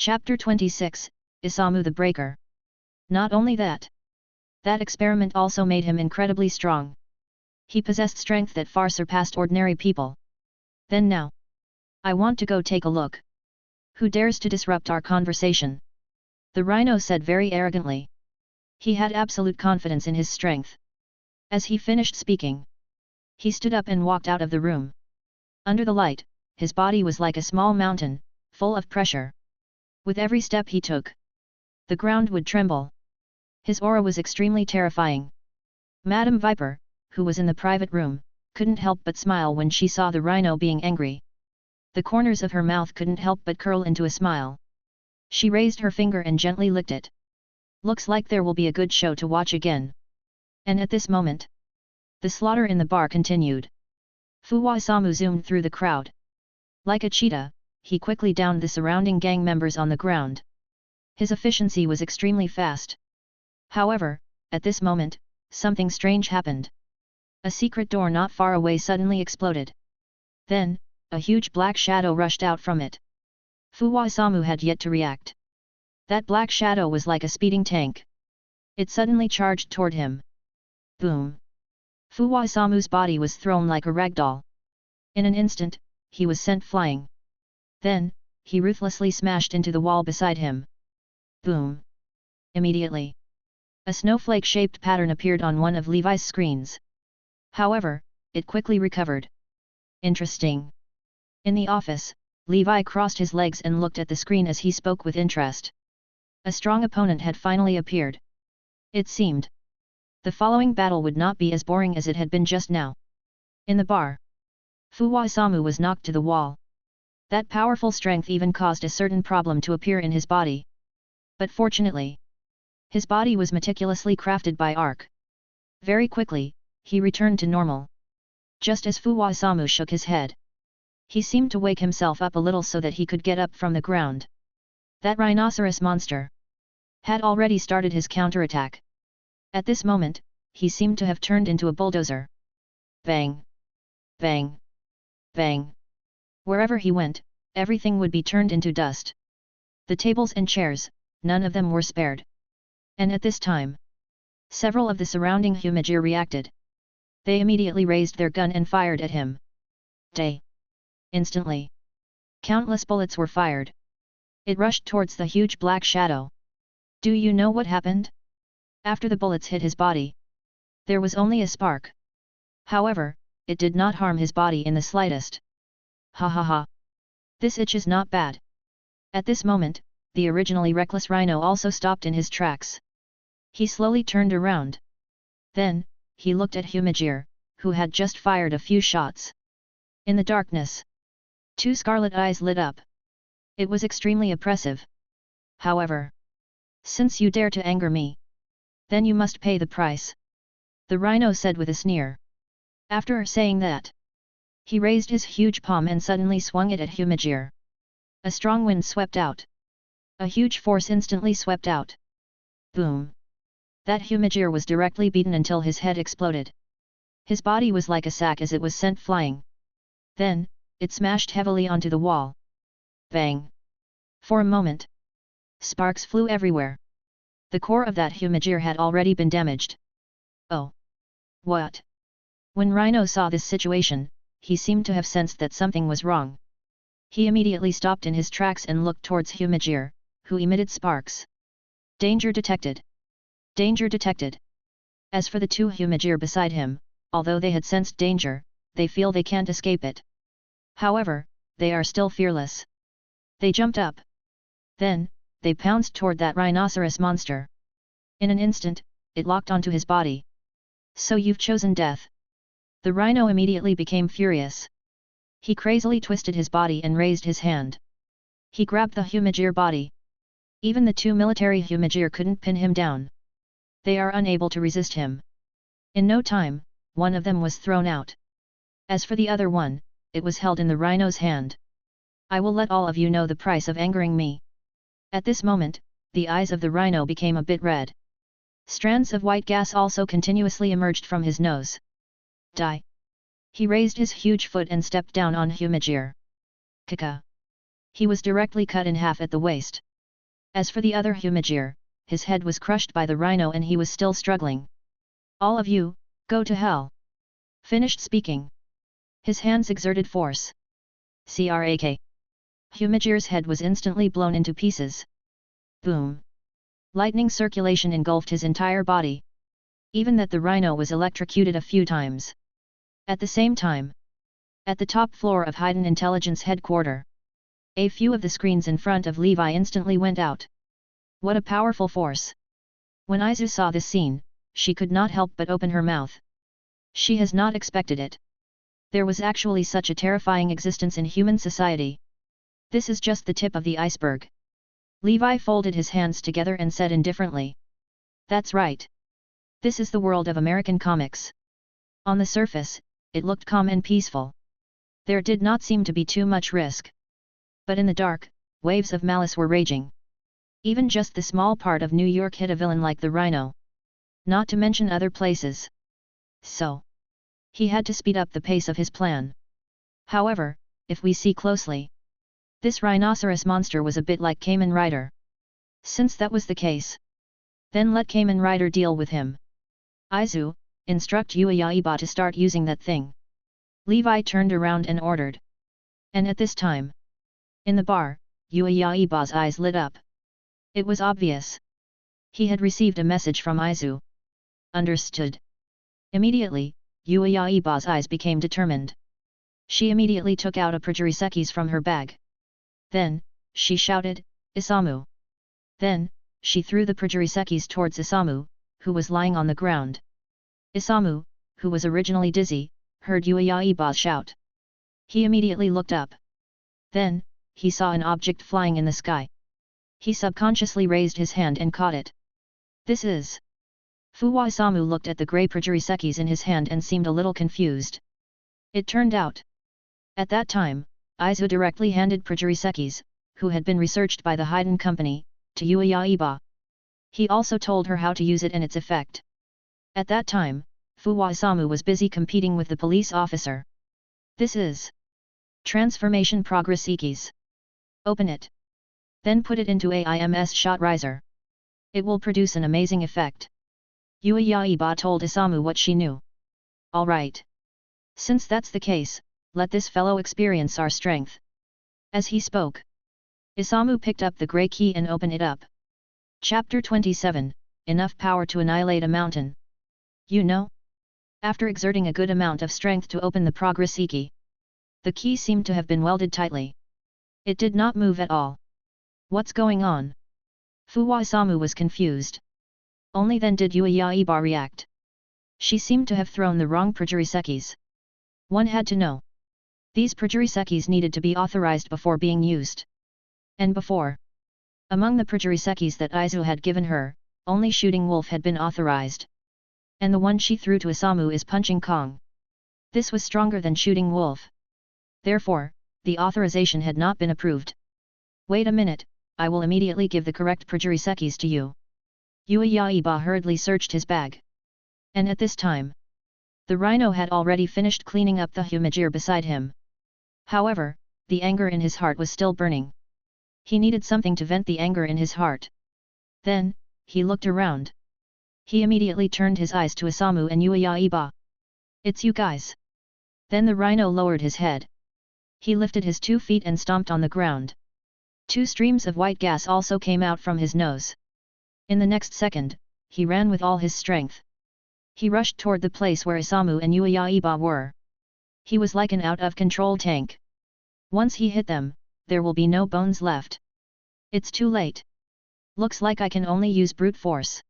Chapter 26, Isamu the Breaker. Not only that. That experiment also made him incredibly strong. He possessed strength that far surpassed ordinary people. Then now. I want to go take a look. Who dares to disrupt our conversation? The rhino said very arrogantly. He had absolute confidence in his strength. As he finished speaking, he stood up and walked out of the room. Under the light, his body was like a small mountain, full of pressure. With every step he took, the ground would tremble. His aura was extremely terrifying. Madame Viper, who was in the private room, couldn't help but smile when she saw the rhino being angry. The corners of her mouth couldn't help but curl into a smile. She raised her finger and gently licked it. Looks like there will be a good show to watch again. And at this moment, the slaughter in the bar continued. Isamu zoomed through the crowd. Like a cheetah, he quickly downed the surrounding gang members on the ground. His efficiency was extremely fast. However, at this moment, something strange happened. A secret door not far away suddenly exploded. Then, a huge black shadow rushed out from it. Isamu had yet to react. That black shadow was like a speeding tank. It suddenly charged toward him. Boom! Isamu's body was thrown like a ragdoll. In an instant, he was sent flying. Then, he ruthlessly smashed into the wall beside him. Boom! Immediately, a snowflake-shaped pattern appeared on one of Levi's screens. However, it quickly recovered. Interesting. In the office, Levi crossed his legs and looked at the screen as he spoke with interest. A strong opponent had finally appeared. It seemed the following battle would not be as boring as it had been just now. In the bar, Isamu was knocked to the wall. That powerful strength even caused a certain problem to appear in his body. But fortunately, his body was meticulously crafted by Arc. Very quickly, he returned to normal. Just as Isamu shook his head, he seemed to wake himself up a little so that he could get up from the ground. That rhinoceros monster had already started his counterattack. At this moment, he seemed to have turned into a bulldozer. Bang! Bang! Bang! Wherever he went, everything would be turned into dust. The tables and chairs, none of them were spared. And at this time, several of the surrounding Humajir reacted. They immediately raised their gun and fired at him. Day! Instantly, countless bullets were fired. It rushed towards the huge black shadow. Do you know what happened? After the bullets hit his body, there was only a spark. However, it did not harm his body in the slightest. Ha ha ha! This itch is not bad. At this moment, the originally reckless rhino also stopped in his tracks. He slowly turned around. Then, he looked at Humajir, who had just fired a few shots. In the darkness, two scarlet eyes lit up. It was extremely oppressive. However, since you dare to anger me, then you must pay the price, the rhino said with a sneer. After saying that, he raised his huge palm and suddenly swung it at Humajir. A strong wind swept out. A huge force instantly swept out. Boom! That Humajir was directly beaten until his head exploded. His body was like a sack as it was sent flying. Then, it smashed heavily onto the wall. Bang! For a moment, sparks flew everywhere. The core of that Humajir had already been damaged. Oh! What? When Rhino saw this situation, he seemed to have sensed that something was wrong. He immediately stopped in his tracks and looked towards Humajir, who emitted sparks. Danger detected! Danger detected! As for the two Humajir beside him, although they had sensed danger, they feel they can't escape it. However, they are still fearless. They jumped up. Then, they pounced toward that rhinoceros monster. In an instant, it locked onto his body. So you've chosen death. The rhino immediately became furious. He crazily twisted his body and raised his hand. He grabbed the Humajir body. Even the two military Humajir couldn't pin him down. They are unable to resist him. In no time, one of them was thrown out. As for the other one, it was held in the rhino's hand. I will let all of you know the price of angering me. At this moment, the eyes of the rhino became a bit red. Strands of white gas also continuously emerged from his nose. Die! He raised his huge foot and stepped down on Humajir. Kaka! He was directly cut in half at the waist. As for the other Humajir, his head was crushed by the rhino and he was still struggling. All of you, go to hell. Finished speaking. His hands exerted force. Crack. Humajir's head was instantly blown into pieces. Boom. Lightning circulation engulfed his entire body. Even that the rhino was electrocuted a few times. At the same time, at the top floor of Hiden Intelligence headquarters, a few of the screens in front of Levi instantly went out. What a powerful force! When Izu saw this scene, she could not help but open her mouth. She has not expected it. There was actually such a terrifying existence in human society. This is just the tip of the iceberg. Levi folded his hands together and said indifferently. That's right. This is the world of American comics. On the surface, it looked calm and peaceful. There did not seem to be too much risk. But in the dark, waves of malice were raging. Even just the small part of New York hit a villain like the rhino. Not to mention other places. So, he had to speed up the pace of his plan. However, if we see closely, this rhinoceros monster was a bit like Kamen Rider. Since that was the case, then let Kamen Rider deal with him. Izu, instruct Yaiba to start using that thing. Levi turned around and ordered. And at this time, in the bar, Yaiba's eyes lit up. It was obvious. He had received a message from Izu. Understood. Immediately, Yaiba's eyes became determined. She immediately took out a projirisekis from her bag. Then, she shouted, Isamu. Then, she threw the projirisekis towards Isamu, who was lying on the ground. Isamu, who was originally dizzy, heard Yaiba's shout. He immediately looked up. Then, he saw an object flying in the sky. He subconsciously raised his hand and caught it. This is... Isamu looked at the grey projirisekis in his hand and seemed a little confused. It turned out. At that time, Izu directly handed projirisekis, who had been researched by the Hiden Company, to Yaiba. He also told her how to use it and its effect. At that time, Isamu was busy competing with the police officer. This is... Transformation Progress Ikis. Open it. Then put it into AIMS Shot Riser. It will produce an amazing effect. Yaiba told Isamu what she knew. Alright. Since that's the case, let this fellow experience our strength. As he spoke, Isamu picked up the grey key and opened it up. Chapter 27, Enough Power to Annihilate a Mountain. You know? After exerting a good amount of strength to open the Progress Iki, the key seemed to have been welded tightly. It did not move at all. What's going on? Isamu was confused. Only then did Yaiba react. She seemed to have thrown the wrong projirisekis. One had to know. These projirisekis needed to be authorized before being used. And before. Among the projirisekis that Izu had given her, only Shooting Wolf had been authorized. And the one she threw to Isamu is Punching Kong. This was stronger than Shooting Wolf. Therefore, the authorization had not been approved. Wait a minute, I will immediately give the correct projirisekis to you. Yaiba hurriedly searched his bag. And at this time, the rhino had already finished cleaning up the Humajir beside him. However, the anger in his heart was still burning. He needed something to vent the anger in his heart. Then, he looked around. He immediately turned his eyes to Isamu and Yaiba. It's you guys. Then the rhino lowered his head. He lifted his 2 feet and stomped on the ground. 2 streams of white gas also came out from his nose. In the next second, he ran with all his strength. He rushed toward the place where Isamu and Yaiba were. He was like an out-of-control tank. Once he hit them, there will be no bones left. It's too late. Looks like I can only use brute force.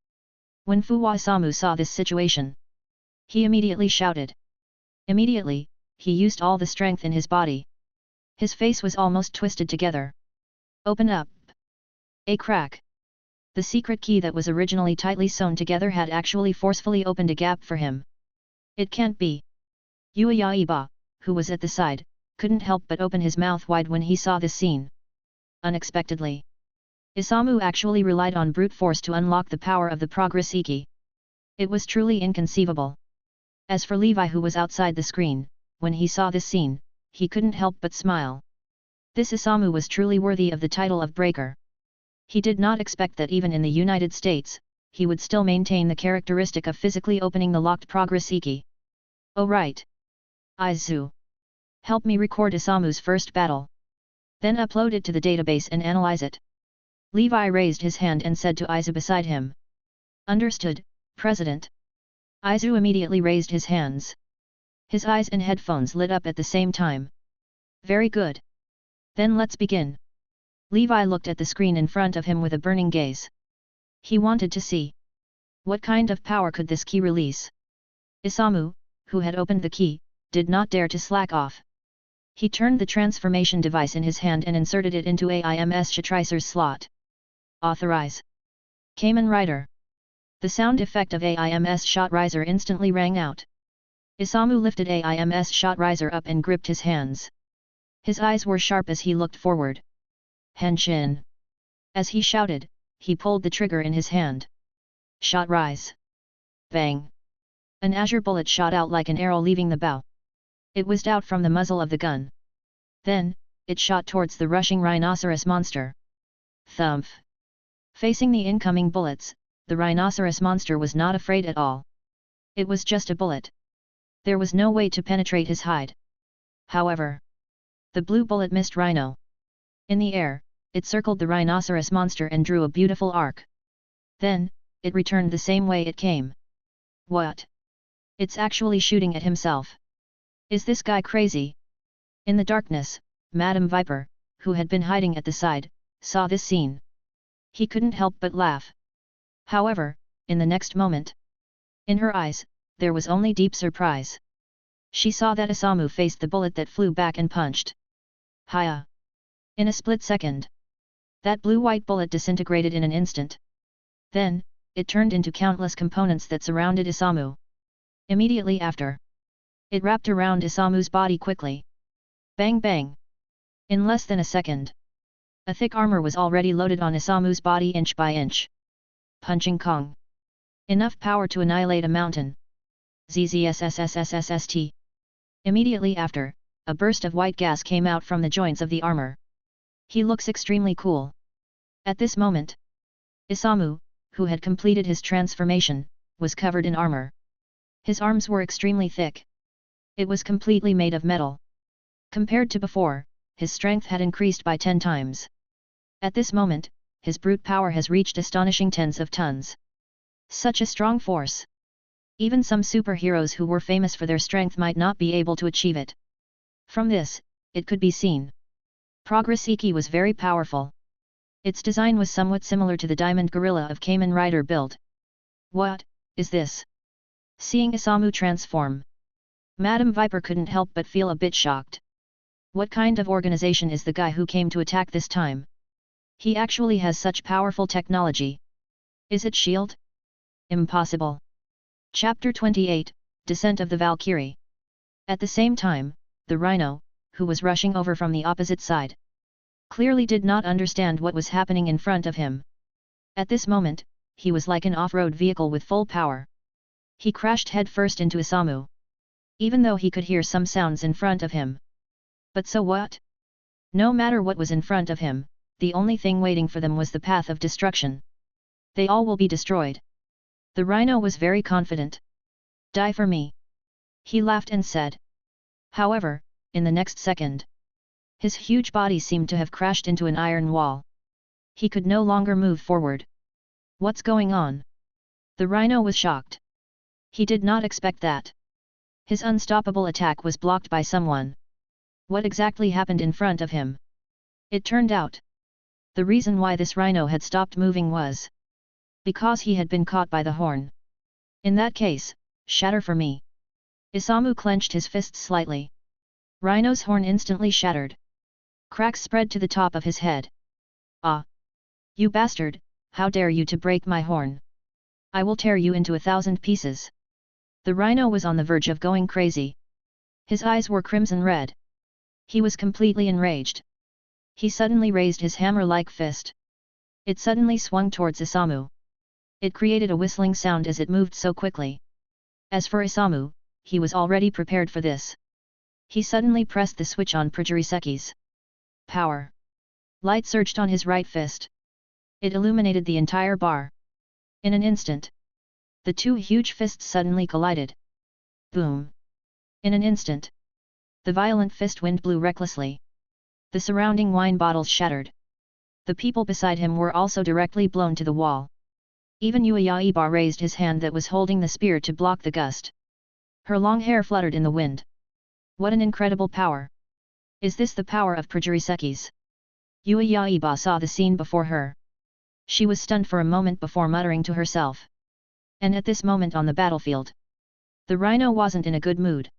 When Isamu saw this situation, he immediately shouted. Immediately, he used all the strength in his body. His face was almost twisted together. Open up. A crack. The secret key that was originally tightly sewn together had actually forcefully opened a gap for him. It can't be. Yaiba, who was at the side, couldn't help but open his mouth wide when he saw this scene. Unexpectedly, Isamu actually relied on brute force to unlock the power of the Progress Iki. It was truly inconceivable. As for Levi, who was outside the screen, when he saw this scene, he couldn't help but smile. This Isamu was truly worthy of the title of Breaker. He did not expect that even in the United States, he would still maintain the characteristic of physically opening the locked progress key. Oh right. Izu. Help me record Isamu's first battle. Then upload it to the database and analyze it. Levi raised his hand and said to Izu beside him. Understood, President. Izu immediately raised his hands. His eyes and headphones lit up at the same time. Very good. Then let's begin. Levi looked at the screen in front of him with a burning gaze. He wanted to see. What kind of power could this key release? Isamu, who had opened the key, did not dare to slack off. He turned the transformation device in his hand and inserted it into AIMS Shatricer's slot. Authorize. Kamen Rider. The sound effect of AIMS Shatricer instantly rang out. Isamu lifted AIMS Shatricer up and gripped his hands. His eyes were sharp as he looked forward. Henshin. As he shouted, he pulled the trigger in his hand. Shot rise. Bang. An azure bullet shot out like an arrow leaving the bow. It whizzed out from the muzzle of the gun. Then, it shot towards the rushing rhinoceros monster. Thump. Facing the incoming bullets, the rhinoceros monster was not afraid at all. It was just a bullet. There was no way to penetrate his hide. However, the blue bullet missed Rhino. In the air, it circled the rhinoceros monster and drew a beautiful arc. Then, it returned the same way it came. What? It's actually shooting at himself. Is this guy crazy? In the darkness, Madame Viper, who had been hiding at the side, saw this scene. He couldn't help but laugh. However, in the next moment, in her eyes, there was only deep surprise. She saw that Isamu faced the bullet that flew back and punched. Hiya! In a split second, that blue-white bullet disintegrated in an instant. Then, it turned into countless components that surrounded Isamu. Immediately after, it wrapped around Isamu's body quickly. Bang bang! In less than a second, a thick armor was already loaded on Isamu's body inch by inch. Punching Kong. Enough power to annihilate a mountain. ZZSSSSSST. Immediately after, a burst of white gas came out from the joints of the armor. He looks extremely cool. At this moment, Isamu, who had completed his transformation, was covered in armor. His arms were extremely thick. It was completely made of metal. Compared to before, his strength had increased by 10 times. At this moment, his brute power has reached astonishing tens of tons. Such a strong force. Even some superheroes who were famous for their strength might not be able to achieve it. From this, it could be seen. Progress Iki was very powerful. Its design was somewhat similar to the diamond gorilla of Kamen Rider build. What is this? Seeing Isamu transform, Madame Viper couldn't help but feel a bit shocked. What kind of organization is the guy who came to attack this time? He actually has such powerful technology. Is it S.H.I.E.L.D.? Impossible. Chapter 28, Descent of the Valkyrie. At the same time, the Rhino, who was rushing over from the opposite side, clearly did not understand what was happening in front of him. At this moment, he was like an off-road vehicle with full power. He crashed headfirst into Isamu. Even though he could hear some sounds in front of him. But so what? No matter what was in front of him, the only thing waiting for them was the path of destruction. They all will be destroyed. The Rhino was very confident. Die for me. He laughed and said. However, in the next second, his huge body seemed to have crashed into an iron wall. He could no longer move forward. What's going on? The Rhino was shocked. He did not expect that. His unstoppable attack was blocked by someone. What exactly happened in front of him? It turned out, the reason why this Rhino had stopped moving was because he had been caught by the horn. In that case, shatter for me. Isamu clenched his fists slightly. Rhino's horn instantly shattered. Cracks spread to the top of his head. Ah! You bastard, how dare you to break my horn? I will tear you into 1,000 pieces. The Rhino was on the verge of going crazy. His eyes were crimson red. He was completely enraged. He suddenly raised his hammer-like fist. It suddenly swung towards Isamu. It created a whistling sound as it moved so quickly. As for Isamu, he was already prepared for this. He suddenly pressed the switch on Projiriseki's power. Light surged on his right fist. It illuminated the entire bar. In an instant, the two huge fists suddenly collided. Boom! In an instant, the violent fist wind blew recklessly. The surrounding wine bottles shattered. The people beside him were also directly blown to the wall. Even Yuayaiba raised his hand that was holding the spear to block the gust. Her long hair fluttered in the wind. What an incredible power! Is this the power of Prajurisekis? Yuayaiba saw the scene before her. She was stunned for a moment before muttering to herself. And at this moment on the battlefield, the rhino wasn't in a good mood.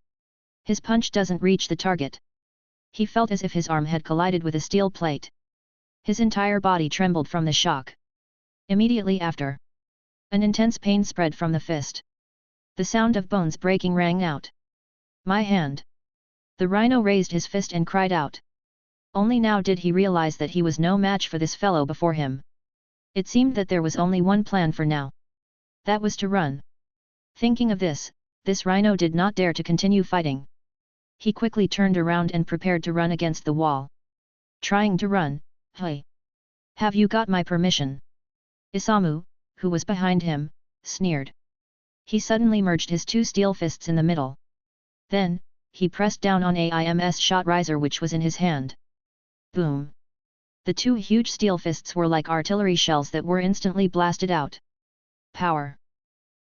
His punch doesn't reach the target. He felt as if his arm had collided with a steel plate. His entire body trembled from the shock. Immediately after, an intense pain spread from the fist. The sound of bones breaking rang out. My hand! The rhino raised his fist and cried out. Only now did he realize that he was no match for this fellow before him. It seemed that there was only one plan for now. That was to run. Thinking of this rhino did not dare to continue fighting. He quickly turned around and prepared to run against the wall. Trying to run, hey! Have you got my permission? Isamu, who was behind him, sneered. He suddenly merged his two steel fists in the middle. Then, he pressed down on AIM's shot riser which was in his hand. Boom! The two huge steel fists were like artillery shells that were instantly blasted out. Power!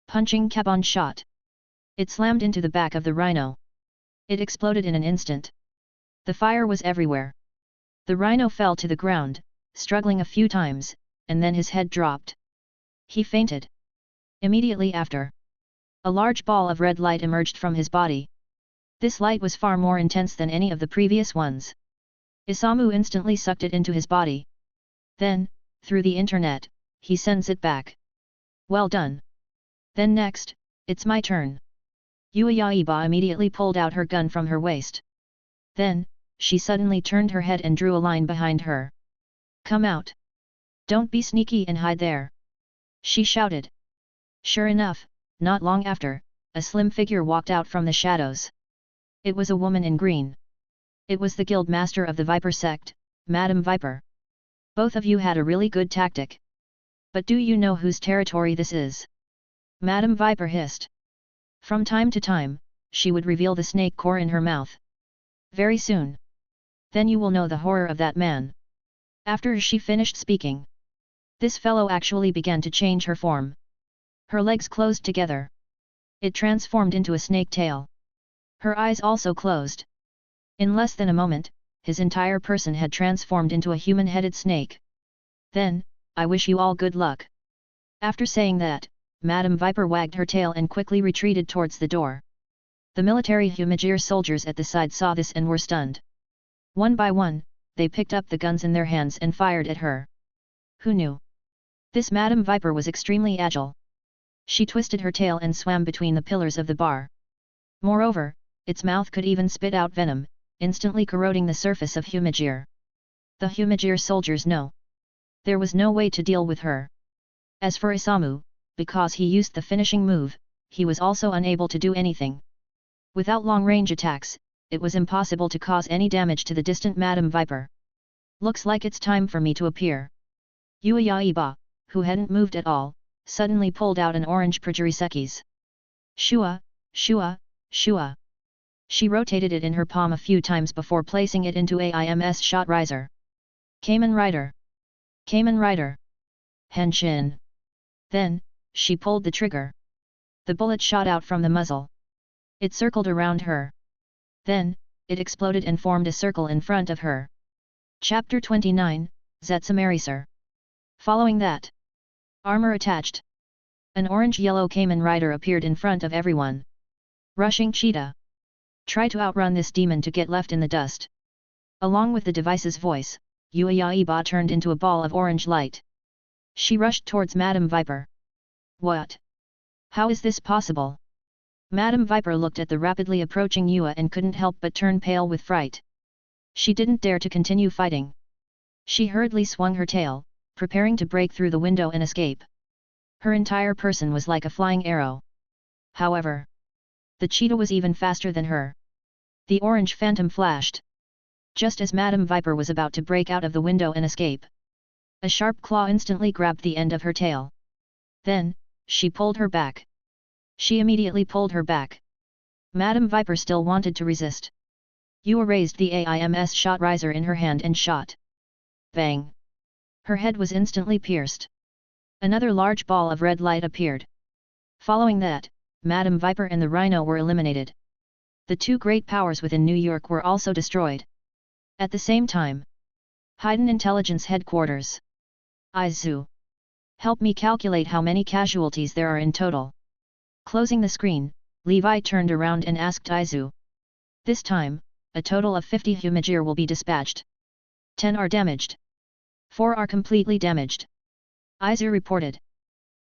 Punching Kabon shot. It slammed into the back of the rhino. It exploded in an instant. The fire was everywhere. The rhino fell to the ground, struggling a few times, and then his head dropped. He fainted. Immediately after, a large ball of red light emerged from his body. This light was far more intense than any of the previous ones. Isamu instantly sucked it into his body. Then, through the internet, he sends it back. Well done. Then next, it's my turn. Yuayaiba immediately pulled out her gun from her waist. Then, she suddenly turned her head and drew a line behind her. Come out! Don't be sneaky and hide there! She shouted. Sure enough, not long after, a slim figure walked out from the shadows. It was a woman in green. It was the guild master of the Viper sect, Madame Viper. Both of you had a really good tactic. But do you know whose territory this is? Madame Viper hissed. From time to time, she would reveal the snake core in her mouth. Very soon. Then you will know the horror of that man. After she finished speaking, this fellow actually began to change her form. Her legs closed together. It transformed into a snake tail. Her eyes also closed. In less than a moment, his entire person had transformed into a human-headed snake. Then, I wish you all good luck. After saying that, Madame Viper wagged her tail and quickly retreated towards the door. The military Humajir soldiers at the side saw this and were stunned. One by one, they picked up the guns in their hands and fired at her. Who knew? This Madame Viper was extremely agile. She twisted her tail and swam between the pillars of the bar. Moreover, its mouth could even spit out venom, instantly corroding the surface of Humajir. The Humajir soldiers know. There was no way to deal with her. As for Isamu, because he used the finishing move, he was also unable to do anything. Without long-range attacks, it was impossible to cause any damage to the distant Madame Viper. Looks like it's time for me to appear. Yuayaiba, who hadn't moved at all, suddenly pulled out an orange Prajurisekis. Shua, shua, shua. She rotated it in her palm a few times before placing it into AIM's shot riser. Kamen Rider! Kamen Rider! Henshin! Then, she pulled the trigger. The bullet shot out from the muzzle. It circled around her. Then, it exploded and formed a circle in front of her. Chapter 29, Zetsumarisur. Following that, armor attached. An orange-yellow Kamen Rider appeared in front of everyone. Rushing cheetah. Try to outrun this demon to get left in the dust. Along with the device's voice, Yuayaiba turned into a ball of orange light. She rushed towards Madame Viper. What? How is this possible? Madame Viper looked at the rapidly approaching Yua and couldn't help but turn pale with fright. She didn't dare to continue fighting. She hurriedly swung her tail, preparing to break through the window and escape. Her entire person was like a flying arrow. However, the cheetah was even faster than her. The orange phantom flashed. Just as Madame Viper was about to break out of the window and escape, A sharp claw instantly grabbed the end of her tail. Then, she pulled her back. She immediately pulled her back. Madame Viper still wanted to resist. Yua raised the AIMS shot riser in her hand and shot. Bang! Her head was instantly pierced. Another large ball of red light appeared. Following that, Madame Viper and the Rhino were eliminated. The two great powers within New York were also destroyed. At the same time, Hiden Intelligence Headquarters. Aizu. Help me calculate how many casualties there are in total. Closing the screen, Levi turned around and asked Aizu. This time, a total of 50 Humajir will be dispatched. 10 are damaged. 4 are completely damaged. Aizu reported.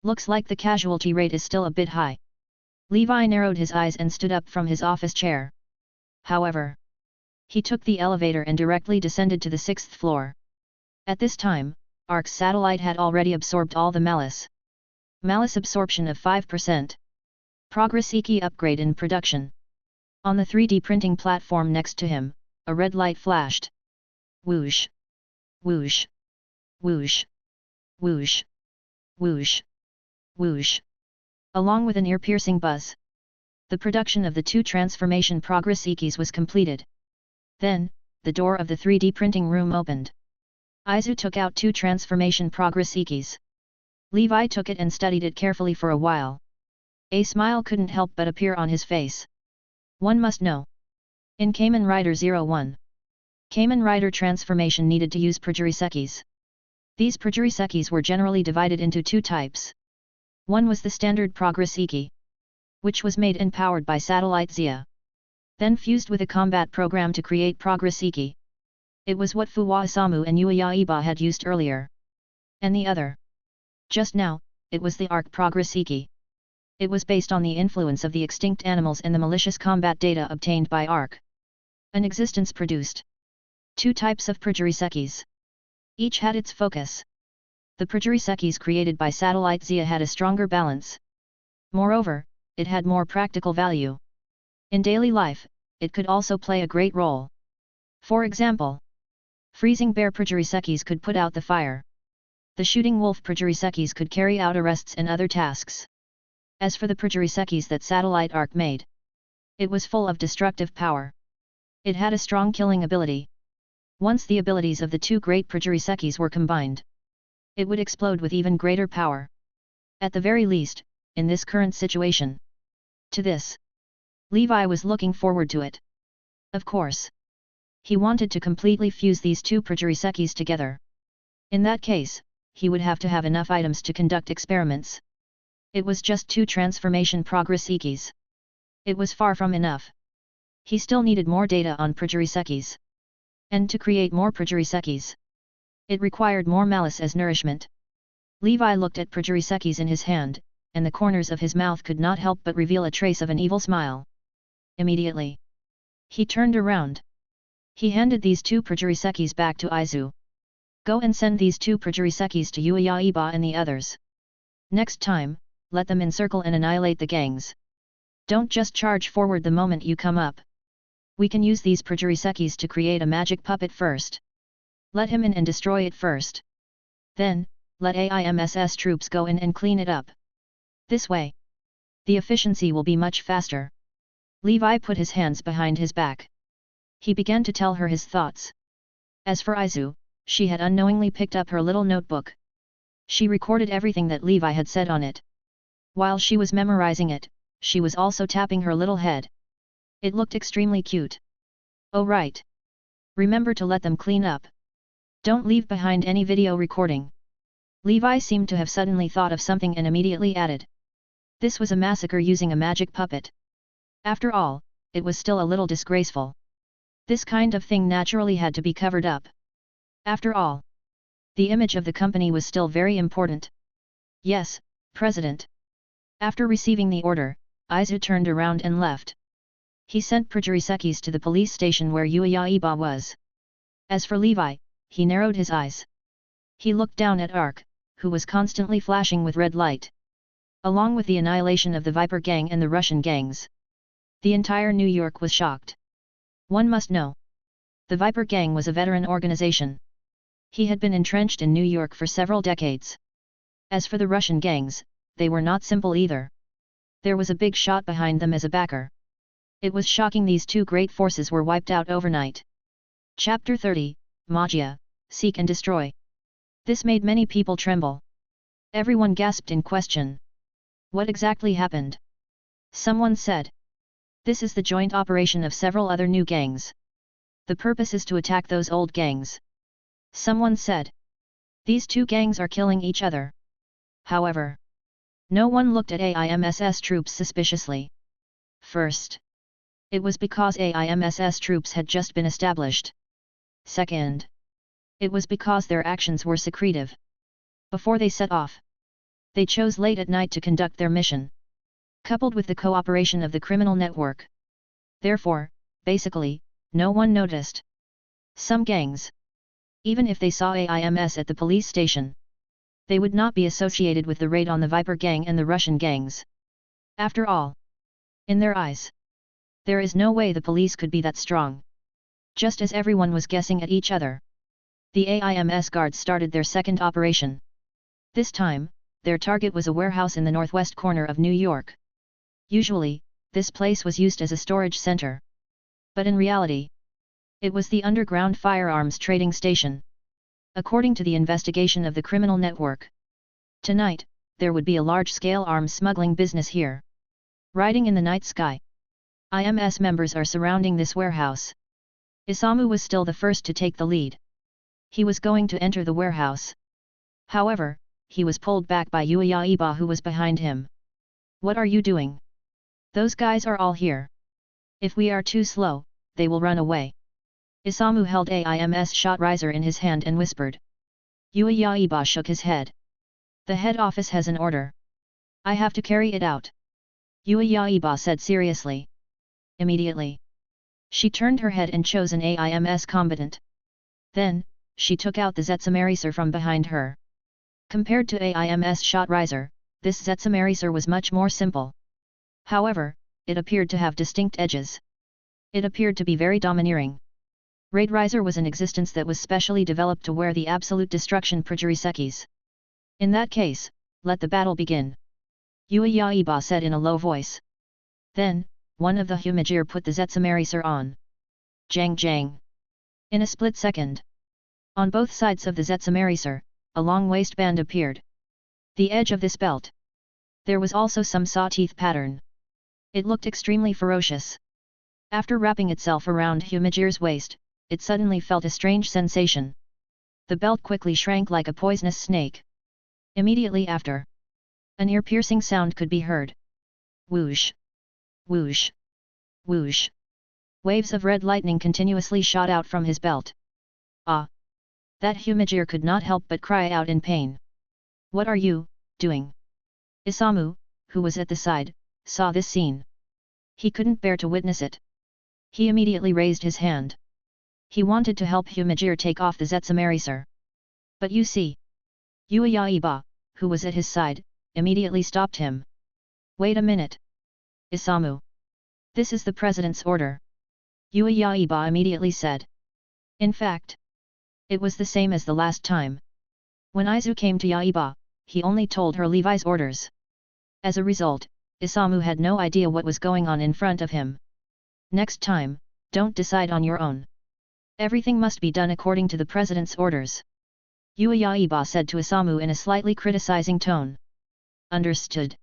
Looks like the casualty rate is still a bit high. Levi narrowed his eyes and stood up from his office chair. However, he took the elevator and directly descended to the 6th floor. At this time, ARC's satellite had already absorbed all the malice. Malice absorption of 5%. Progress Iki upgrade in production. On the 3D printing platform next to him, a red light flashed. Whoosh! Whoosh! Whoosh! Whoosh! Whoosh! Whoosh! Along with an ear-piercing buzz. The production of the two transformation progress Ikis was completed. Then, the door of the 3D printing room opened. Aizu took out two transformation progress Ikis. Levi took it and studied it carefully for a while. A smile couldn't help but appear on his face. One must know. In Kamen Rider 01, Kamen Rider transformation needed to use Projurisekis. These Projurisekis were generally divided into two types. One was the standard Progress Iki, which was made and powered by satellite Zia. Then fused with a combat program to create Progress Iki. It was what Fuwa Isamu and Yuya had used earlier. And the other. Just now, it was the Arc Progress Iki. It was based on the influence of the extinct animals and the malicious combat data obtained by Arc. An existence produced. Two types of Projurisekis. Each had its focus. The Projurisekis created by satellite Zia had a stronger balance. Moreover, it had more practical value. In daily life, it could also play a great role. For example, freezing bear Projurisekis could put out the fire. The shooting wolf Projurisekis could carry out arrests and other tasks. As for the Projurisekis that Satellite Arc made, it was full of destructive power. It had a strong killing ability. Once the abilities of the two great Projurisekis were combined, it would explode with even greater power. At the very least, in this current situation. To this, Levi was looking forward to it. Of course, he wanted to completely fuse these two Projurisekis together. In that case, he would have to have enough items to conduct experiments. It was just two transformation progress Ikis. It was far from enough. He still needed more data on Projurisekis. And to create more Projurisekis, it required more malice as nourishment. Levi looked at Projurisekis in his hand, and the corners of his mouth could not help but reveal a trace of an evil smile. Immediately, he turned around. He handed these two Projurisekis back to Aizu. Go and send these two Projurisekis to Yuya and the others. Next time, let them encircle and annihilate the gangs. Don't just charge forward the moment you come up. We can use these Projurisekis to create a magic puppet first. Let him in and destroy it first. Then, let AIMSS troops go in and clean it up. This way, the efficiency will be much faster. Levi put his hands behind his back. He began to tell her his thoughts. As for Aizu, she had unknowingly picked up her little notebook. She recorded everything that Levi had said on it. While she was memorizing it, she was also tapping her little head. It looked extremely cute. Oh right. Remember to let them clean up. Don't leave behind any video recording. Levi seemed to have suddenly thought of something and immediately added. This was a massacre using a magic puppet. After all, it was still a little disgraceful. This kind of thing naturally had to be covered up. After all, the image of the company was still very important. Yes, President. After receiving the order, Aizu turned around and left. He sent Projurisekis to the police station where Yuya was. As for Levi, he narrowed his eyes. He looked down at Arc, who was constantly flashing with red light. Along with the annihilation of the Viper Gang and the Russian gangs, the entire New York was shocked. One must know. The Viper Gang was a veteran organization. He had been entrenched in New York for several decades. As for the Russian gangs, they were not simple either. There was a big shot behind them as a backer. It was shocking these two great forces were wiped out overnight. Chapter 30, Magia, Seek and Destroy. This made many people tremble. Everyone gasped in question. What exactly happened? Someone said. This is the joint operation of several other new gangs. The purpose is to attack those old gangs. Someone said. These two gangs are killing each other. However, no one looked at AIMSS troops suspiciously. First, it was because AIMSS troops had just been established. Second, it was because their actions were secretive. Before they set off, they chose late at night to conduct their mission, coupled with the cooperation of the criminal network. Therefore, basically, no one noticed. Some gangs, even if they saw AIMS at the police station, they would not be associated with the raid on the Viper gang and the Russian gangs. After all, in their eyes, there is no way the police could be that strong. Just as everyone was guessing at each other, the AIMS guards started their second operation. This time, their target was a warehouse in the northwest corner of New York. Usually, this place was used as a storage center. But in reality, it was the underground firearms trading station. According to the investigation of the criminal network, tonight, there would be a large-scale arms smuggling business here. Riding in the night sky, IMS members are surrounding this warehouse. Isamu was still the first to take the lead. He was going to enter the warehouse. However, he was pulled back by Yaiba who was behind him. What are you doing? Those guys are all here. If we are too slow, they will run away. Isamu held AIMS shot riser in his hand and whispered. Yaiba shook his head. The head office has an order. I have to carry it out. Yaiba said seriously. Immediately, she turned her head and chose an AIMS combatant. Then, she took out the Zetsamariser from behind her. Compared to AIMS shot riser, this Zetsamariser was much more simple. However, it appeared to have distinct edges. It appeared to be very domineering. Raid Riser was an existence that was specially developed to wear the absolute destruction Projurisekis. In that case, let the battle begin. Yaiba said in a low voice. Then, one of the Humajir put the Zetsamariser on. Jang jang. In a split second, on both sides of the Zetsamariser, a long waistband appeared. The edge of this belt. There was also some saw-teeth pattern. It looked extremely ferocious. After wrapping itself around Humajir's waist, it suddenly felt a strange sensation. The belt quickly shrank like a poisonous snake. Immediately after, an ear-piercing sound could be heard. Whoosh! Whoosh! Whoosh! Waves of red lightning continuously shot out from his belt. Ah! That Humajir could not help but cry out in pain. What are you doing? Isamu, who was at the side, saw this scene. He couldn't bear to witness it. He immediately raised his hand. He wanted to help Humajir take off the Zetsamariser. But you see, Yaiba, who was at his side, immediately stopped him. Wait a minute. Isamu. This is the president's order. Yaiba immediately said. In fact, it was the same as the last time. When Izu came to Yaiba, he only told her Levi's orders. As a result, Isamu had no idea what was going on in front of him. Next time, don't decide on your own. Everything must be done according to the president's orders. Yaiba said to Isamu in a slightly criticizing tone. Understood.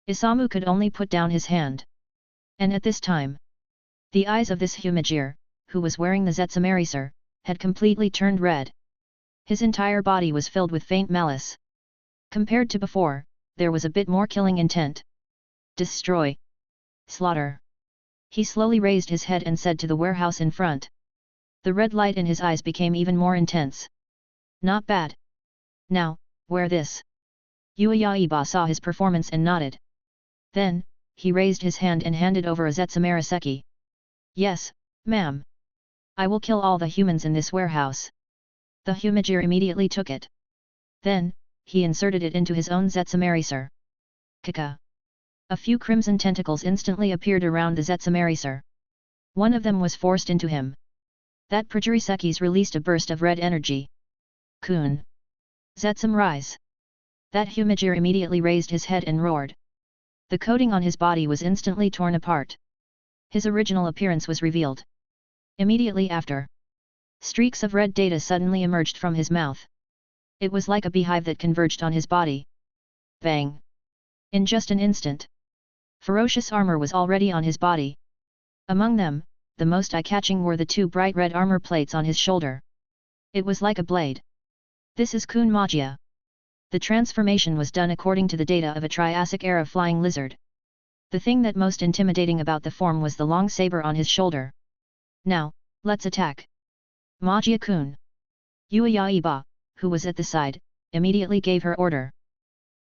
Isamu could only put down his hand. And at this time, the eyes of this Humajir, who was wearing the Zetsamariser, had completely turned red. His entire body was filled with faint malice. Compared to before, there was a bit more killing intent. Destroy. Slaughter. He slowly raised his head and said to the warehouse in front. The red light in his eyes became even more intense. Not bad. Now, wear this. Yaiba saw his performance and nodded. Then, he raised his hand and handed over a Zetsamaraseki. Yes, ma'am. I will kill all the humans in this warehouse. The Humajir immediately took it. Then, he inserted it into his own Zetsamariser. Kaka. A few crimson tentacles instantly appeared around the Zetsamariser. One of them was forced into him. That Projurisekis released a burst of red energy. Kun! Zetsum rise! That Humajir immediately raised his head and roared. The coating on his body was instantly torn apart. His original appearance was revealed. Immediately after, streaks of red data suddenly emerged from his mouth. It was like a beehive that converged on his body. Bang! In just an instant, ferocious armor was already on his body. Among them, the most eye-catching were the two bright red armor plates on his shoulder. It was like a blade. This is Kun Magia. The transformation was done according to the data of a Triassic-era flying lizard. The thing that most intimidating about the form was the long saber on his shoulder. Now, let's attack. Magia-kun! Yua, who was at the side, immediately gave her order.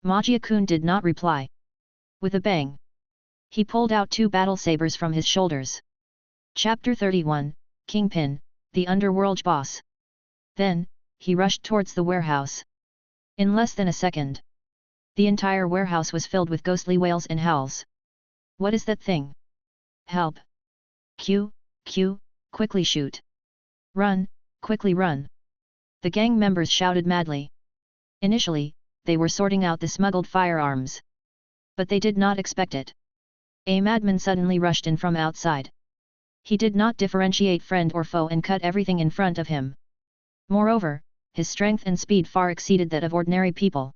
Magia-kun did not reply. With a bang, he pulled out two battle sabers from his shoulders. Chapter 31, Kingpin, the Underworld Boss. Then, he rushed towards the warehouse. In less than a second, the entire warehouse was filled with ghostly wails and howls. What is that thing? Help! Q, quickly shoot! Run, quickly run! The gang members shouted madly. Initially, they were sorting out the smuggled firearms. But they did not expect it. A madman suddenly rushed in from outside. He did not differentiate friend or foe and cut everything in front of him. Moreover, his strength and speed far exceeded that of ordinary people.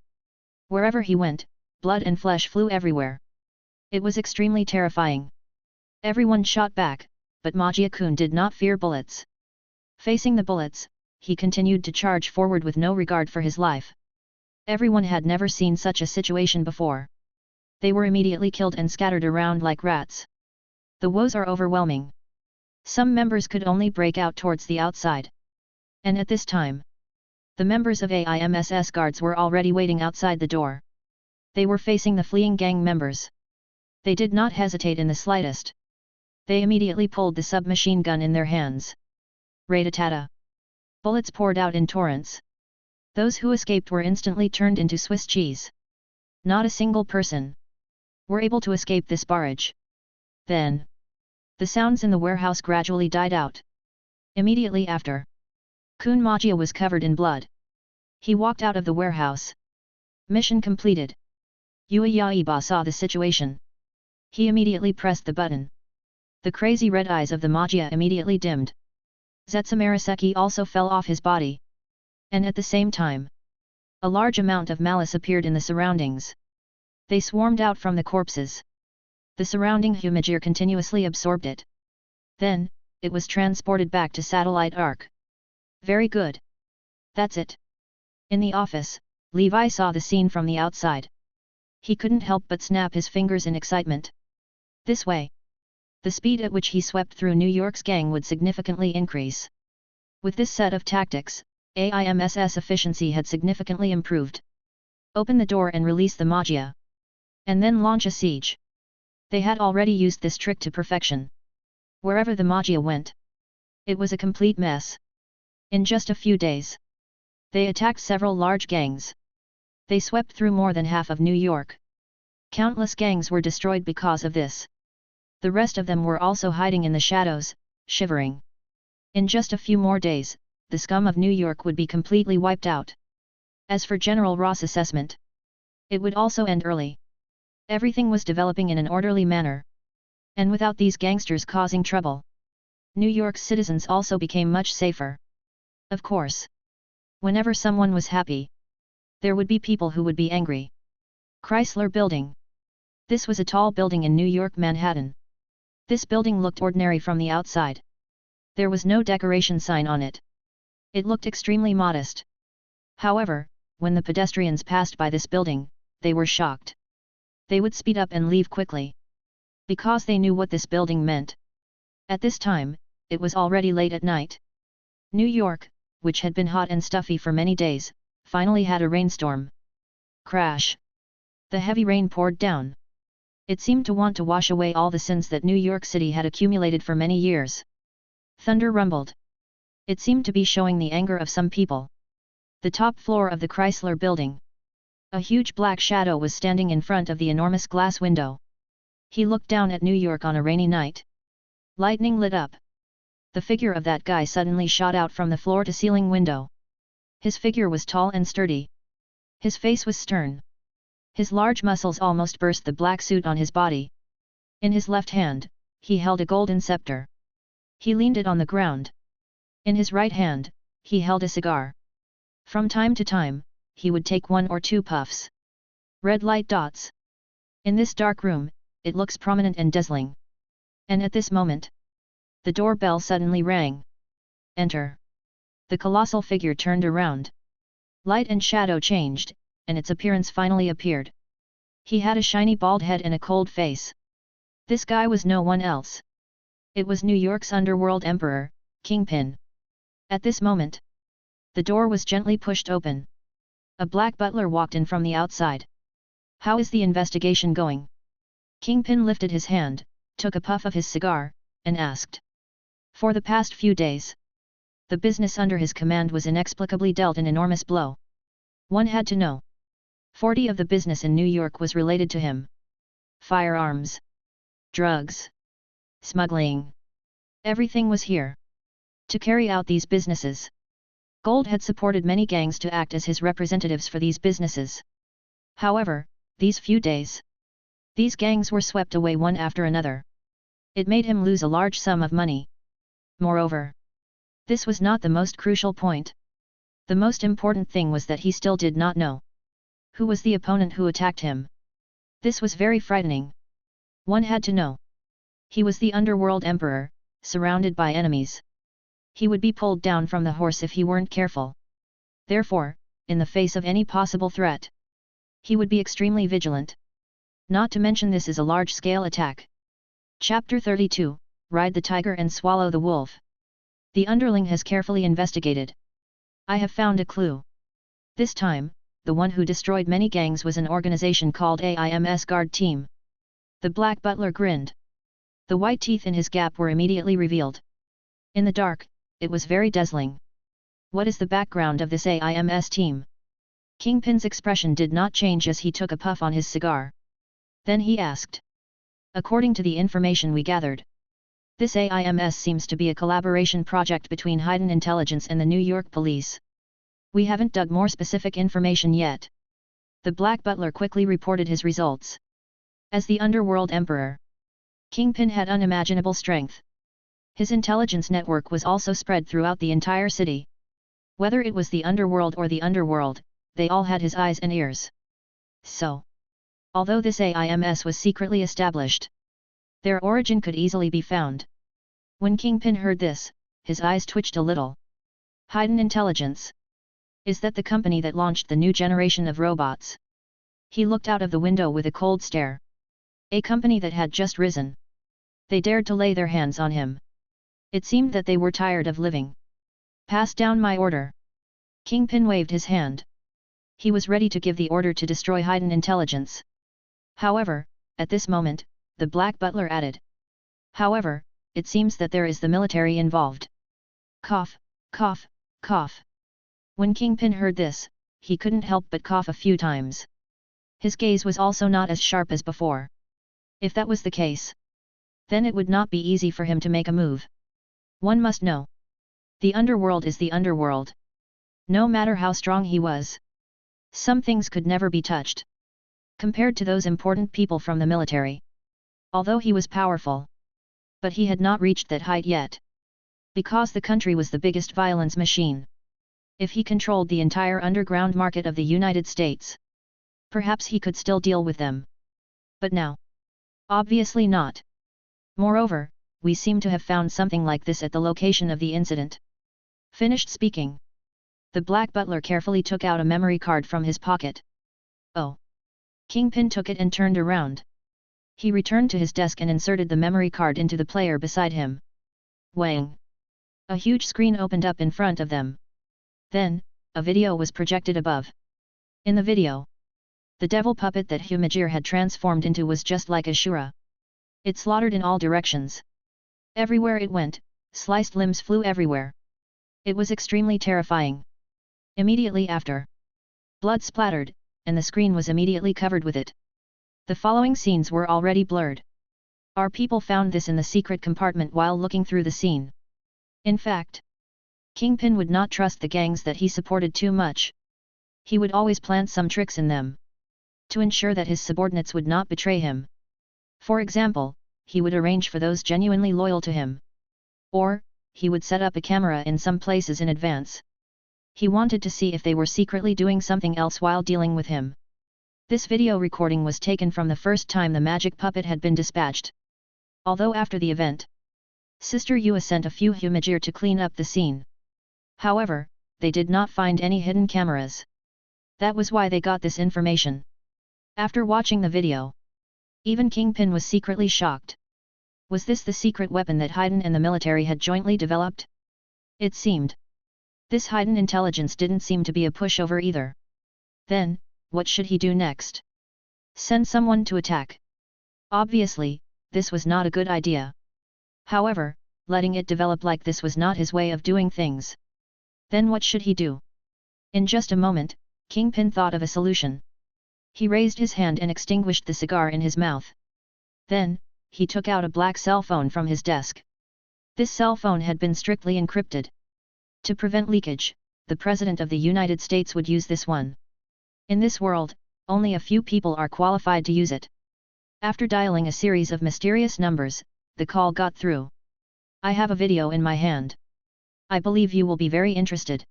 Wherever he went, blood and flesh flew everywhere. It was extremely terrifying. Everyone shot back, but Magia-kun did not fear bullets. Facing the bullets, he continued to charge forward with no regard for his life. Everyone had never seen such a situation before. They were immediately killed and scattered around like rats. The woes are overwhelming. Some members could only break out towards the outside. And at this time, the members of AIMSS guards were already waiting outside the door. They were facing the fleeing gang members. They did not hesitate in the slightest. They immediately pulled the submachine gun in their hands. Ratatata! Bullets poured out in torrents. Those who escaped were instantly turned into Swiss cheese. Not a single person were able to escape this barrage. Then, the sounds in the warehouse gradually died out. Immediately after, Kun Magia was covered in blood. He walked out of the warehouse. Mission completed. Yua saw the situation. He immediately pressed the button. The crazy red eyes of the Magia immediately dimmed. Zetsumaraseki also fell off his body. And at the same time, a large amount of malice appeared in the surroundings. They swarmed out from the corpses. The surrounding Humajir continuously absorbed it. Then, it was transported back to Satellite Ark. Very good. That's it. In the office, Levi saw the scene from the outside. He couldn't help but snap his fingers in excitement. This way, the speed at which he swept through New York's gang would significantly increase. With this set of tactics, AIMSS efficiency had significantly improved. Open the door and release the Magia. And then launch a siege. They had already used this trick to perfection. Wherever the Magia went, it was a complete mess. In just a few days, they attacked several large gangs. They swept through more than half of New York. Countless gangs were destroyed because of this. The rest of them were also hiding in the shadows, shivering. In just a few more days, the scum of New York would be completely wiped out. As for General Ross' assessment, it would also end early. Everything was developing in an orderly manner. And without these gangsters causing trouble, New York's citizens also became much safer. Of course, whenever someone was happy, there would be people who would be angry. Chrysler Building. This was a tall building in New York, Manhattan. This building looked ordinary from the outside. There was no decoration sign on it. It looked extremely modest. However, when the pedestrians passed by this building, they were shocked. They would speed up and leave quickly, because they knew what this building meant. At this time, it was already late at night. New York, which had been hot and stuffy for many days, finally had a rainstorm. Crash! The heavy rain poured down. It seemed to want to wash away all the sins that New York City had accumulated for many years. Thunder rumbled. It seemed to be showing the anger of some people. The top floor of the Chrysler Building. A huge black shadow was standing in front of the enormous glass window. He looked down at New York on a rainy night. Lightning lit up. The figure of that guy suddenly shot out from the floor-to-ceiling window. His figure was tall and sturdy. His face was stern. His large muscles almost burst the black suit on his body. In his left hand, he held a golden scepter. He leaned it on the ground. In his right hand, he held a cigar. From time to time, he would take 1 or 2 puffs. Red light dots. In this dark room, it looks prominent and dazzling. And at this moment, the doorbell suddenly rang. Enter. The colossal figure turned around. Light and shadow changed, and its appearance finally appeared. He had a shiny bald head and a cold face. This guy was no one else. It was New York's underworld emperor, Kingpin. At this moment, the door was gently pushed open. A black butler walked in from the outside. How is the investigation going? Kingpin lifted his hand, took a puff of his cigar, and asked. For the past few days, the business under his command was inexplicably dealt an enormous blow. One had to know. 40 of the business in New York was related to him. Firearms. Drugs. Smuggling. Everything was here. To carry out these businesses. Gold had supported many gangs to act as his representatives for these businesses. However, these few days, these gangs were swept away one after another. It made him lose a large sum of money. Moreover, this was not the most crucial point. The most important thing was that he still did not know who was the opponent who attacked him. This was very frightening. One had to know. He was the underworld emperor, surrounded by enemies. He would be pulled down from the horse if he weren't careful. Therefore, in the face of any possible threat, he would be extremely vigilant. Not to mention this is a large-scale attack. Chapter 32, Ride the Tiger and Swallow the Wolf. The underling has carefully investigated. I have found a clue. This time, the one who destroyed many gangs was an organization called AIM's Guard Team. The black butler grinned. The white teeth in his gap were immediately revealed. In the dark, it was very dazzling. What is the background of this AIM's team? Kingpin's expression did not change as he took a puff on his cigar. Then he asked. According to the information we gathered, this AIMS seems to be a collaboration project between Hiden Intelligence and the New York police. We haven't dug more specific information yet. The Black Butler quickly reported his results. As the Underworld Emperor, Kingpin had unimaginable strength. His intelligence network was also spread throughout the entire city. Whether it was the underworld or the underworld, they all had his eyes and ears. So, although this AIMS was secretly established, their origin could easily be found. When Kingpin heard this, his eyes twitched a little. Hiden Intelligence. Is that the company that launched the new generation of robots? He looked out of the window with a cold stare. A company that had just risen. They dared to lay their hands on him. It seemed that they were tired of living. Pass down my order. Kingpin waved his hand. He was ready to give the order to destroy Hiden Intelligence. However, at this moment, the Black Butler added. However, it seems that there is the military involved. Cough, cough, cough. When Kingpin heard this, he couldn't help but cough a few times. His gaze was also not as sharp as before. If that was the case, then it would not be easy for him to make a move. One must know. The underworld is the underworld. No matter how strong he was, some things could never be touched. Compared to those important people from the military. Although he was powerful. But he had not reached that height yet. Because the country was the biggest violence machine. If he controlled the entire underground market of the United States, perhaps he could still deal with them. But now? Obviously not. Moreover, we seem to have found something like this at the location of the incident. Finished speaking. The Black Butler carefully took out a memory card from his pocket. Oh. Kingpin took it and turned around. He returned to his desk and inserted the memory card into the player beside him. Wang! A huge screen opened up in front of them. Then, a video was projected above. In the video, the devil puppet that Humajir had transformed into was just like Ashura. It slaughtered in all directions. Everywhere it went, sliced limbs flew everywhere. It was extremely terrifying. Immediately after, blood splattered, and the screen was immediately covered with it. The following scenes were already blurred. Our people found this in the secret compartment while looking through the scene. In fact, Kingpin would not trust the gangs that he supported too much. He would always plant some tricks in them, to ensure that his subordinates would not betray him. For example, he would arrange for those genuinely loyal to him. Or, he would set up a camera in some places in advance. He wanted to see if they were secretly doing something else while dealing with him. This video recording was taken from the first time the magic puppet had been dispatched. Although after the event, Sister Yua sent a few Humajir to clean up the scene. However, they did not find any hidden cameras. That was why they got this information. After watching the video, even Kingpin was secretly shocked. Was this the secret weapon that Hiden and the military had jointly developed? It seemed. This Hiden Intelligence didn't seem to be a pushover either. Then, what should he do next? Send someone to attack. Obviously, this was not a good idea. However, letting it develop like this was not his way of doing things. Then what should he do? In just a moment, Kingpin thought of a solution. He raised his hand and extinguished the cigar in his mouth. Then, he took out a black cell phone from his desk. This cell phone had been strictly encrypted. To prevent leakage, the President of the United States would use this one. In this world, only a few people are qualified to use it. After dialing a series of mysterious numbers, the call got through. I have a video in my hand. I believe you will be very interested.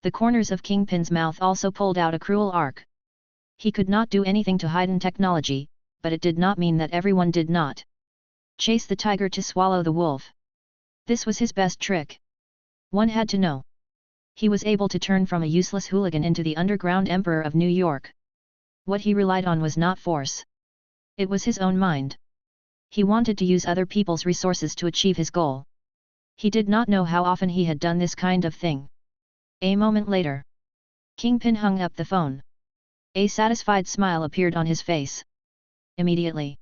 The corners of Kingpin's mouth also pulled out a cruel arc. He could not do anything to Hiden technology, but it did not mean that everyone did not chase the tiger to swallow the wolf. This was his best trick. One had to know. He was able to turn from a useless hooligan into the underground emperor of New York. What he relied on was not force. It was his own mind. He wanted to use other people's resources to achieve his goal. He did not know how often he had done this kind of thing. A moment later, Kingpin hung up the phone. A satisfied smile appeared on his face. Immediately,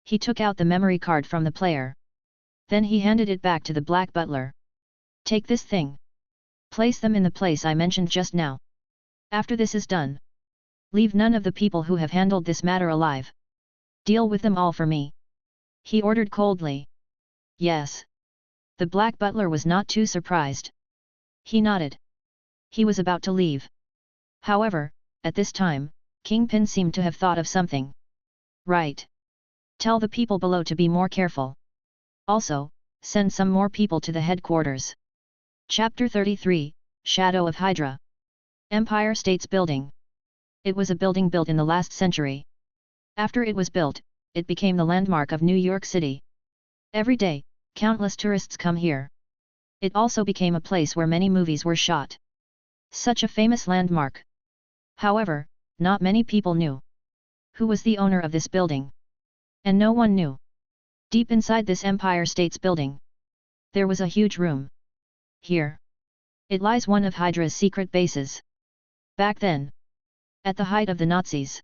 he took out the memory card from the player. Then he handed it back to the black butler. Take this thing. Place them in the place I mentioned just now. After this is done, leave none of the people who have handled this matter alive. Deal with them all for me. He ordered coldly. Yes. The black butler was not too surprised. He nodded. He was about to leave. However, at this time, Kingpin seemed to have thought of something. Right. Tell the people below to be more careful. Also, send some more people to the headquarters. Chapter 33, Shadow of Hydra. Empire State's Building. It was a building built in the last century. After it was built, it became the landmark of New York City. Every day, countless tourists come here. It also became a place where many movies were shot. Such a famous landmark. However, not many people knew who was the owner of this building. And no one knew. Deep inside this Empire State's building, there was a huge room. Here, it lies one of Hydra's secret bases. Back then, at the height of the Nazis,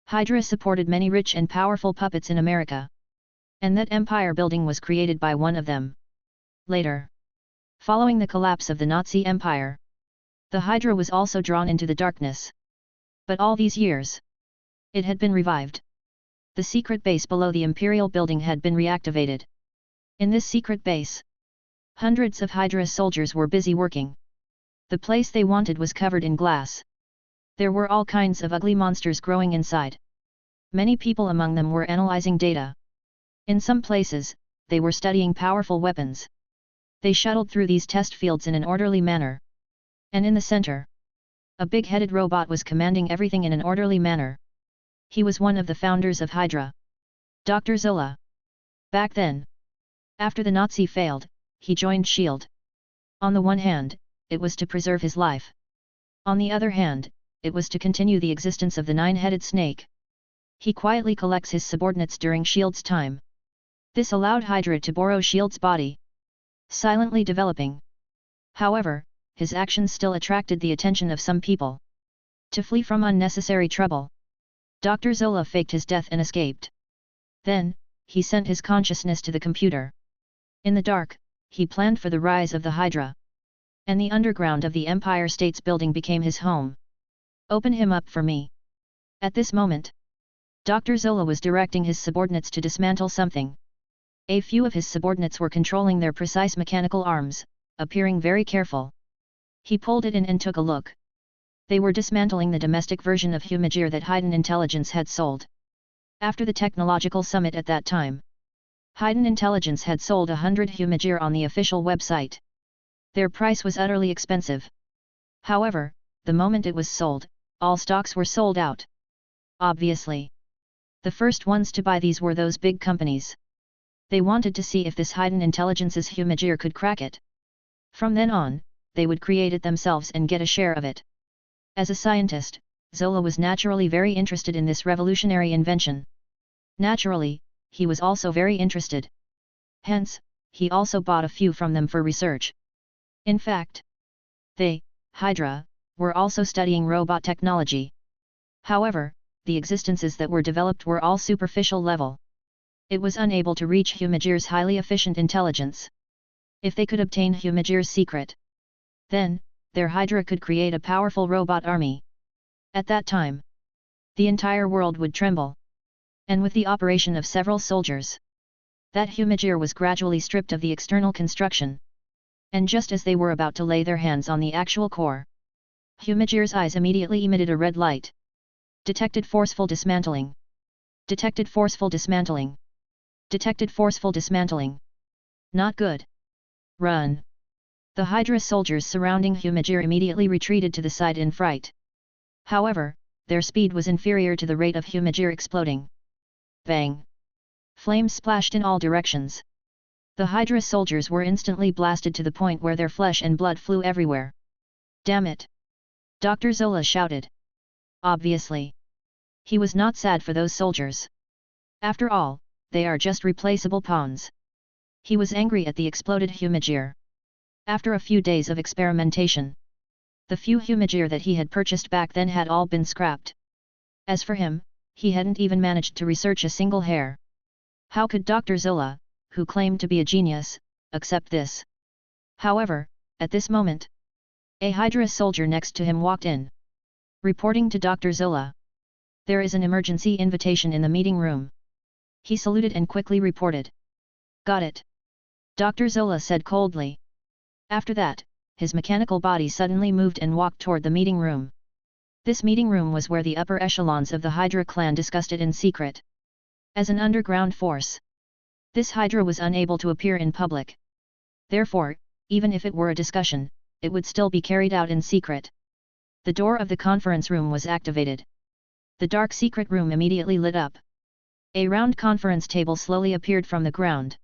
Hydra supported many rich and powerful puppets in America. And that empire building was created by one of them. Later, following the collapse of the Nazi Empire, the Hydra was also drawn into the darkness. But all these years, it had been revived. The secret base below the Imperial building had been reactivated. In this secret base, hundreds of Hydra soldiers were busy working. The place they wanted was covered in glass. There were all kinds of ugly monsters growing inside. Many people among them were analyzing data. In some places, they were studying powerful weapons. They shuttled through these test fields in an orderly manner. And in the center, a big-headed robot was commanding everything in an orderly manner. He was one of the founders of Hydra, Dr. Zola. Back then, after the Nazi failed, he joined S.H.I.E.L.D. On the one hand, it was to preserve his life. On the other hand, it was to continue the existence of the nine-headed snake. He quietly collects his subordinates during S.H.I.E.L.D.'s time. This allowed Hydra to borrow S.H.I.E.L.D.'s body, silently developing. However, his actions still attracted the attention of some people. To flee from unnecessary trouble, Dr. Zola faked his death and escaped. Then, he sent his consciousness to the computer. In the dark, he planned for the rise of the Hydra. And the underground of the Empire State's building became his home. Open him up for me. At this moment, Dr. Zola was directing his subordinates to dismantle something. A few of his subordinates were controlling their precise mechanical arms, appearing very careful. He pulled it in and took a look. They were dismantling the domestic version of Humajir that Hiden Intelligence had sold. After the technological summit at that time, Hiden Intelligence had sold 100 Humajir on the official website. Their price was utterly expensive. However, the moment it was sold, all stocks were sold out. Obviously, the first ones to buy these were those big companies. They wanted to see if this Hiden Intelligence's Humajir could crack it. From then on, they would create it themselves and get a share of it. As a scientist, Zola was naturally very interested in this revolutionary invention. Naturally, he was also very interested. Hence, he also bought a few from them for research. In fact, they, Hydra, were also studying robot technology. However, the existences that were developed were all superficial level. It was unable to reach Humajir's highly efficient intelligence. If they could obtain Humajir's secret, then, their Hydra could create a powerful robot army. At that time, the entire world would tremble. And with the operation of several soldiers, that Humajir was gradually stripped of the external construction. And just as they were about to lay their hands on the actual core, Humajir's eyes immediately emitted a red light. Detected forceful dismantling. Detected forceful dismantling. Detected forceful dismantling. Not good. Run. The Hydra soldiers surrounding Humajir immediately retreated to the side in fright. However, their speed was inferior to the rate of Humajir exploding. Bang! Flames splashed in all directions. The Hydra soldiers were instantly blasted to the point where their flesh and blood flew everywhere. Damn it! Dr. Zola shouted. Obviously, he was not sad for those soldiers. After all, they are just replaceable pawns. He was angry at the exploded Humajir. After a few days of experimentation, the few Humajir that he had purchased back then had all been scrapped. As for him, he hadn't even managed to research a single hair. How could Dr. Zola, who claimed to be a genius, accept this? However, at this moment, a Hydra soldier next to him walked in. Reporting to Dr. Zola, there is an emergency invitation in the meeting room. He saluted and quickly reported. Got it. Dr. Zola said coldly. After that, his mechanical body suddenly moved and walked toward the meeting room. This meeting room was where the upper echelons of the Hydra clan discussed it in secret. As an underground force, this Hydra was unable to appear in public. Therefore, even if it were a discussion, it would still be carried out in secret. The door of the conference room was activated. The dark secret room immediately lit up. A round conference table slowly appeared from the ground.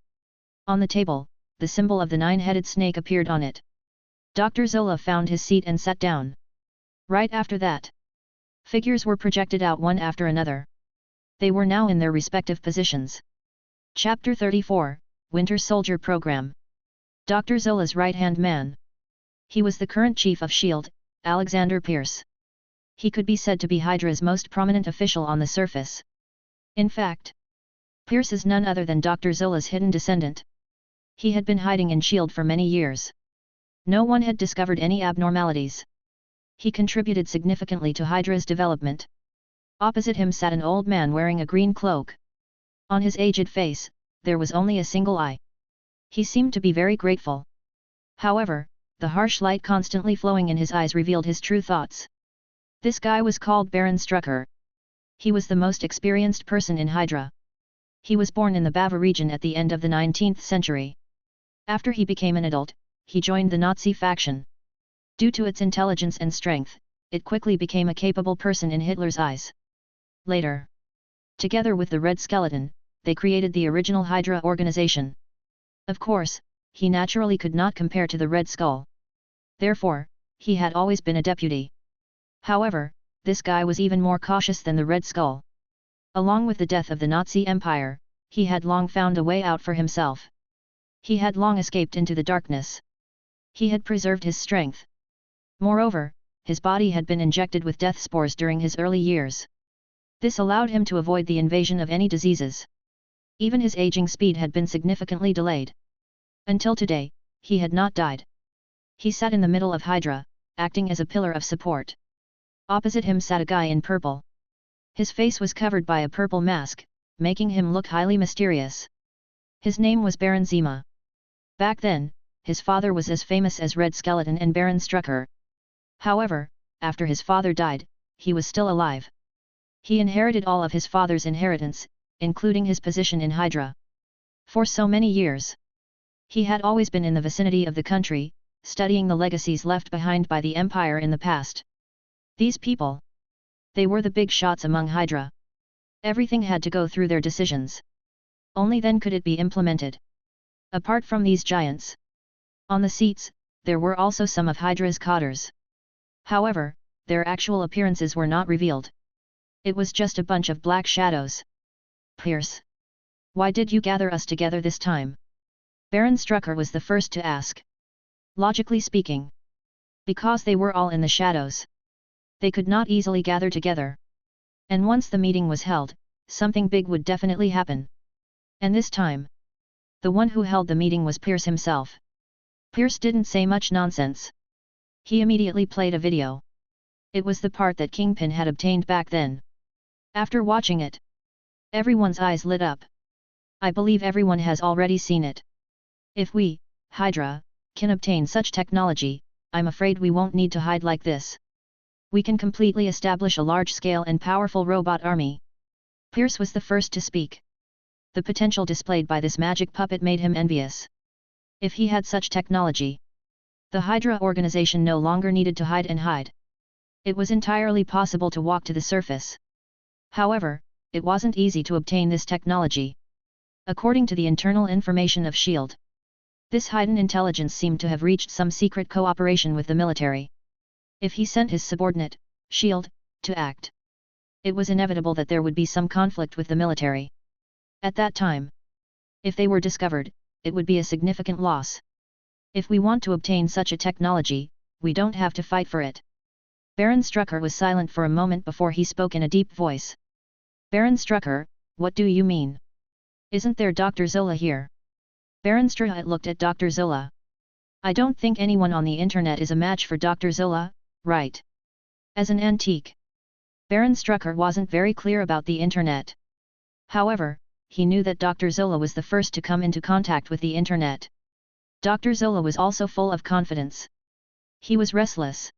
On the table, the symbol of the nine-headed snake appeared on it. Dr. Zola found his seat and sat down. Right after that, figures were projected out one after another. They were now in their respective positions. Chapter 34, Winter Soldier Program. Dr. Zola's right-hand man. He was the current chief of S.H.I.E.L.D., Alexander Pierce. He could be said to be Hydra's most prominent official on the surface. In fact, Pierce is none other than Dr. Zola's hidden descendant. He had been hiding in S.H.I.E.L.D. for many years. No one had discovered any abnormalities. He contributed significantly to Hydra's development. Opposite him sat an old man wearing a green cloak. On his aged face, there was only a single eye. He seemed to be very grateful. However, the harsh light constantly flowing in his eyes revealed his true thoughts. This guy was called Baron Strucker. He was the most experienced person in Hydra. He was born in the Bava region at the end of the 19th century. After he became an adult, he joined the Nazi faction. Due to its intelligence and strength, it quickly became a capable person in Hitler's eyes. Later, together with the Red Skeleton, they created the original Hydra organization. Of course, he naturally could not compare to the Red Skull. Therefore, he had always been a deputy. However, this guy was even more cautious than the Red Skull. Along with the death of the Nazi Empire, he had long found a way out for himself. He had long escaped into the darkness. He had preserved his strength. Moreover, his body had been injected with death spores during his early years. This allowed him to avoid the invasion of any diseases. Even his aging speed had been significantly delayed. Until today, he had not died. He sat in the middle of Hydra, acting as a pillar of support. Opposite him sat a guy in purple. His face was covered by a purple mask, making him look highly mysterious. His name was Baron Zima. Back then, his father was as famous as Red Skeleton and Baron Strucker. However, after his father died, he was still alive. He inherited all of his father's inheritance, including his position in Hydra. For so many years, he had always been in the vicinity of the country, studying the legacies left behind by the Empire in the past. These people, they were the big shots among Hydra. Everything had to go through their decisions. Only then could it be implemented. Apart from these giants, on the seats, there were also some of Hydra's cotters. However, their actual appearances were not revealed. It was just a bunch of black shadows. Pierce, why did you gather us together this time? Baron Strucker was the first to ask. Logically speaking, because they were all in the shadows, they could not easily gather together. And once the meeting was held, something big would definitely happen. And this time, the one who held the meeting was Pierce himself. Pierce didn't say much nonsense. He immediately played a video. It was the part that Kingpin had obtained back then. After watching it, everyone's eyes lit up. I believe everyone has already seen it. If we, Hydra, can obtain such technology, I'm afraid we won't need to hide like this. We can completely establish a large-scale and powerful robot army. Pierce was the first to speak. The potential displayed by this magic puppet made him envious. If he had such technology, the Hydra organization no longer needed to hide and hide. It was entirely possible to walk to the surface. However, it wasn't easy to obtain this technology. According to the internal information of S.H.I.E.L.D., this Hiden Intelligence seemed to have reached some secret cooperation with the military. If he sent his subordinate, S.H.I.E.L.D., to act, it was inevitable that there would be some conflict with the military. At that time, if they were discovered, it would be a significant loss. If we want to obtain such a technology, we don't have to fight for it. Baron Strucker was silent for a moment before he spoke in a deep voice. Baron Strucker, what do you mean? Isn't there Dr. Zola here? Baron Strucker looked at Dr. Zola. I don't think anyone on the internet is a match for Dr. Zola, right? As an antique, Baron Strucker wasn't very clear about the internet. However, he knew that Dr. Zola was the first to come into contact with the internet. Dr. Zola was also full of confidence. He was restless.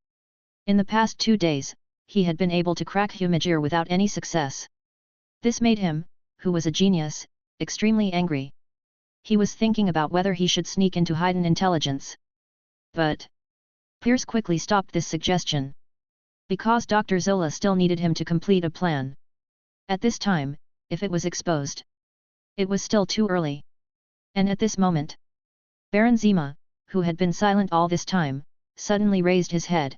In the past 2 days, he had been able to crack Humajir without any success. This made him, who was a genius, extremely angry. He was thinking about whether he should sneak into Hiden Intelligence. But Pierce quickly stopped this suggestion. Because Dr. Zola still needed him to complete a plan. At this time, if it was exposed, it was still too early. And at this moment, Baron Zima, who had been silent all this time, suddenly raised his head.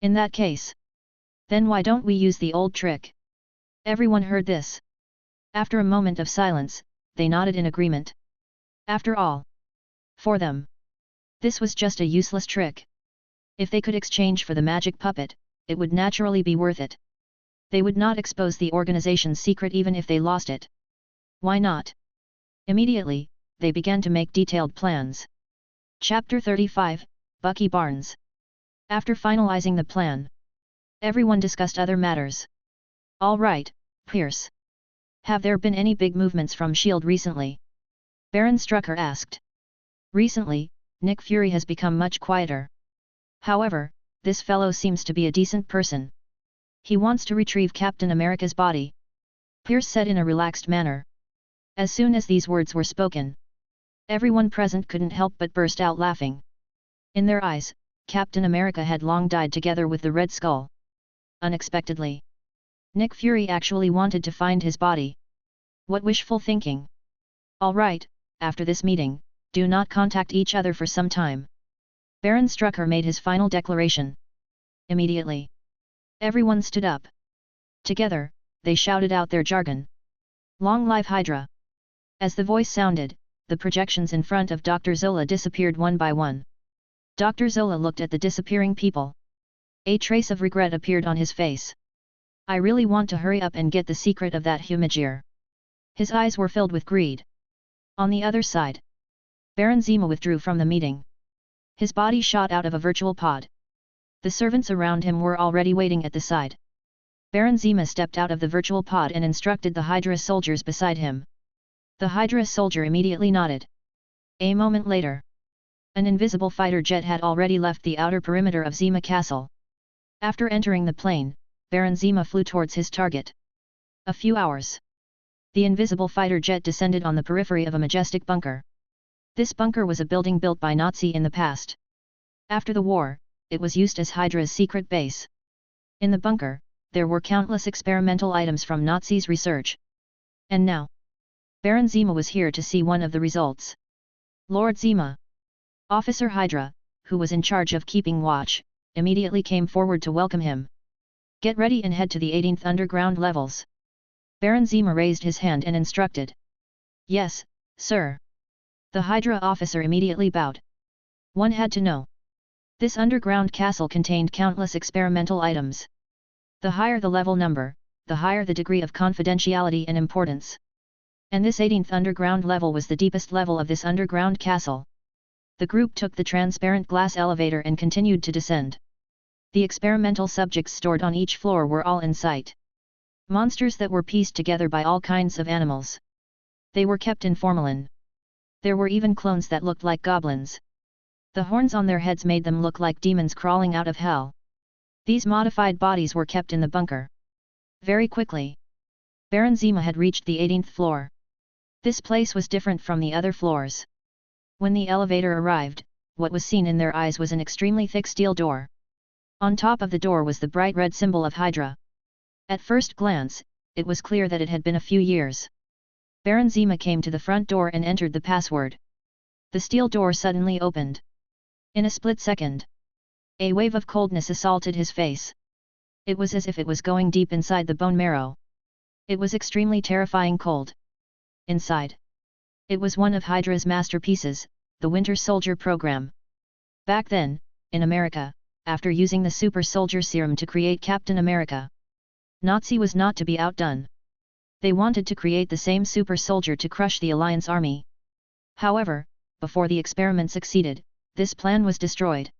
In that case, then why don't we use the old trick? Everyone heard this. After a moment of silence, they nodded in agreement. After all, for them, this was just a useless trick. If they could exchange for the magic puppet, it would naturally be worth it. They would not expose the organization's secret even if they lost it. Why not? Immediately, they began to make detailed plans. Chapter 35, Bucky Barnes. After finalizing the plan, everyone discussed other matters. All right, Pierce. Have there been any big movements from S.H.I.E.L.D. recently? Baron Strucker asked. Recently, Nick Fury has become much quieter. However, this fellow seems to be a decent person. He wants to retrieve Captain America's body, Pierce said in a relaxed manner. As soon as these words were spoken, everyone present couldn't help but burst out laughing. In their eyes, Captain America had long died together with the Red Skull. Unexpectedly, Nick Fury actually wanted to find his body. What wishful thinking! All right, after this meeting, do not contact each other for some time. Baron Strucker made his final declaration. Immediately, everyone stood up. Together, they shouted out their jargon. Long live Hydra! As the voice sounded, the projections in front of Dr. Zola disappeared one by one. Dr. Zola looked at the disappearing people. A trace of regret appeared on his face. I really want to hurry up and get the secret of that Humajir. His eyes were filled with greed. On the other side, Baron Zima withdrew from the meeting. His body shot out of a virtual pod. The servants around him were already waiting at the side. Baron Zima stepped out of the virtual pod and instructed the Hydra soldiers beside him. The Hydra soldier immediately nodded. A moment later, An invisible fighter jet had already left the outer perimeter of Zima Castle. After entering the plane, Baron Zima flew towards his target. A few hours. The invisible fighter jet descended on the periphery of a majestic bunker. This bunker was a building built by Nazi in the past. After the war, it was used as Hydra's secret base. In the bunker, there were countless experimental items from Nazis' research. And now, Baron Zima was here to see one of the results. Lord Zima. Officer Hydra, who was in charge of keeping watch, immediately came forward to welcome him. Get ready and head to the 18th underground levels. Baron Zima raised his hand and instructed. Yes, sir. The Hydra officer immediately bowed. One had to know. This underground castle contained countless experimental items. The higher the level number, the higher the degree of confidentiality and importance. And this 18th underground level was the deepest level of this underground castle. The group took the transparent glass elevator and continued to descend. The experimental subjects stored on each floor were all in sight. Monsters that were pieced together by all kinds of animals. They were kept in formalin. There were even clones that looked like goblins. The horns on their heads made them look like demons crawling out of hell. These modified bodies were kept in the bunker. Very quickly, Baron Zima had reached the 18th floor. This place was different from the other floors. When the elevator arrived, what was seen in their eyes was an extremely thick steel door. On top of the door was the bright red symbol of Hydra. At first glance, it was clear that it had been a few years. Baron Zima came to the front door and entered the password. The steel door suddenly opened. In a split second, a wave of coldness assaulted his face. It was as if it was going deep inside the bone marrow. It was extremely terrifying cold. Inside, it was one of Hydra's masterpieces, the Winter Soldier program. Back then, in America, after using the Super Soldier Serum to create Captain America, Nazi was not to be outdone. They wanted to create the same super soldier to crush the Alliance army. However, before the experiment succeeded, this plan was destroyed.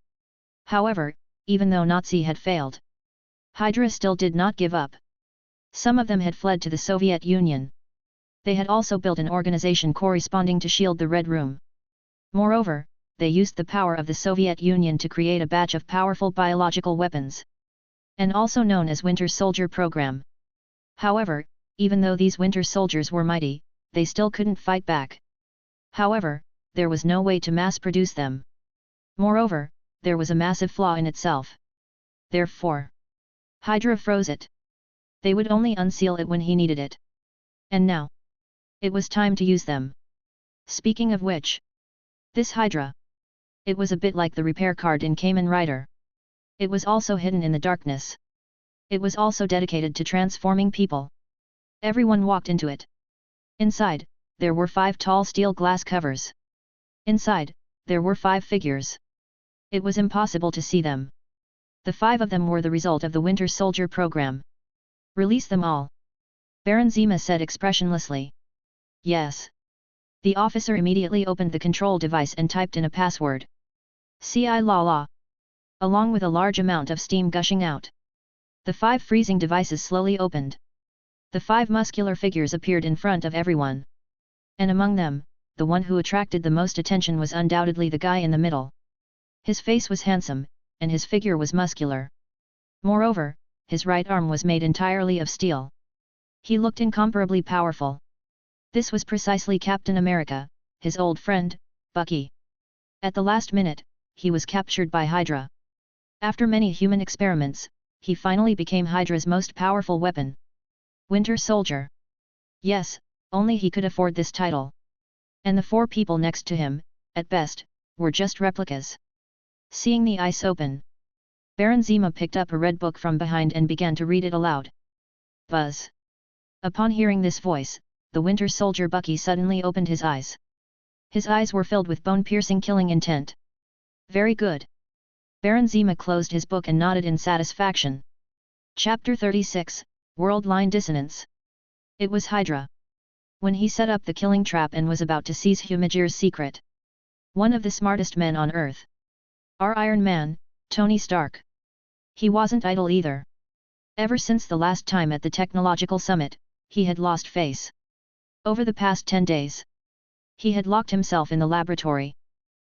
However, even though Nazi had failed, Hydra still did not give up. Some of them had fled to the Soviet Union. They had also built an organization corresponding to shield the Red Room. Moreover, they used the power of the Soviet Union to create a batch of powerful biological weapons, and also known as Winter Soldier Program. However, even though these Winter Soldiers were mighty, they still couldn't fight back. However, there was no way to mass-produce them. Moreover, there was a massive flaw in itself. Therefore, Hydra froze it. They would only unseal it when he needed it. And now, it was time to use them. Speaking of which, this Hydra. It was a bit like the repair card in Kamen Rider. It was also hidden in the darkness. It was also dedicated to transforming people. Everyone walked into it. Inside, there were 5 tall steel glass covers. Inside, there were 5 figures. It was impossible to see them. The 5 of them were the result of the Winter Soldier program. Release them all. Baron Zima said expressionlessly. Yes. The officer immediately opened the control device and typed in a password. CI la la. Along with a large amount of steam gushing out, the 5 freezing devices slowly opened. The 5 muscular figures appeared in front of everyone. And among them, the one who attracted the most attention was undoubtedly the guy in the middle. His face was handsome, and his figure was muscular. Moreover, his right arm was made entirely of steel. He looked incomparably powerful. This was precisely Captain America, his old friend, Bucky. At the last minute, he was captured by Hydra. After many human experiments, he finally became Hydra's most powerful weapon. Winter Soldier. Yes, only he could afford this title. And the 4 people next to him, at best, were just replicas. Seeing the ice open, Baron Zima picked up a red book from behind and began to read it aloud. Buzz. Upon hearing this voice, the Winter Soldier Bucky suddenly opened his eyes. His eyes were filled with bone-piercing killing intent. Very good. Baron Zima closed his book and nodded in satisfaction. Chapter 36, World Line Dissonance. It was Hydra. When he set up the killing trap and was about to seize Humajir's secret. One of the smartest men on Earth. Our Iron Man, Tony Stark. He wasn't idle either. Ever since the last time at the Technological Summit, he had lost face. Over the past 10 days, he had locked himself in the laboratory.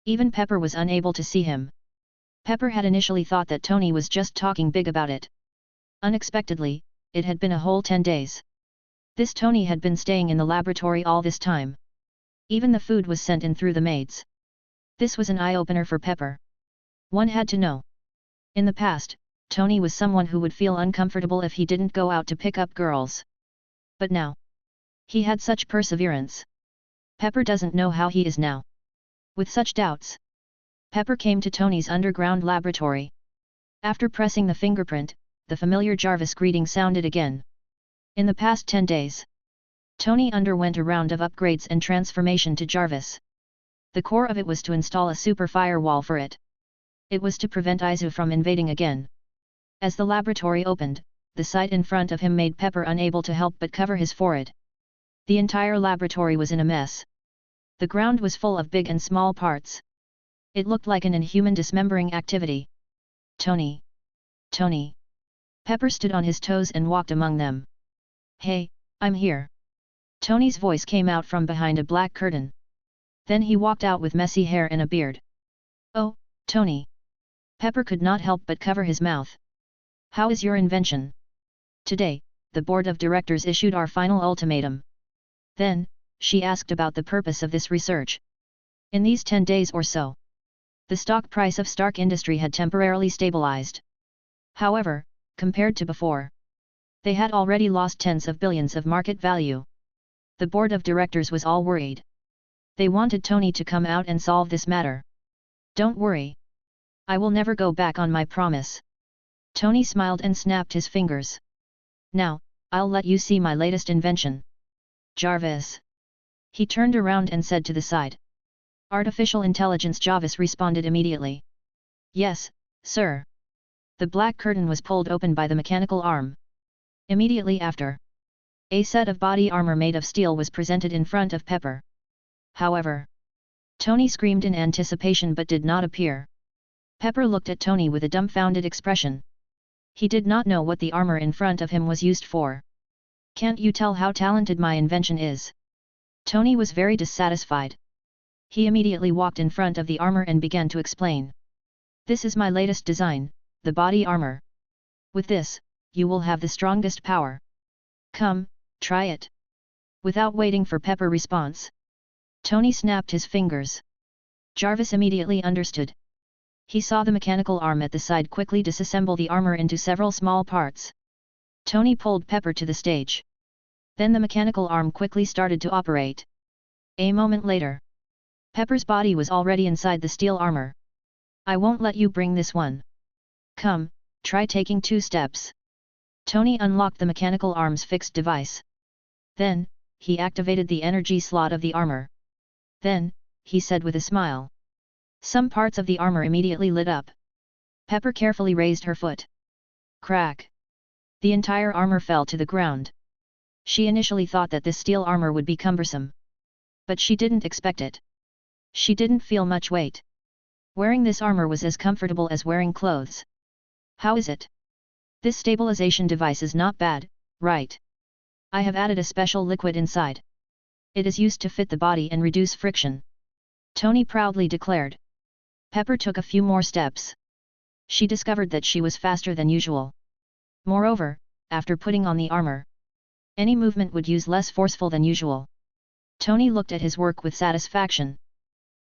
Even Pepper was unable to see him. Pepper had initially thought that Tony was just talking big about it. Unexpectedly, it had been a whole 10 days. This Tony had been staying in the laboratory all this time. Even the food was sent in through the maids. This was an eye-opener for Pepper. One had to know. In the past, Tony was someone who would feel uncomfortable if he didn't go out to pick up girls. But now, he had such perseverance. Pepper doesn't know how he is now. With such doubts, Pepper came to Tony's underground laboratory. After pressing the fingerprint, the familiar Jarvis greeting sounded again. In the past 10 days, Tony underwent a round of upgrades and transformation to Jarvis. The core of it was to install a super firewall for it. It was to prevent Izu from invading again. As the laboratory opened, the sight in front of him made Pepper unable to help but cover his forehead. The entire laboratory was in a mess. The ground was full of big and small parts. It looked like an inhuman dismembering activity. Tony! Tony! Pepper stood on his toes and walked among them. Hey, I'm here. Tony's voice came out from behind a black curtain. Then he walked out with messy hair and a beard. Oh, Tony! Pepper could not help but cover his mouth. How is your invention? Today, the board of directors issued our final ultimatum. Then, she asked about the purpose of this research. In these 10 days or so, the stock price of Stark Industry had temporarily stabilized. However, compared to before, they had already lost tens of billions of market value. The board of directors was all worried. They wanted Tony to come out and solve this matter. Don't worry. I will never go back on my promise. Tony smiled and snapped his fingers. Now, I'll let you see my latest invention. Jarvis. He turned around and said to the side. Artificial Intelligence. Jarvis responded immediately. Yes, sir. The black curtain was pulled open by the mechanical arm. Immediately after, a set of body armor made of steel was presented in front of Pepper. However, Tony screamed in anticipation but did not appear. Pepper looked at Tony with a dumbfounded expression. He did not know what the armor in front of him was used for. Can't you tell how talented my invention is? Tony was very dissatisfied. He immediately walked in front of the armor and began to explain. This is my latest design, the body armor. With this, you will have the strongest power. Come, try it. Without waiting for Pepper's response, Tony snapped his fingers. Jarvis immediately understood. He saw the mechanical arm at the side quickly disassemble the armor into several small parts. Tony pulled Pepper to the stage. Then the mechanical arm quickly started to operate. A moment later, Pepper's body was already inside the steel armor. I won't let you bring this one. Come, try taking 2 steps. Tony unlocked the mechanical arm's fixed device. Then, he activated the energy slot of the armor. Then, he said with a smile. Some parts of the armor immediately lit up. Pepper carefully raised her foot. Crack! The entire armor fell to the ground. She initially thought that this steel armor would be cumbersome. But she didn't expect it. She didn't feel much weight. Wearing this armor was as comfortable as wearing clothes. How is it? This stabilization device is not bad, right? I have added a special liquid inside. It is used to fit the body and reduce friction. Tony proudly declared. Pepper took a few more steps. She discovered that she was faster than usual. Moreover, after putting on the armor, any movement would use less forceful than usual. Tony looked at his work with satisfaction.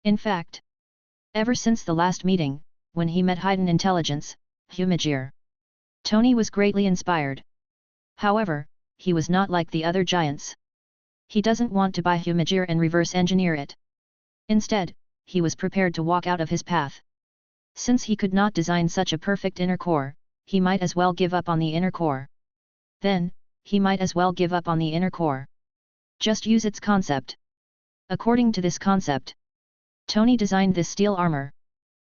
In fact, ever since the last meeting, when he met Hiden Intelligence, Humajir, Tony was greatly inspired. However, he was not like the other giants. He doesn't want to buy Humajir and reverse engineer it. Instead, he was prepared to walk out of his path. Since he could not design such a perfect inner core, he might as well give up on the inner core. Then, he might as well give up on the inner core. Just use its concept. According to this concept, Tony designed this steel armor.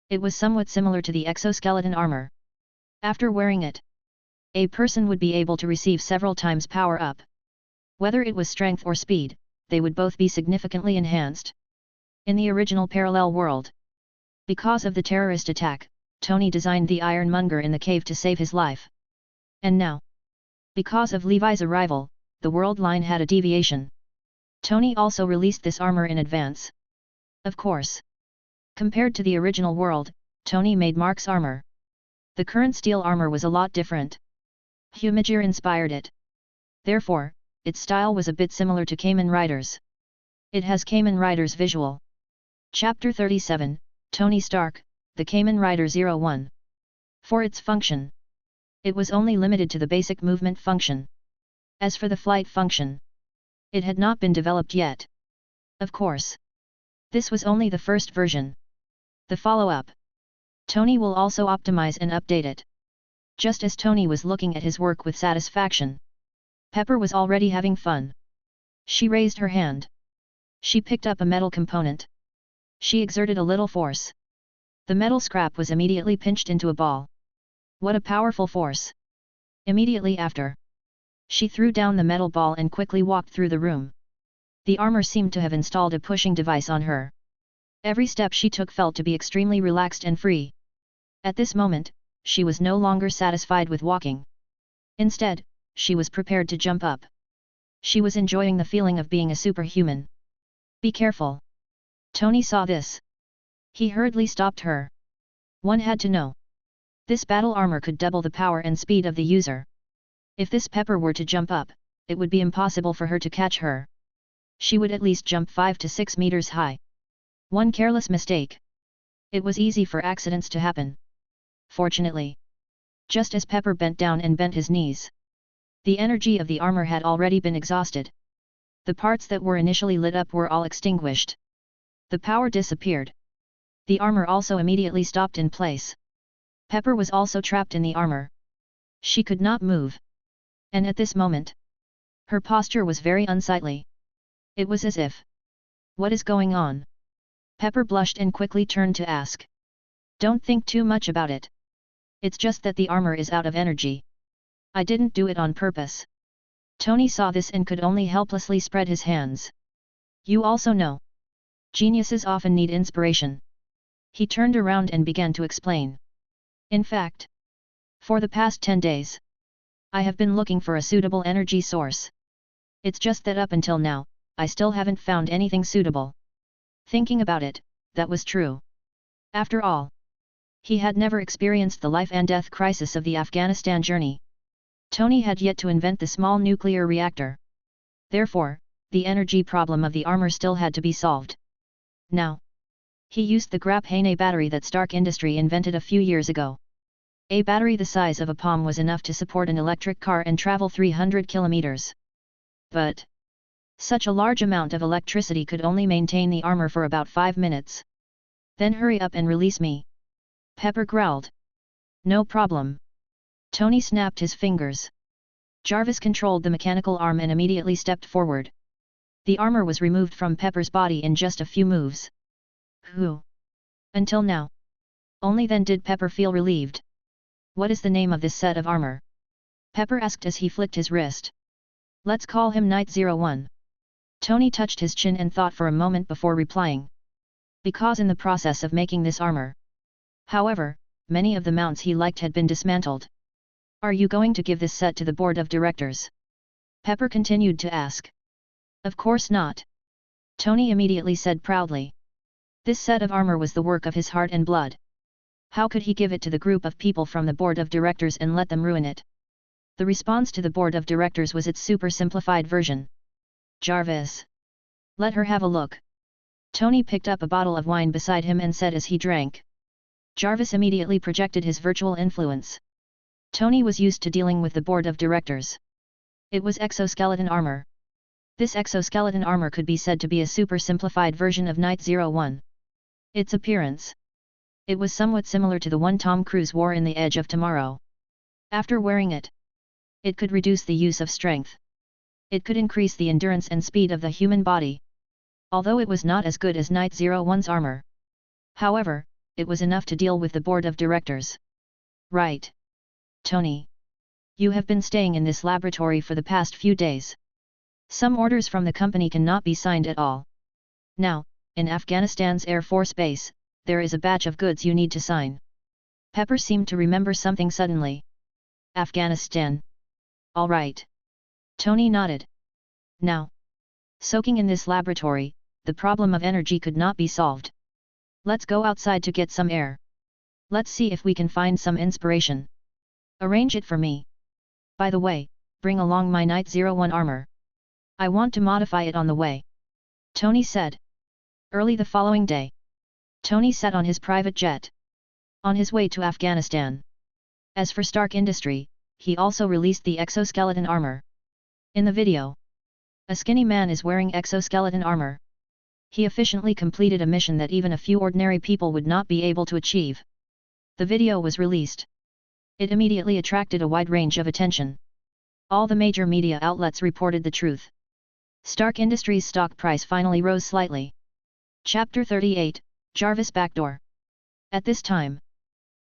It was somewhat similar to the exoskeleton armor. After wearing it, a person would be able to receive several times power up. Whether it was strength or speed, they would both be significantly enhanced. In the original parallel world, because of the terrorist attack, Tony designed the Ironmonger in the cave to save his life. And now, because of Levi's arrival, the world line had a deviation. Tony also released this armor in advance. Of course, Compared to the original world, Tony made Mark's armor. The current steel armor was a lot different. Humajir inspired it. Therefore, its style was a bit similar to Kamen Rider's. It has Kamen Rider's visual. Chapter 37, Tony Stark, the Kamen Rider 01. For its function, it was only limited to the basic movement function. As for the flight function, it had not been developed yet. Of course, this was only the first version. The follow-up, Tony will also optimize and update it. Just as Tony was looking at his work with satisfaction, Pepper was already having fun. She raised her hand. She picked up a metal component. She exerted a little force. The metal scrap was immediately pinched into a ball. What a powerful force! Immediately after, she threw down the metal ball and quickly walked through the room. The armor seemed to have installed a pushing device on her. Every step she took felt to be extremely relaxed and free. At this moment, she was no longer satisfied with walking. Instead, she was prepared to jump up. She was enjoying the feeling of being a superhuman. Be careful! Tony saw this. He hurriedly stopped her. One had to know. This battle armor could double the power and speed of the user. If this Pepper were to jump up, it would be impossible for her to catch her. She would at least jump 5 to 6 meters high. One careless mistake. It was easy for accidents to happen. Fortunately, just as Pepper bent down and bent his knees, the energy of the armor had already been exhausted. The parts that were initially lit up were all extinguished. The power disappeared. The armor also immediately stopped in place. Pepper was also trapped in the armor. She could not move. And at this moment, her posture was very unsightly. It was as if, what is going on? Pepper blushed and quickly turned to ask. Don't think too much about it. It's just that the armor is out of energy. I didn't do it on purpose. Tony saw this and could only helplessly spread his hands. You also know. Geniuses often need inspiration. He turned around and began to explain. In fact, for the past 10 days, I have been looking for a suitable energy source. It's just that up until now, I still haven't found anything suitable. Thinking about it, that was true. After all, he had never experienced the life and death crisis of the Afghanistan journey. Tony had yet to invent the small nuclear reactor. Therefore, the energy problem of the armor still had to be solved. Now, he used the graphene battery that Stark Industry invented a few years ago. A battery the size of a palm was enough to support an electric car and travel 300 kilometers. But such a large amount of electricity could only maintain the armor for about 5 minutes. Then hurry up and release me. Pepper growled. No problem. Tony snapped his fingers. Jarvis controlled the mechanical arm and immediately stepped forward. The armor was removed from Pepper's body in just a few moves. Whew. Until now. Only then did Pepper feel relieved. What is the name of this set of armor? Pepper asked as he flicked his wrist. Let's call him Knight 01. Tony touched his chin and thought for a moment before replying. Because in the process of making this armor, however, many of the mounts he liked had been dismantled. Are you going to give this set to the board of directors? Pepper continued to ask. Of course not. Tony immediately said proudly. This set of armor was the work of his heart and blood. How could he give it to the group of people from the board of directors and let them ruin it? The response to the board of directors was its super simplified version. Jarvis. Let her have a look. Tony picked up a bottle of wine beside him and said as he drank. Jarvis immediately projected his virtual influence. Tony was used to dealing with the board of directors. It was exoskeleton armor. This exoskeleton armor could be said to be a super simplified version of Knight 01. Its appearance. It was somewhat similar to the one Tom Cruise wore in The Edge of Tomorrow. After wearing it, it could reduce the use of strength. It could increase the endurance and speed of the human body. Although it was not as good as Knight 01's armor. However, it was enough to deal with the board of directors. Right. Tony. You have been staying in this laboratory for the past few days. Some orders from the company cannot be signed at all. Now, in Afghanistan's Air Force Base, there is a batch of goods you need to sign. Pepper seemed to remember something suddenly. Afghanistan. All right. Tony nodded. Now, soaking in this laboratory, the problem of energy could not be solved. Let's go outside to get some air. Let's see if we can find some inspiration. Arrange it for me. By the way, bring along my Knight 01 armor. I want to modify it on the way. Tony said. Early the following day, Tony sat on his private jet. On his way to Afghanistan. As for Stark Industry, he also released the exoskeleton armor. In the video, a skinny man is wearing exoskeleton armor. He efficiently completed a mission that even a few ordinary people would not be able to achieve. The video was released. It immediately attracted a wide range of attention. All the major media outlets reported the truth. Stark Industries' stock price finally rose slightly. Chapter 38, Jarvis Backdoor. At this time,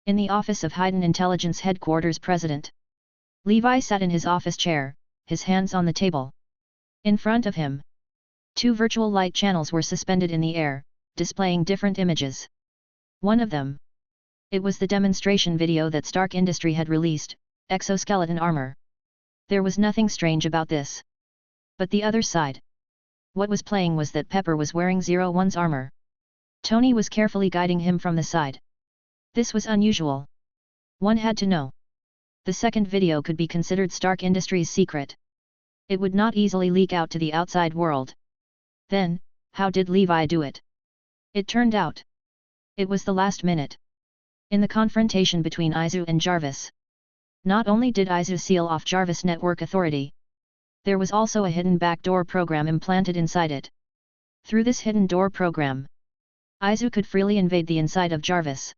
in the office of Hiden Intelligence Headquarters President, Levi sat in his office chair, his hands on the table. In front of him, 2 virtual light channels were suspended in the air, displaying different images. One of them. It was the demonstration video that Stark Industry had released, exoskeleton armor. There was nothing strange about this. But the other side. What was playing was that Pepper was wearing 01's armor. Tony was carefully guiding him from the side. This was unusual. One had to know. The second video could be considered Stark Industries' secret. It would not easily leak out to the outside world. Then, how did Levi do it? It turned out. It was the last minute. In the confrontation between Izu and Jarvis. Not only did Izu seal off Jarvis' network authority, there was also a hidden backdoor program implanted inside it. Through this hidden door program, Izu could freely invade the inside of Jarvis.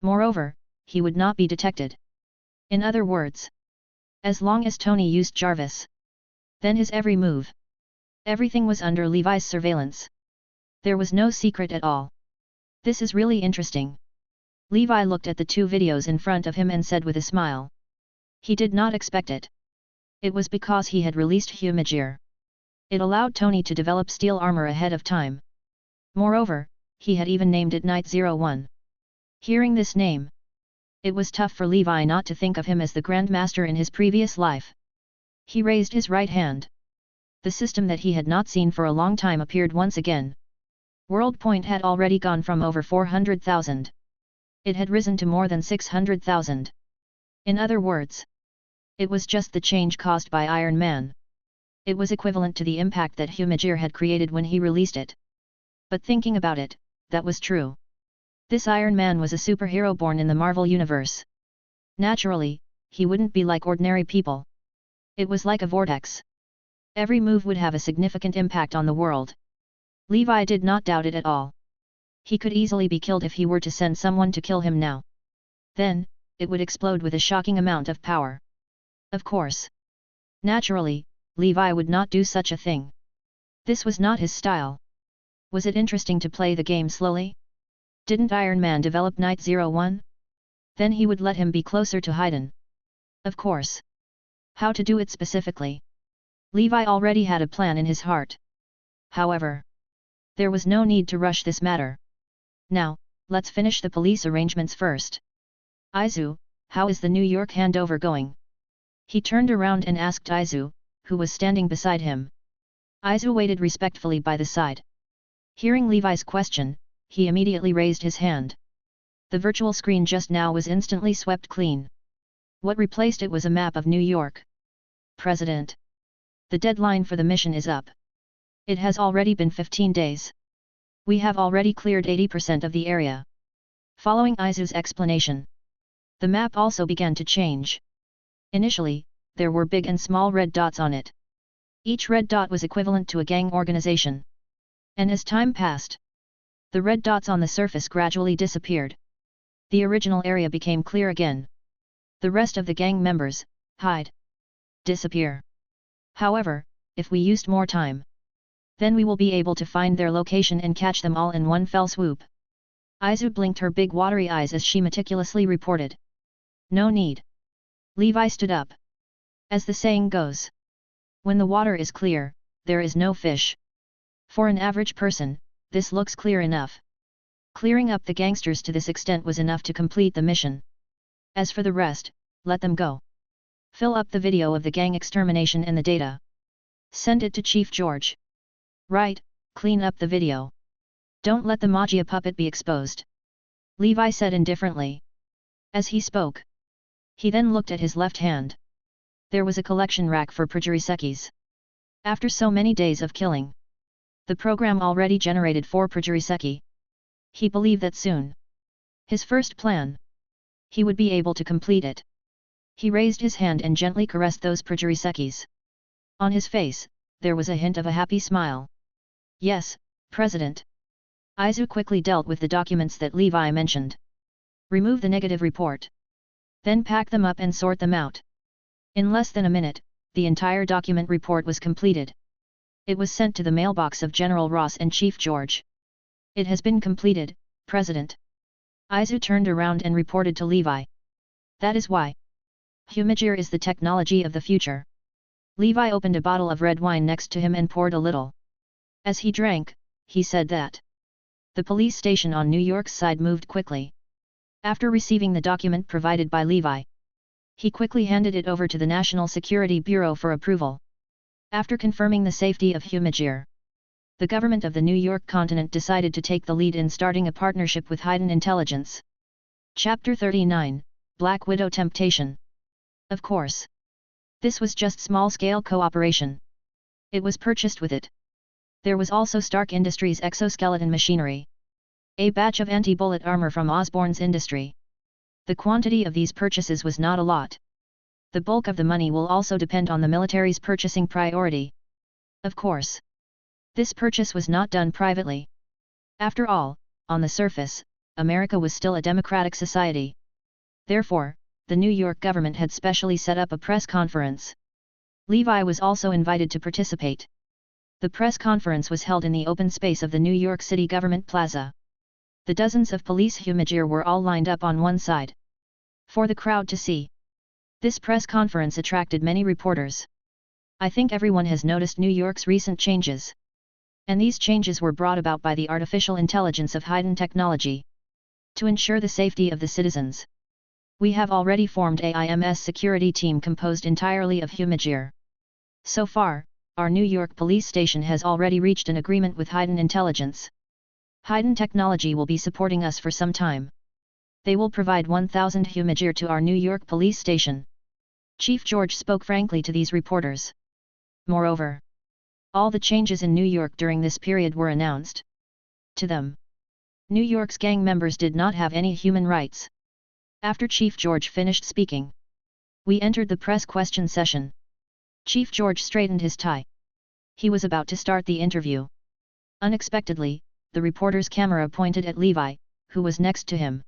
Moreover, he would not be detected. In other words, as long as Tony used Jarvis, then his every move, everything was under Levi's surveillance. There was no secret at all. This is really interesting. Levi looked at the 2 videos in front of him and said with a smile. He did not expect it. It was because he had released Humajir. It allowed Tony to develop steel armor ahead of time. Moreover, he had even named it Knight 01. Hearing this name, it was tough for Levi not to think of him as the Grandmaster in his previous life. He raised his right hand. The system that he had not seen for a long time appeared once again. World point had already gone from over 400,000. It had risen to more than 600,000. In other words, it was just the change caused by Iron Man. It was equivalent to the impact that Humajir had created when he released it. But thinking about it, that was true. This Iron Man was a superhero born in the Marvel Universe. Naturally, he wouldn't be like ordinary people. It was like a vortex. Every move would have a significant impact on the world. Levi did not doubt it at all. He could easily be killed if he were to send someone to kill him now. Then, it would explode with a shocking amount of power. Of course. Naturally, Levi would not do such a thing. This was not his style. Was it interesting to play the game slowly? Didn't Iron Man develop Knight 01? Then he would let him be closer to Hiden. Of course. How to do it specifically? Levi already had a plan in his heart. However, there was no need to rush this matter. Now, let's finish the police arrangements first. Izu, how is the New York handover going? He turned around and asked Izu, who was standing beside him. Izu waited respectfully by the side. Hearing Levi's question, he immediately raised his hand. The virtual screen just now was instantly swept clean. What replaced it was a map of New York. President. The deadline for the mission is up. It has already been 15 days. We have already cleared 80% of the area. Following Izu's explanation, the map also began to change. Initially, there were big and small red dots on it. Each red dot was equivalent to a gang organization. And as time passed, the red dots on the surface gradually disappeared. The original area became clear again. The rest of the gang members, hide, disappear. However, if we used more time, then we will be able to find their location and catch them all in one fell swoop. Izu blinked her big watery eyes as she meticulously reported. No need. Levi stood up. As the saying goes, when the water is clear, there is no fish. For an average person, this looks clear enough. Clearing up the gangsters to this extent was enough to complete the mission. As for the rest, let them go. Fill up the video of the gang extermination and the data. Send it to Chief George. Right, clean up the video. Don't let the Magia puppet be exposed. Levi said indifferently. As he spoke, he then looked at his left hand. There was a collection rack for Projurisekis. After so many days of killing, the program already generated 4 Projuriseki. He believed that soon, his first plan, he would be able to complete it. He raised his hand and gently caressed those Projurisekis. On his face, there was a hint of a happy smile. Yes, President. Izu quickly dealt with the documents that Levi mentioned. Remove the negative report. Then pack them up and sort them out. In less than a minute, the entire document report was completed. It was sent to the mailbox of General Ross and Chief George. It has been completed, President. Izu turned around and reported to Levi. That is why Humajir is the technology of the future. Levi opened a bottle of red wine next to him and poured a little. As he drank, he said that the police station on New York's side moved quickly. After receiving the document provided by Levi, he quickly handed it over to the National Security Bureau for approval. After confirming the safety of Humajir, the government of the New York continent decided to take the lead in starting a partnership with Hiden Intelligence. Chapter 39, Black Widow Temptation. Of course, this was just small-scale cooperation. It was purchased with it. There was also Stark Industries' exoskeleton machinery. A batch of anti-bullet armor from Osborne's industry. The quantity of these purchases was not a lot. The bulk of the money will also depend on the military's purchasing priority. Of course, this purchase was not done privately. After all, on the surface, America was still a democratic society. Therefore, the New York government had specially set up a press conference. Levi was also invited to participate. The press conference was held in the open space of the New York City Government Plaza. The dozens of police Humajir were all lined up on one side, for the crowd to see. This press conference attracted many reporters. I think everyone has noticed New York's recent changes. And these changes were brought about by the artificial intelligence of Hiden technology. To ensure the safety of the citizens, we have already formed a IMS security team composed entirely of Humajir. So far, our New York police station has already reached an agreement with Hiden Intelligence. Hiden Technology will be supporting us for some time. They will provide 1,000 Humajir to our New York police station. Chief George spoke frankly to these reporters. Moreover, all the changes in New York during this period were announced to them. New York's gang members did not have any human rights. After Chief George finished speaking, we entered the press question session. Chief George straightened his tie. He was about to start the interview. Unexpectedly, the reporter's camera pointed at Levi, who was next to him.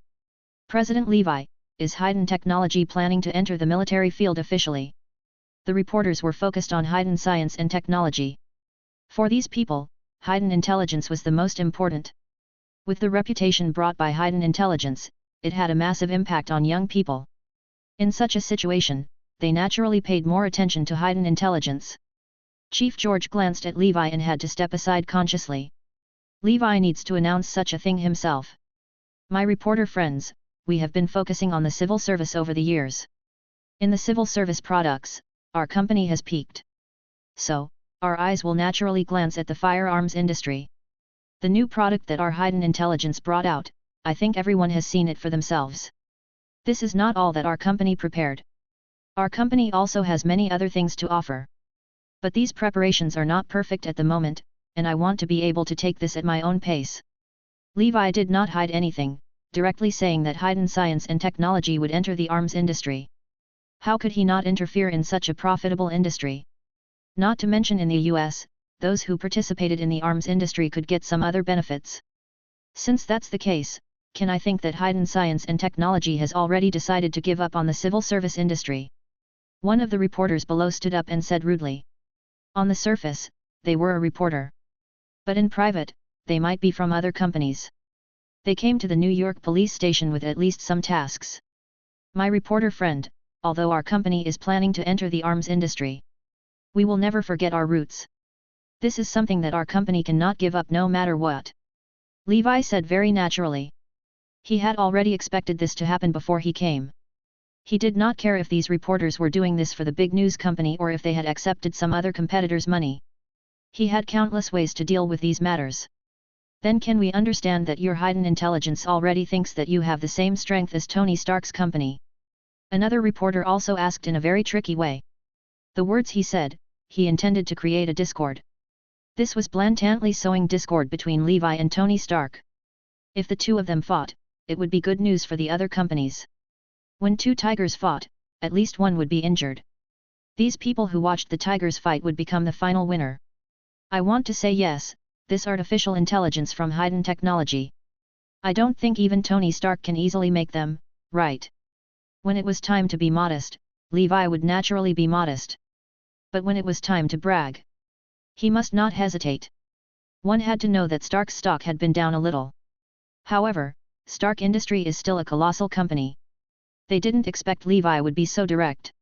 President Levi, is Hiden Technology planning to enter the military field officially? The reporters were focused on Hiden science and technology. For these people, Hiden Intelligence was the most important. With the reputation brought by Hiden Intelligence, it had a massive impact on young people. In such a situation, they naturally paid more attention to Hiden Intelligence. Chief George glanced at Levi and had to step aside consciously. Levi needs to announce such a thing himself. My reporter friends, we have been focusing on the civil service over the years. In the civil service products, our company has peaked. So, our eyes will naturally glance at the firearms industry. The new product that our Hiden Intelligence brought out, I think everyone has seen it for themselves. This is not all that our company prepared. Our company also has many other things to offer. But these preparations are not perfect at the moment, and I want to be able to take this at my own pace. Levi did not hide anything, directly saying that Hiden science and technology would enter the arms industry. How could he not interfere in such a profitable industry? Not to mention in the US, those who participated in the arms industry could get some other benefits. Since that's the case, can I think that Hiden science and technology has already decided to give up on the civil service industry? One of the reporters below stood up and said rudely. On the surface, they were a reporter. But in private, they might be from other companies. They came to the New York police station with at least some tasks. My reporter friend, although our company is planning to enter the arms industry, we will never forget our roots. This is something that our company cannot give up no matter what. Levi said very naturally. He had already expected this to happen before he came. He did not care if these reporters were doing this for the big news company or if they had accepted some other competitor's money. He had countless ways to deal with these matters. Then can we understand that your Hiden Intelligence already thinks that you have the same strength as Tony Stark's company? Another reporter also asked in a very tricky way. The words he said, he intended to create a discord. This was blatantly sowing discord between Levi and Tony Stark. If the two of them fought, it would be good news for the other companies. When two tigers fought, at least one would be injured. These people who watched the tigers fight would become the final winner. I want to say yes, this artificial intelligence from Hiden Technology. I don't think even Tony Stark can easily make them, right? When it was time to be modest, Levi would naturally be modest. But when it was time to brag, he must not hesitate. One had to know that Stark's stock had been down a little. However, Stark Industry is still a colossal company. They didn't expect Levi would be so direct.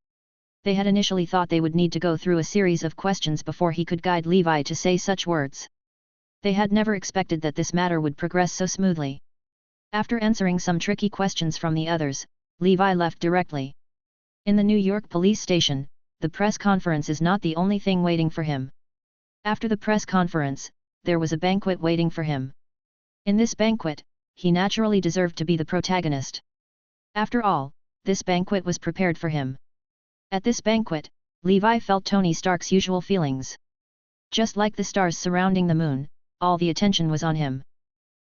They had initially thought they would need to go through a series of questions before he could guide Levi to say such words. They had never expected that this matter would progress so smoothly. After answering some tricky questions from the others, Levi left directly. In the New York police station, the press conference is not the only thing waiting for him. After the press conference, there was a banquet waiting for him. In this banquet, he naturally deserved to be the protagonist. After all, this banquet was prepared for him. At this banquet, Levi felt Tony Stark's usual feelings. Just like the stars surrounding the moon, all the attention was on him.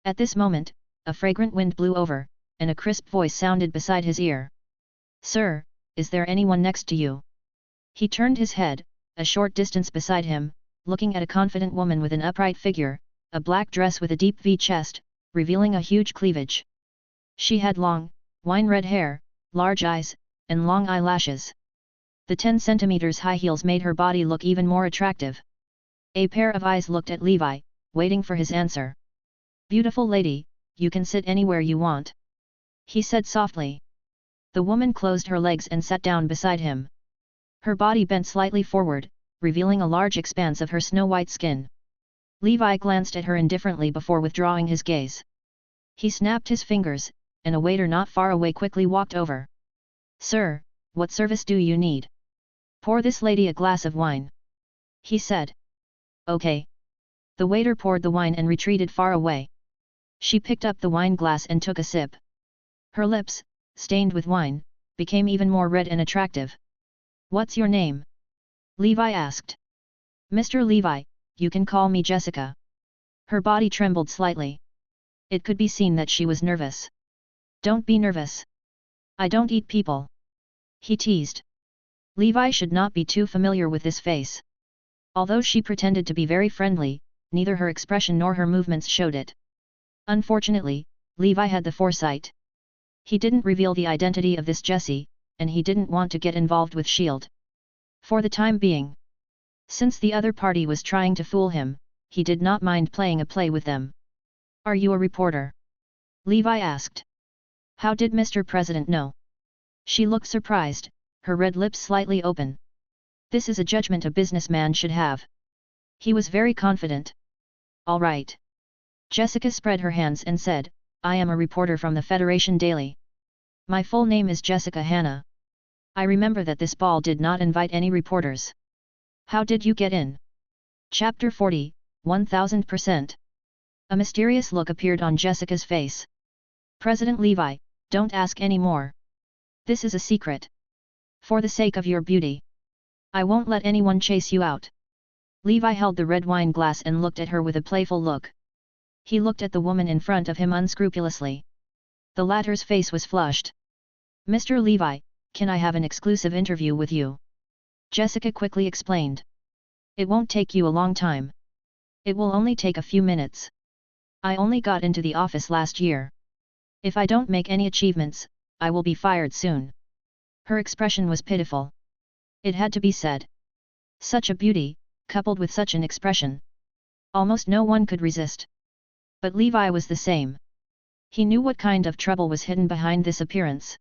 At this moment, a fragrant wind blew over, and a crisp voice sounded beside his ear. "Sir, is there anyone next to you?" He turned his head, a short distance beside him, looking at a confident woman with an upright figure, a black dress with a deep V chest, revealing a huge cleavage. She had long, wine-red hair, large eyes, and long eyelashes. The 10 centimeters high heels made her body look even more attractive. A pair of eyes looked at Levi, waiting for his answer. "Beautiful lady, you can sit anywhere you want," he said softly. The woman closed her legs and sat down beside him. Her body bent slightly forward, revealing a large expanse of her snow-white skin. Levi glanced at her indifferently before withdrawing his gaze. He snapped his fingers, and a waiter not far away quickly walked over. "Sir, what service do you need?" "Pour this lady a glass of wine," he said. "Okay." The waiter poured the wine and retreated far away. She picked up the wine glass and took a sip. Her lips, stained with wine, became even more red and attractive. "What's your name?" Levi asked. "Mr. Levi, you can call me Jessica." Her body trembled slightly. It could be seen that she was nervous. "Don't be nervous. I don't eat people," he teased. Levi should not be too familiar with this face. Although she pretended to be very friendly, neither her expression nor her movements showed it. Unfortunately, Levi had the foresight. He didn't reveal the identity of this Jessie, and he didn't want to get involved with S.H.I.E.L.D. For the time being. Since the other party was trying to fool him, he did not mind playing a play with them. "Are you a reporter?" Levi asked. "How did Mr. President know?" She looked surprised, her red lips slightly open. This is a judgment a businessman should have. He was very confident. "All right." Jessica spread her hands and said, "I am a reporter from the Federation Daily. My full name is Jessica Hannah. I remember that this ball did not invite any reporters. How did you get in?" Chapter 40, 1000%. A mysterious look appeared on Jessica's face. "President Levi, don't ask any more. This is a secret. For the sake of your beauty, I won't let anyone chase you out." Levi held the red wine glass and looked at her with a playful look. He looked at the woman in front of him unscrupulously. The latter's face was flushed. "Mr. Levi, can I have an exclusive interview with you?" Jessica quickly explained. "It won't take you a long time. It will only take a few minutes. I only got into the office last year. If I don't make any achievements, I will be fired soon." Her expression was pitiful. It had to be said. Such a beauty, coupled with such an expression. Almost no one could resist. But Levi was the same. He knew what kind of trouble was hidden behind this appearance.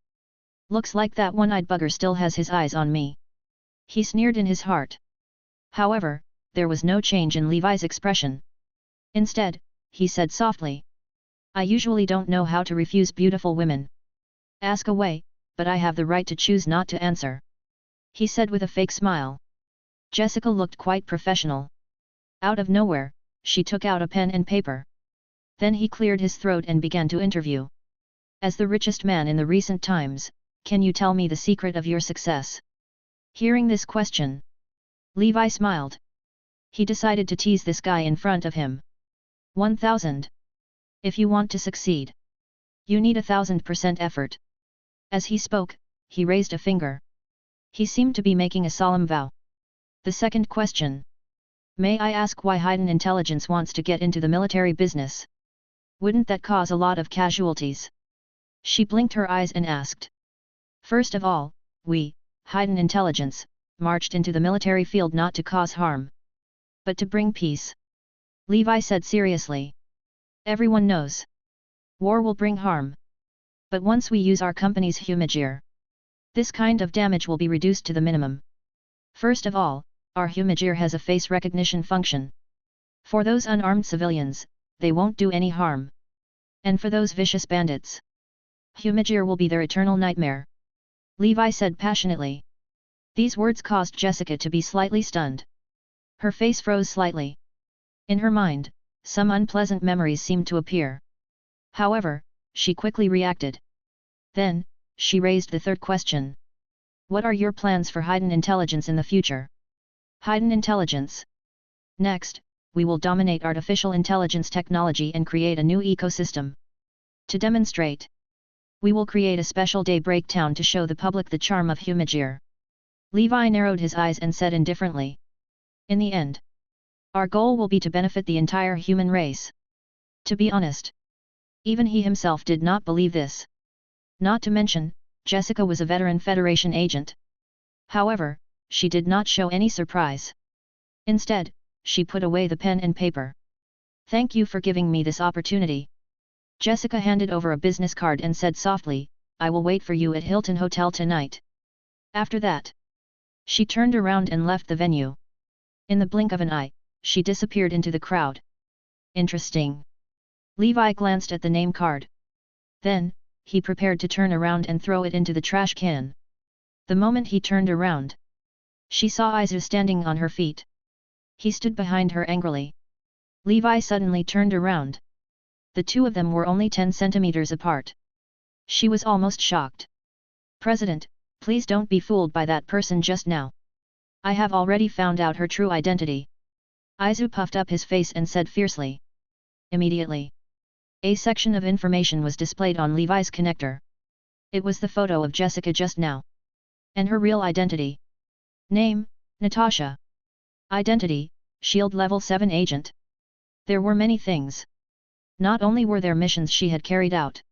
"Looks like that one-eyed bugger still has his eyes on me," he sneered in his heart. However, there was no change in Levi's expression. Instead, he said softly, "I usually don't know how to refuse beautiful women. Ask away, but I have the right to choose not to answer," he said with a fake smile. Jessica looked quite professional. Out of nowhere, she took out a pen and paper. Then he cleared his throat and began to interview. As the richest man in the recent times, can you tell me the secret of your success? Hearing this question, Levi smiled. He decided to tease this guy in front of him. 1000. If you want to succeed, you need 1000% effort. As he spoke, he raised a finger. He seemed to be making a solemn vow. The second question. May I ask why Hiden Intelligence wants to get into the military business? Wouldn't that cause a lot of casualties? She blinked her eyes and asked. First of all, we, Hiden Intelligence, marched into the military field not to cause harm, but to bring peace. Levi said seriously. Everyone knows. War will bring harm. But once we use our company's Humagear, this kind of damage will be reduced to the minimum. First of all, our Humagear has a face recognition function. For those unarmed civilians, they won't do any harm. And for those vicious bandits, Humagear will be their eternal nightmare. Levi said passionately. These words caused Jessica to be slightly stunned. Her face froze slightly. In her mind, some unpleasant memories seemed to appear. However, she quickly reacted. Then, she raised the third question. What are your plans for Hiden Intelligence in the future? Hiden Intelligence. Next, we will dominate artificial intelligence technology and create a new ecosystem. To demonstrate, we will create a special day breakdown to show the public the charm of Humagear. Levi narrowed his eyes and said indifferently. In the end, our goal will be to benefit the entire human race. To be honest, even he himself did not believe this. Not to mention, Jessica was a veteran Federation agent. However, she did not show any surprise. Instead, she put away the pen and paper. Thank you for giving me this opportunity. Jessica handed over a business card and said softly, I will wait for you at Hilton Hotel tonight. After that, she turned around and left the venue. In the blink of an eye, she disappeared into the crowd. Interesting. Levi glanced at the name card. Then, he prepared to turn around and throw it into the trash can. The moment he turned around, she saw Izu standing on her feet. He stood behind her angrily. Levi suddenly turned around. The two of them were only 10 centimeters apart. She was almost shocked. President, please don't be fooled by that person just now. I have already found out her true identity. Izu puffed up his face and said fiercely. Immediately, a section of information was displayed on Levi's connector. It was the photo of Jessica just now. And her real identity. Name, Natasha. Identity, Shield Level 7 Agent. There were many things. Not only were there missions she had carried out.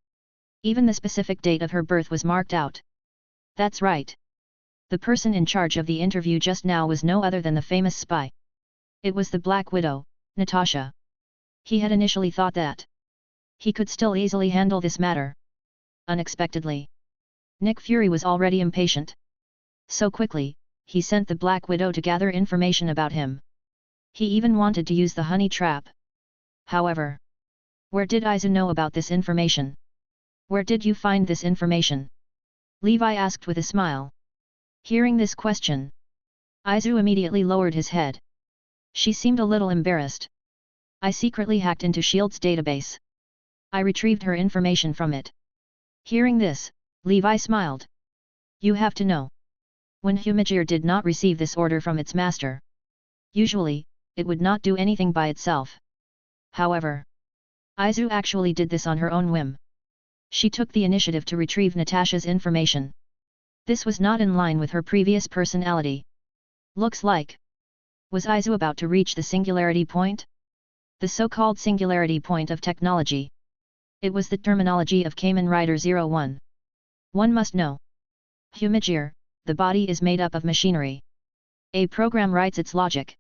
Even the specific date of her birth was marked out. That's right. The person in charge of the interview just now was no other than the famous spy. It was the Black Widow, Natasha. He had initially thought that he could still easily handle this matter. Unexpectedly, Nick Fury was already impatient. So quickly, he sent the Black Widow to gather information about him. He even wanted to use the honey trap. However, where did Izu know about this information? Where did you find this information? Levi asked with a smile. Hearing this question, Izu immediately lowered his head. She seemed a little embarrassed. I secretly hacked into S.H.I.E.L.D's database. I retrieved her information from it. Hearing this, Levi smiled. You have to know. When Humagear did not receive this order from its master, usually, it would not do anything by itself. However, Izu actually did this on her own whim. She took the initiative to retrieve Natasha's information. This was not in line with her previous personality. Looks like. Was Izu about to reach the singularity point? The so-called singularity point of technology. It was the terminology of Kamen Rider 01. One must know. Humagear, the body is made up of machinery. A program writes its logic.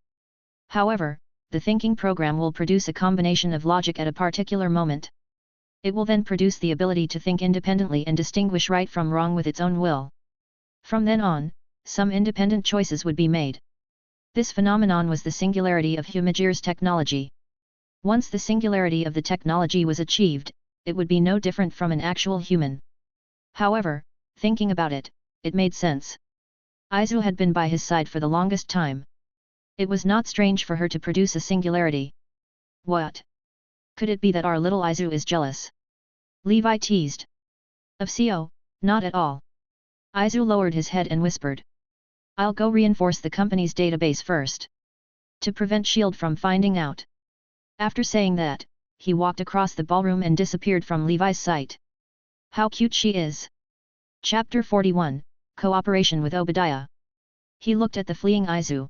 However, the thinking program will produce a combination of logic at a particular moment. It will then produce the ability to think independently and distinguish right from wrong with its own will. From then on, some independent choices would be made. This phenomenon was the singularity of Humagear's technology. Once the singularity of the technology was achieved, it would be no different from an actual human. However, thinking about it, it made sense. Izu had been by his side for the longest time. It was not strange for her to produce a singularity. What Could it be that our little Izu is jealous? Levi teased. Of CO, not at all. Izu lowered his head and whispered. I'll go reinforce the company's database first. To prevent S.H.I.E.L.D. from finding out. After saying that, he walked across the ballroom and disappeared from Levi's sight. How cute she is! Chapter 41, Cooperation with Obadiah. He looked at the fleeing Izu.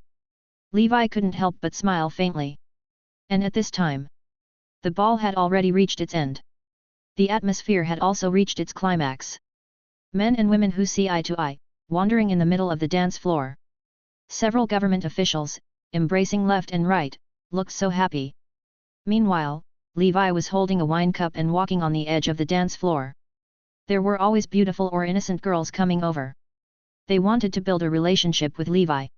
Levi couldn't help but smile faintly. And at this time, the ball had already reached its end. The atmosphere had also reached its climax. Men and women who see eye to eye, wandering in the middle of the dance floor. Several government officials, embracing left and right, looked so happy. Meanwhile, Levi was holding a wine cup and walking on the edge of the dance floor. There were always beautiful or innocent girls coming over. They wanted to build a relationship with Levi.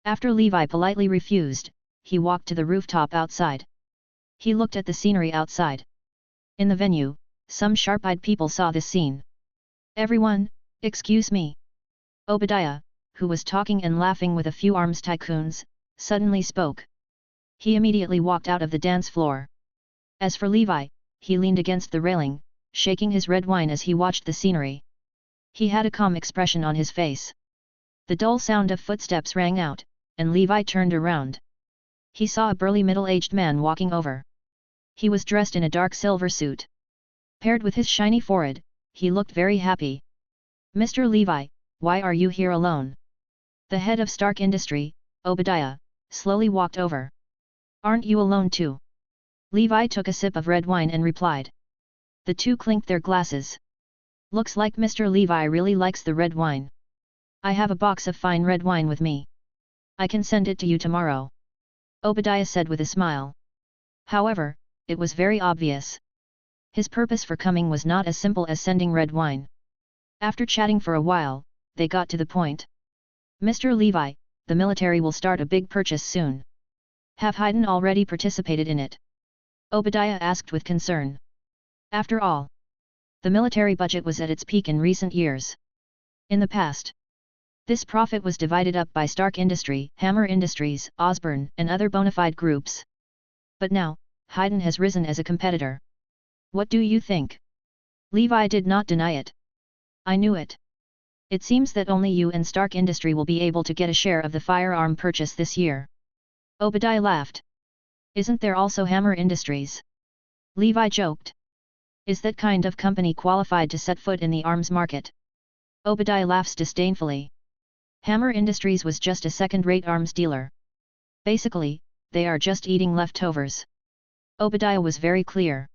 After Levi politely refused, he walked to the rooftop outside. He looked at the scenery outside. In the venue, some sharp-eyed people saw this scene. Everyone, excuse me. Obadiah, who was talking and laughing with a few arms tycoons, suddenly spoke. He immediately walked out of the dance floor. As for Levi, he leaned against the railing, shaking his red wine as he watched the scenery. He had a calm expression on his face. The dull sound of footsteps rang out, and Levi turned around. He saw a burly middle-aged man walking over. He was dressed in a dark silver suit. Paired with his shiny forehead, he looked very happy. Mr. Levi, why are you here alone? The head of Stark Industry, Obadiah, slowly walked over. Aren't you alone too? Levi took a sip of red wine and replied. The two clinked their glasses. Looks like Mr. Levi really likes the red wine. I have a box of fine red wine with me. I can send it to you tomorrow. Obadiah said with a smile. However, it was very obvious. His purpose for coming was not as simple as sending red wine. After chatting for a while, they got to the point. Mr. Levi, the military will start a big purchase soon. Have Hiden already participated in it? Obadiah asked with concern. After all, the military budget was at its peak in recent years. In the past, this profit was divided up by Stark Industry, Hammer Industries, Osborne, and other bona fide groups. But now, Hiden has risen as a competitor. What do you think? Levi did not deny it. I knew it. It seems that only you and Stark Industry will be able to get a share of the firearm purchase this year. Obadiah laughed. Isn't there also Hammer Industries? Levi joked. Is that kind of company qualified to set foot in the arms market? Obadiah laughs disdainfully. Hammer Industries was just a second-rate arms dealer. Basically, they are just eating leftovers. Obadiah was very clear.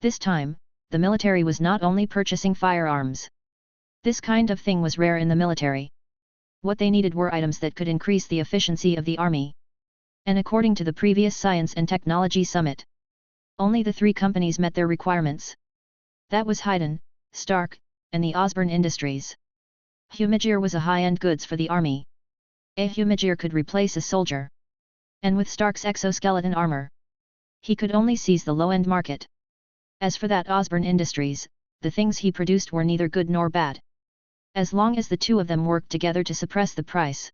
This time, the military was not only purchasing firearms. This kind of thing was rare in the military. What they needed were items that could increase the efficiency of the army. And according to the previous Science and Technology Summit, only the three companies met their requirements. That was Hiden, Stark, and the Osborne Industries. Humigear was a high-end goods for the army. A Humigear could replace a soldier. And with Stark's exoskeleton armor, he could only seize the low-end market. As for that Osborne Industries, the things he produced were neither good nor bad. As long as the two of them worked together to suppress the price,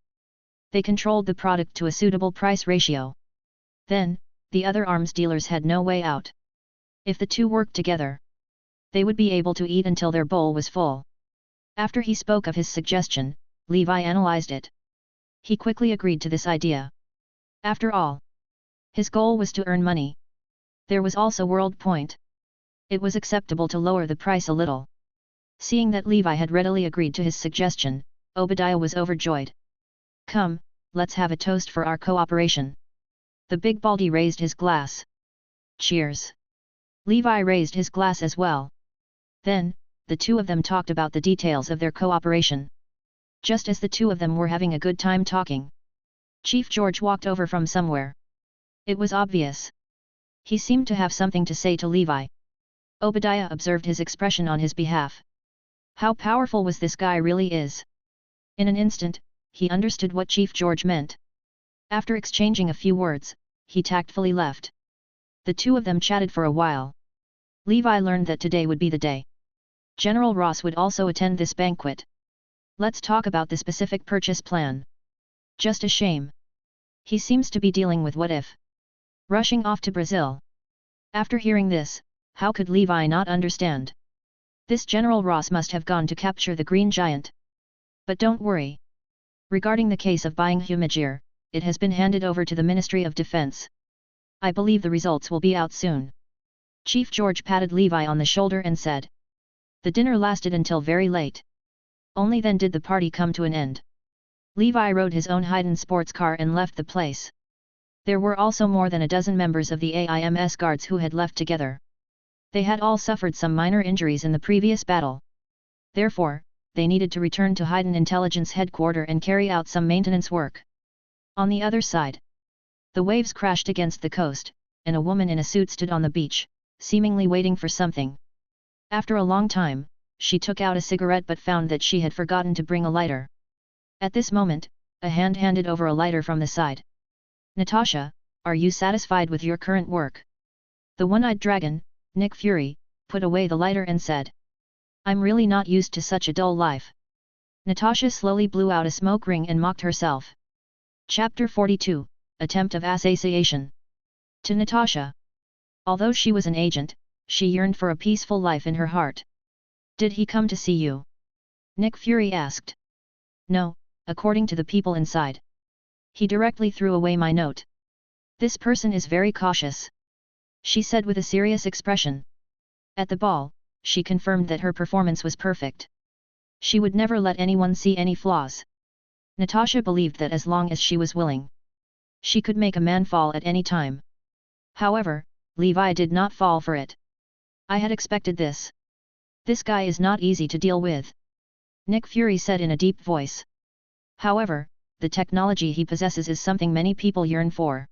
they controlled the product to a suitable price ratio. Then, the other arms dealers had no way out. If the two worked together, they would be able to eat until their bowl was full. After he spoke of his suggestion, Levi analyzed it. He quickly agreed to this idea. After all, his goal was to earn money. There was also World Point. It was acceptable to lower the price a little. Seeing that Levi had readily agreed to his suggestion, Obadiah was overjoyed. Come, let's have a toast for our cooperation. The big baldy raised his glass. Cheers. Levi raised his glass as well. Then, the two of them talked about the details of their cooperation. Just as the two of them were having a good time talking, Chief George walked over from somewhere. It was obvious. He seemed to have something to say to Levi. Obadiah observed his expression on his behalf. How powerful was this guy really is? In an instant, he understood what Chief George meant. After exchanging a few words, he tactfully left. The two of them chatted for a while. Levi learned that today would be the day. General Ross would also attend this banquet. Let's talk about the specific purchase plan. Just a shame. He seems to be dealing with what if. Rushing off to Brazil. After hearing this, how could Levi not understand? This General Ross must have gone to capture the Green Giant. But don't worry. Regarding the case of buying Humajir, it has been handed over to the Ministry of Defense. I believe the results will be out soon. Chief George patted Levi on the shoulder and said. The dinner lasted until very late. Only then did the party come to an end. Levi rode his own Hiden sports car and left the place. There were also more than a dozen members of the AIMS guards who had left together. They had all suffered some minor injuries in the previous battle. Therefore, they needed to return to Hiden Intelligence headquarters and carry out some maintenance work. On the other side, the waves crashed against the coast, and a woman in a suit stood on the beach, seemingly waiting for something. After a long time, she took out a cigarette but found that she had forgotten to bring a lighter. At this moment, a hand handed over a lighter from the side. Natasha, are you satisfied with your current work? The one-eyed dragon, Nick Fury, put away the lighter and said. I'm really not used to such a dull life. Natasha slowly blew out a smoke ring and mocked herself. Chapter 42, Attempt of Assassination. To Natasha. Although she was an agent, she yearned for a peaceful life in her heart. Did he come to see you? Nick Fury asked. No, according to the people inside. He directly threw away my note. This person is very cautious. She said with a serious expression. At the ball, she confirmed that her performance was perfect. She would never let anyone see any flaws. Natasha believed that as long as she was willing, she could make a man fall at any time. However, Levi did not fall for it. I had expected this. This guy is not easy to deal with. Nick Fury said in a deep voice. However, the technology he possesses is something many people yearn for.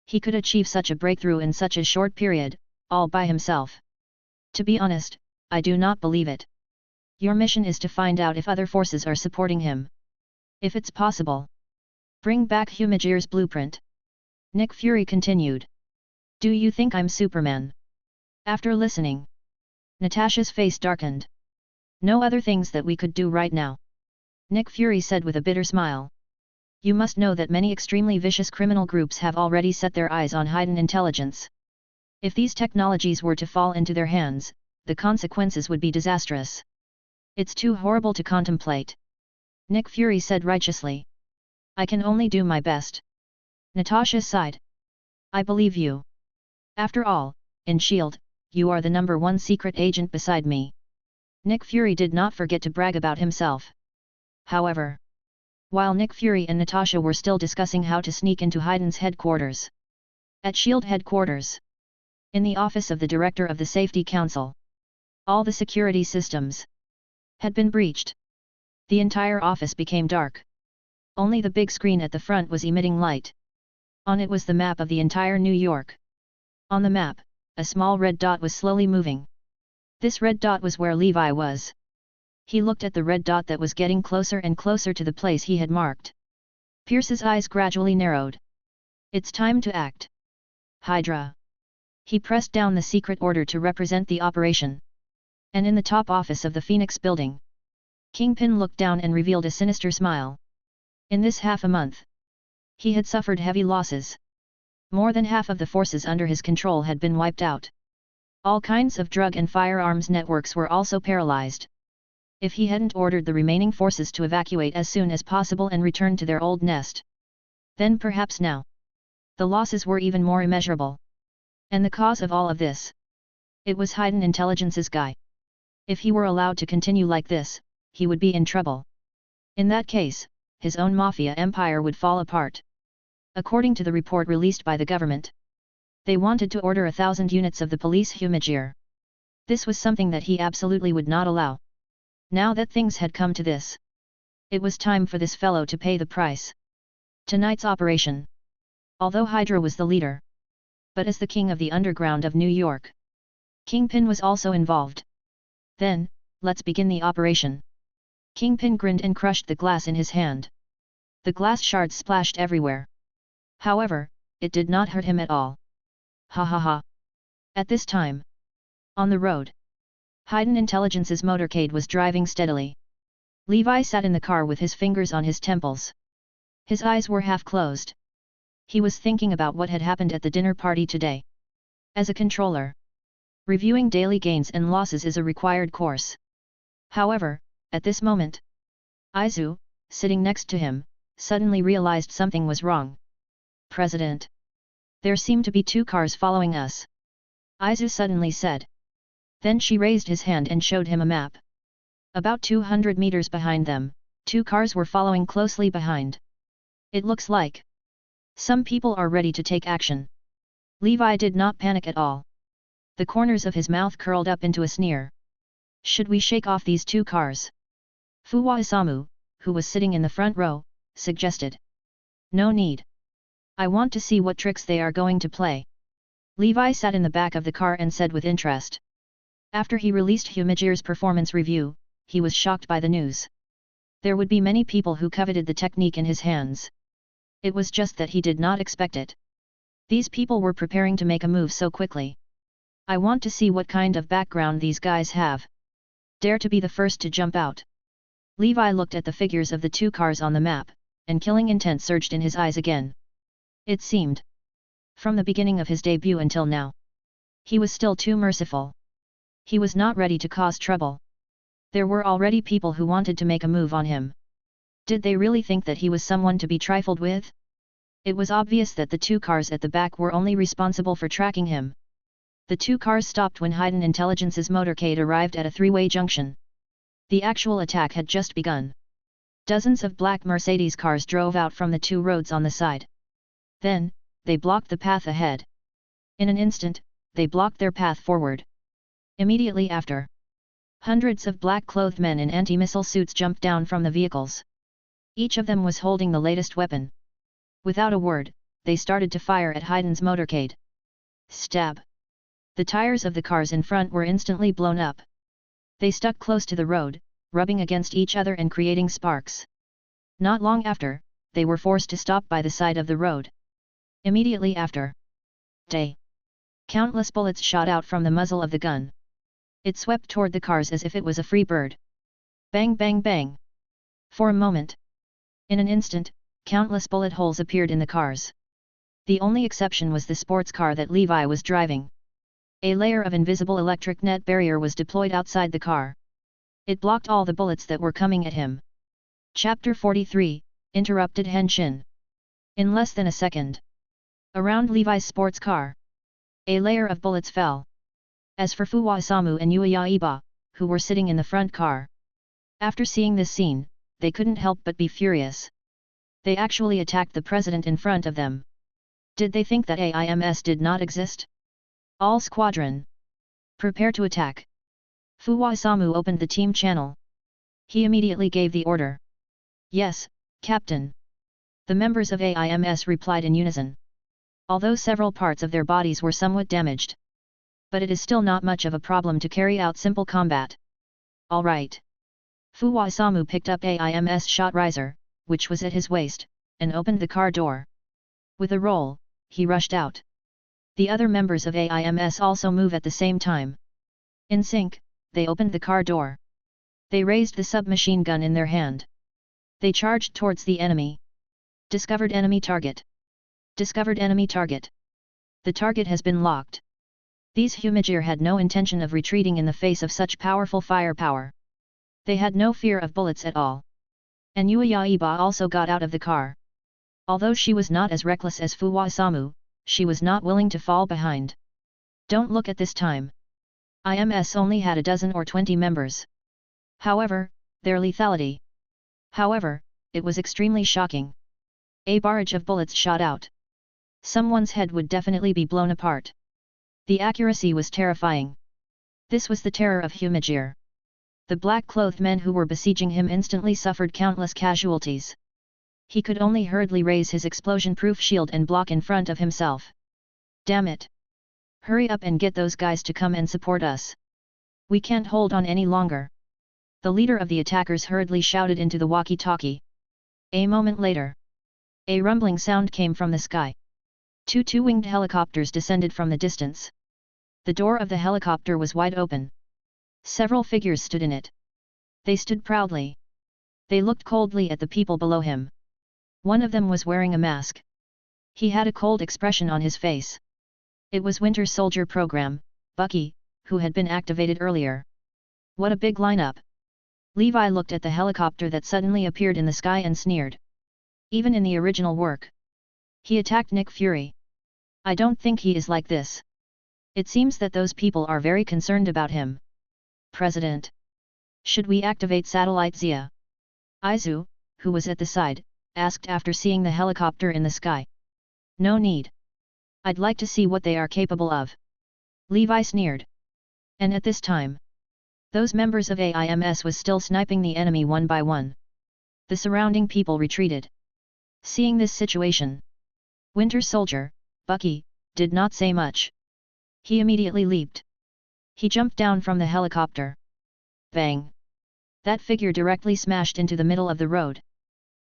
He could achieve such a breakthrough in such a short period, all by himself. To be honest, I do not believe it. Your mission is to find out if other forces are supporting him. If it's possible, bring back Humajir's blueprint. Nick Fury continued. Do you think I'm Superman? After listening, Natasha's face darkened. No other things that we could do right now. Nick Fury said with a bitter smile. You must know that many extremely vicious criminal groups have already set their eyes on Hiden Intelligence. If these technologies were to fall into their hands, the consequences would be disastrous. It's too horrible to contemplate. Nick Fury said righteously. I can only do my best. Natasha sighed. I believe you. After all, in S.H.I.E.L.D., you are the #1 secret agent beside me. Nick Fury did not forget to brag about himself. However, while Nick Fury and Natasha were still discussing how to sneak into Hiden's headquarters, at S.H.I.E.L.D. headquarters, in the office of the Director of the Safety Council, all the security systems had been breached. The entire office became dark. Only the big screen at the front was emitting light. On it was the map of the entire New York. On the map, a small red dot was slowly moving. This red dot was where Levi was. He looked at the red dot that was getting closer and closer to the place he had marked. Pierce's eyes gradually narrowed. It's time to act. Hydra. He pressed down the secret order to represent the operation. And in the top office of the Phoenix building, Kingpin looked down and revealed a sinister smile. In this half a month, he had suffered heavy losses. More than half of the forces under his control had been wiped out. All kinds of drug and firearms networks were also paralyzed. If he hadn't ordered the remaining forces to evacuate as soon as possible and return to their old nest, then perhaps now, the losses were even more immeasurable. And the cause of all of this? It was Hiden Intelligence's guy. If he were allowed to continue like this, he would be in trouble. In that case, his own mafia empire would fall apart. According to the report released by the government, they wanted to order 1,000 units of the police Humajir. This was something that he absolutely would not allow. Now that things had come to this, it was time for this fellow to pay the price. Tonight's operation. Although Hydra was the leader, but as the king of the underground of New York, Kingpin was also involved. Then, let's begin the operation. Kingpin grinned and crushed the glass in his hand. The glass shards splashed everywhere. However, it did not hurt him at all. Ha ha ha. At this time, on the road, Hiden Intelligence's motorcade was driving steadily. Levi sat in the car with his fingers on his temples. His eyes were half closed. He was thinking about what had happened at the dinner party today. As a controller, reviewing daily gains and losses is a required course. However, at this moment, Izu, sitting next to him, suddenly realized something was wrong. President. There seem to be 2 cars following us. Izu suddenly said. Then she raised his hand and showed him a map. About 200 meters behind them, 2 cars were following closely behind. It looks like some people are ready to take action. Levi did not panic at all. The corners of his mouth curled up into a sneer. Should we shake off these 2 cars? Fuwa Isamu, who was sitting in the front row, suggested. No need. I want to see what tricks they are going to play. Levi sat in the back of the car and said with interest. After he released Humijir's performance review, he was shocked by the news. There would be many people who coveted the technique in his hands. It was just that he did not expect it. These people were preparing to make a move so quickly. I want to see what kind of background these guys have. Dare to be the first to jump out. Levi looked at the figures of the 2 cars on the map, and killing intent surged in his eyes again. It seemed. From the beginning of his debut until now, he was still too merciful. He was not ready to cause trouble. There were already people who wanted to make a move on him. Did they really think that he was someone to be trifled with? It was obvious that the 2 cars at the back were only responsible for tracking him. The 2 cars stopped when Hiden Intelligence's motorcade arrived at a 3-way junction. The actual attack had just begun. Dozens of black Mercedes cars drove out from the 2 roads on the side. Then, they blocked the path ahead. In an instant, they blocked their path forward. Immediately after, hundreds of black-clothed men in anti-missile suits jumped down from the vehicles. Each of them was holding the latest weapon. Without a word, they started to fire at Hiden's motorcade. Stab! The tires of the cars in front were instantly blown up. They stuck close to the road, rubbing against each other and creating sparks. Not long after, they were forced to stop by the side of the road. Immediately after, countless bullets shot out from the muzzle of the gun. It swept toward the cars as if it was a free bird. Bang bang bang! For a moment. In an instant, countless bullet holes appeared in the cars. The only exception was the sports car that Levi was driving. A layer of invisible electric net barrier was deployed outside the car. It blocked all the bullets that were coming at him. Chapter 43, Interrupted Henshin. In less than a second, around Levi's sports car, a layer of bullets fell. As for Fuwa Isamu and Ueyaiba, who were sitting in the front car, after seeing this scene, they couldn't help but be furious. They actually attacked the president in front of them. Did they think that AIMS did not exist? All squadron, prepare to attack. Fuwa Isamu opened the team channel. He immediately gave the order. Yes, Captain. The members of AIMS replied in unison. Although several parts of their bodies were somewhat damaged, but it is still not much of a problem to carry out simple combat. All right. Fuwa Isamu picked up AIMS shot riser, which was at his waist, and opened the car door. With a roll, he rushed out. The other members of AIMS also move at the same time. In sync, they opened the car door. They raised the submachine gun in their hand. They charged towards the enemy. Discovered enemy target. Discovered enemy target. The target has been locked. These Humijir had no intention of retreating in the face of such powerful firepower. They had no fear of bullets at all. And Ueyaiba also got out of the car. Although she was not as reckless as Fuwa Isamu, she was not willing to fall behind. Don't look at this time. IMS only had a dozen or 20 members. However, their lethality. However, it was extremely shocking. A barrage of bullets shot out. Someone's head would definitely be blown apart. The accuracy was terrifying. This was the terror of Humijir. The black-clothed men who were besieging him instantly suffered countless casualties. He could only hurriedly raise his explosion-proof shield and block in front of himself. Damn it! Hurry up and get those guys to come and support us. We can't hold on any longer. The leader of the attackers hurriedly shouted into the walkie-talkie. A moment later, a rumbling sound came from the sky. Two two-winged helicopters descended from the distance. The door of the helicopter was wide open. Several figures stood in it. They stood proudly. They looked coldly at the people below him. One of them was wearing a mask. He had a cold expression on his face. It was Winter Soldier program, Bucky, who had been activated earlier. What a big lineup! Levi looked at the helicopter that suddenly appeared in the sky and sneered. Even in the original work, he attacked Nick Fury. I don't think he is like this. It seems that those people are very concerned about him. President. Should we activate satellite Zia? Izu, who was at the side, asked after seeing the helicopter in the sky. No need. I'd like to see what they are capable of. Levi sneered. And at this time, those members of AIMS was still sniping the enemy one by one. The surrounding people retreated. Seeing this situation, Winter Soldier, Bucky, did not say much. He immediately leaped. He jumped down from the helicopter. Bang! That figure directly smashed into the middle of the road.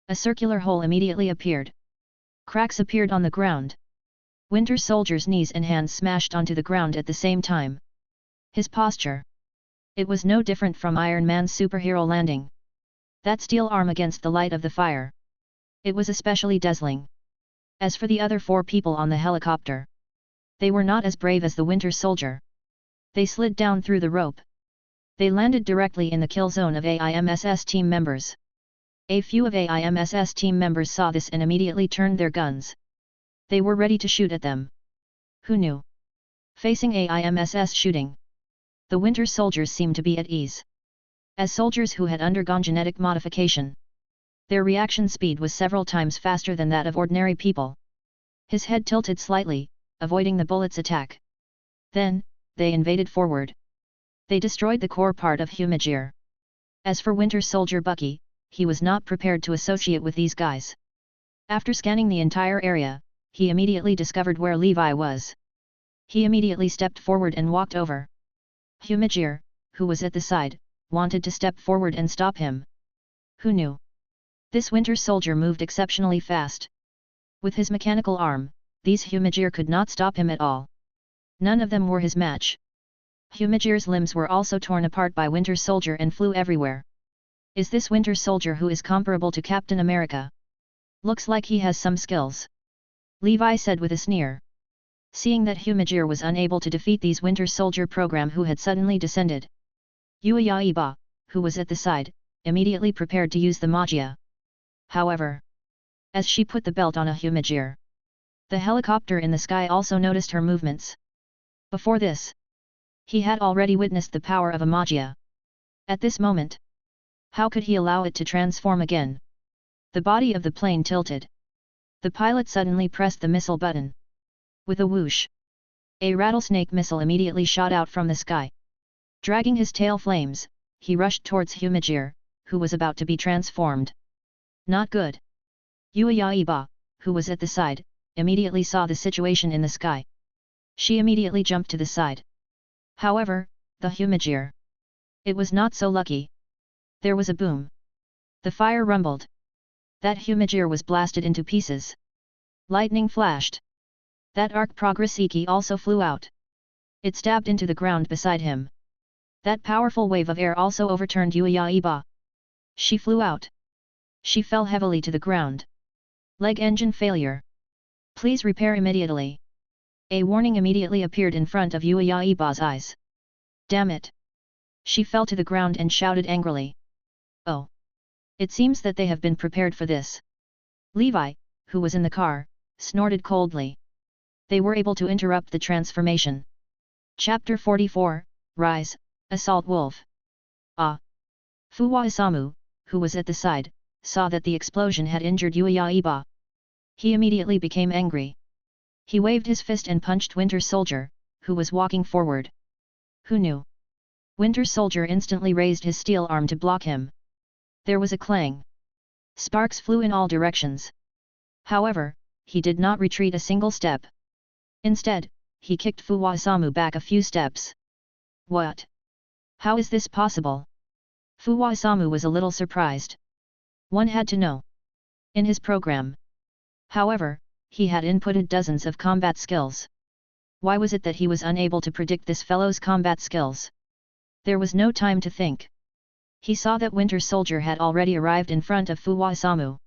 A circular hole immediately appeared. Cracks appeared on the ground. Winter Soldier's knees and hands smashed onto the ground at the same time. His posture. It was no different from Iron Man's superhero landing. That steel arm against the light of the fire. It was especially dazzling. As for the other 4 people on the helicopter, they were not as brave as the Winter Soldier. They slid down through the rope. They landed directly in the kill zone of AIMSS team members. A few of AIMSS team members saw this and immediately turned their guns. They were ready to shoot at them. Who knew? Facing AIMSS shooting, the Winter Soldiers seemed to be at ease. As soldiers who had undergone genetic modification, their reaction speed was several times faster than that of ordinary people. His head tilted slightly, avoiding the bullet's attack. Then, they invaded forward. They destroyed the core part of Humajir. As for Winter Soldier Bucky, he was not prepared to associate with these guys. After scanning the entire area, he immediately discovered where Levi was. He immediately stepped forward and walked over. Humajir, who was at the side, wanted to step forward and stop him. Who knew? This Winter Soldier moved exceptionally fast. With his mechanical arm, these Humajir could not stop him at all. None of them were his match. Humajir's limbs were also torn apart by Winter Soldier and flew everywhere. Is this Winter Soldier who is comparable to Captain America? Looks like he has some skills. Levi said with a sneer. Seeing that Humajir was unable to defeat these Winter Soldier program who had suddenly descended, Yaiba, who was at the side, immediately prepared to use the magia. However, as she put the belt on a Humajir, the helicopter in the sky also noticed her movements. Before this, he had already witnessed the power of a magia. At this moment, how could he allow it to transform again? The body of the plane tilted. The pilot suddenly pressed the missile button. With a whoosh, a rattlesnake missile immediately shot out from the sky. Dragging his tail flames, he rushed towards Humajir, who was about to be transformed. Not good. Yaiba, who was at the side, immediately saw the situation in the sky. She immediately jumped to the side. However, the Humajir. It was not so lucky. There was a boom. The fire rumbled. That Humajir was blasted into pieces. Lightning flashed. That arc progressiki also flew out. It stabbed into the ground beside him. That powerful wave of air also overturned Yaiba. She flew out. She fell heavily to the ground. Leg engine failure. Please repair immediately. A warning immediately appeared in front of Yaiba's eyes. Damn it! She fell to the ground and shouted angrily. Oh! It seems that they have been prepared for this. Levi, who was in the car, snorted coldly. They were able to interrupt the transformation. Chapter 44, Rise, Assault Wolf. Ah! Fuwa Isamu, who was at the side, saw that the explosion had injured Yaiba. He immediately became angry. He waved his fist and punched Winter Soldier, who was walking forward. Who knew? Winter Soldier instantly raised his steel arm to block him. There was a clang. Sparks flew in all directions. However, he did not retreat a single step. Instead, he kicked Fuwa Isamu back a few steps. What? How is this possible? Fuwa Isamu was a little surprised. One had to know. In his program. However, he had inputted dozens of combat skills. Why was it that he was unable to predict this fellow's combat skills? There was no time to think. He saw that Winter Soldier had already arrived in front of Fuwa Isamu.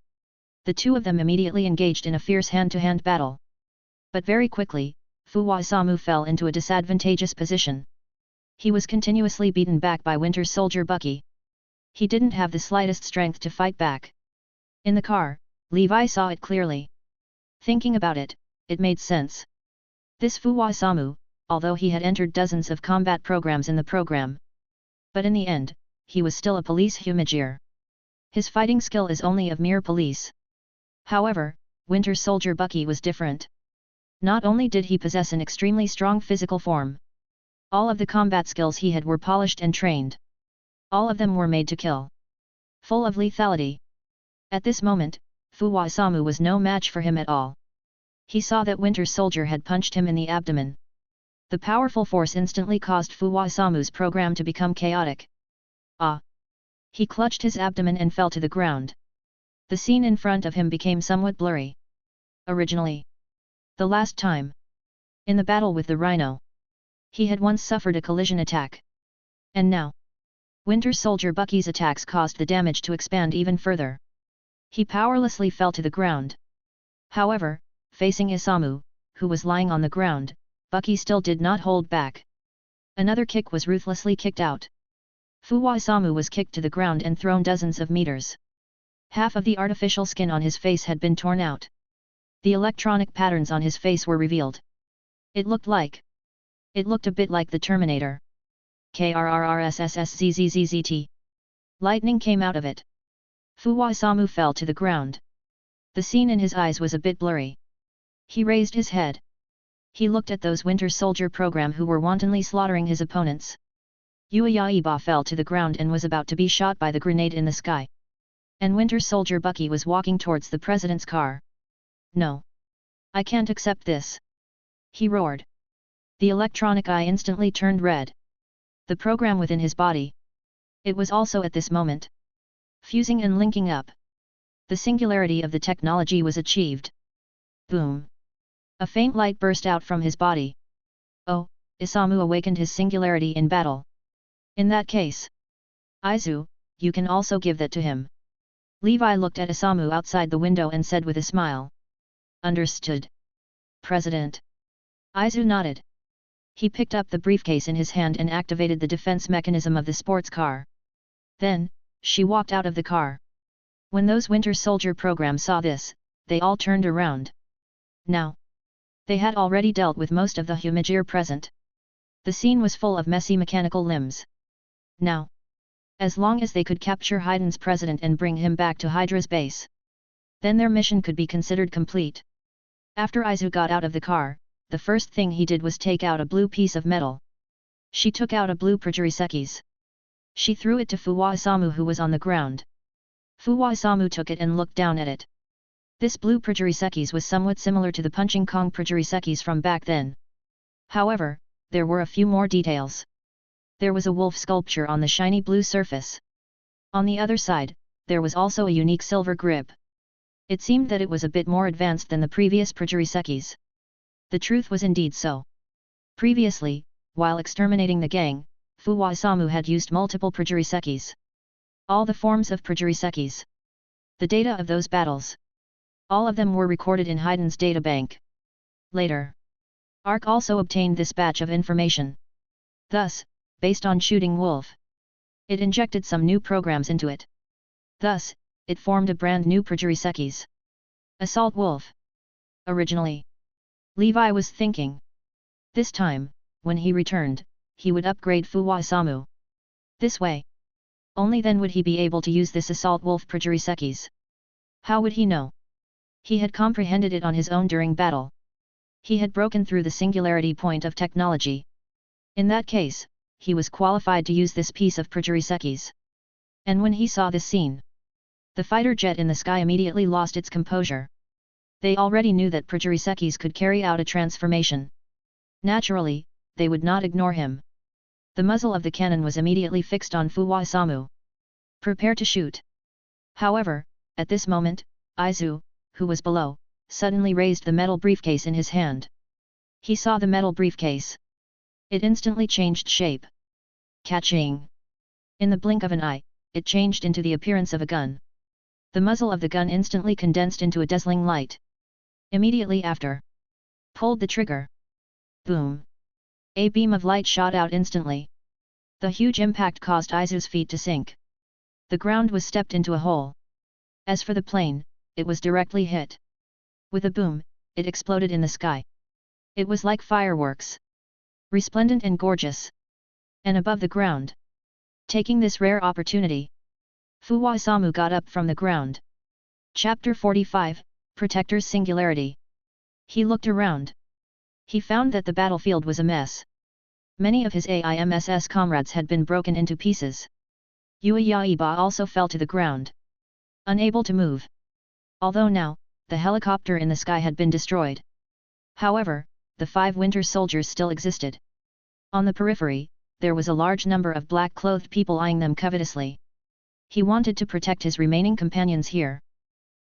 The two of them immediately engaged in a fierce hand-to-hand battle. But very quickly, Fuwasamu fell into a disadvantageous position. He was continuously beaten back by Winter Soldier Bucky. He didn't have the slightest strength to fight back. In the car, Levi saw it clearly. Thinking about it, it made sense. This Fuwasamu, although he had entered dozens of combat programs in the program, but in the end, he was still a police Humagear. His fighting skill is only of mere police. However, Winter Soldier Bucky was different. Not only did he possess an extremely strong physical form, all of the combat skills he had were polished and trained. All of them were made to kill. Full of lethality. At this moment, Fuwasamu was no match for him at all. He saw that Winter Soldier had punched him in the abdomen. The powerful force instantly caused Fuwasamu's program to become chaotic. Ah! He clutched his abdomen and fell to the ground. The scene in front of him became somewhat blurry. Originally, the last time, in the battle with the Rhino, he had once suffered a collision attack. And now, Winter Soldier Bucky's attacks caused the damage to expand even further. He powerlessly fell to the ground. However, facing Isamu, who was lying on the ground, Bucky still did not hold back. Another kick was ruthlessly kicked out. Fuwasamu was kicked to the ground and thrown dozens of meters. Half of the artificial skin on his face had been torn out. The electronic patterns on his face were revealed. It looked a bit like the Terminator. KRRRSSSZZZZT. Lightning came out of it. Fuwasamu fell to the ground. The scene in his eyes was a bit blurry. He raised his head. He looked at those Winter Soldier program who were wantonly slaughtering his opponents. Uayaiba fell to the ground and was about to be shot by the grenade in the sky. And Winter Soldier Bucky was walking towards the president's car. No. I can't accept this. He roared. The electronic eye instantly turned red. The program within his body. It was also at this moment fusing and linking up. The singularity of the technology was achieved. Boom. A faint light burst out from his body. Oh, Isamu awakened his singularity in battle. In that case, Izu, you can also give that to him. Levi looked at Isamu outside the window and said with a smile. Understood. President. Izu nodded. He picked up the briefcase in his hand and activated the defense mechanism of the sports car. Then, she walked out of the car. When those Winter Soldier program saw this, they all turned around. Now, they had already dealt with most of the Humagear present. The scene was full of messy mechanical limbs. Now, as long as they could capture Hiden's president and bring him back to Hydra's base, then their mission could be considered complete. After Izu got out of the car, the first thing he did was take out a blue piece of metal. She took out a blue Projirisekis. She threw it to Fuwasamu who was on the ground. Fuwasamu took it and looked down at it. This blue Projirisekis was somewhat similar to the Punching Kong Projirisekis from back then. However, there were a few more details. There was a wolf sculpture on the shiny blue surface. On the other side, there was also a unique silver grip. It seemed that it was a bit more advanced than the previous Projirisekis. The truth was indeed so. Previously, while exterminating the gang, Fuwasamu had used multiple Projirisekis. All the forms of Projirisekis. The data of those battles. All of them were recorded in Hiden's databank. Later, ARC also obtained this batch of information. Thus, based on shooting wolf, it injected some new programs into it. Thus, it formed a brand new Projirisekis. Assault Wolf. Originally, Levi was thinking. This time, when he returned, he would upgrade Fuwasamu. This way. Only then would he be able to use this Assault Wolf Projirisekis. How would he know? He had comprehended it on his own during battle. He had broken through the singularity point of technology. In that case, he was qualified to use this piece of Projirisekis. And when he saw this scene, the fighter jet in the sky immediately lost its composure. They already knew that Projirisekis could carry out a transformation. Naturally, they would not ignore him. The muzzle of the cannon was immediately fixed on Fuwasamu. Prepare to shoot. However, at this moment, Izu, who was below, suddenly raised the metal briefcase in his hand. He saw the metal briefcase. It instantly changed shape. Catching! In the blink of an eye, it changed into the appearance of a gun. The muzzle of the gun instantly condensed into a dazzling light. Immediately after, pulled the trigger. Boom! A beam of light shot out instantly. The huge impact caused Izu's feet to sink. The ground was stepped into a hole. As for the plane, it was directly hit. With a boom, it exploded in the sky. It was like fireworks. Resplendent and gorgeous. And above the ground. Taking this rare opportunity, Fuwa Isamu got up from the ground. Chapter 45, Protector's Singularity. He looked around. He found that the battlefield was a mess. Many of his AIMSS comrades had been broken into pieces. Yaiba also fell to the ground. Unable to move. Although now, the helicopter in the sky had been destroyed. However, the 5 winter soldiers still existed. On the periphery, there was a large number of black-clothed people eyeing them covetously. He wanted to protect his remaining companions here.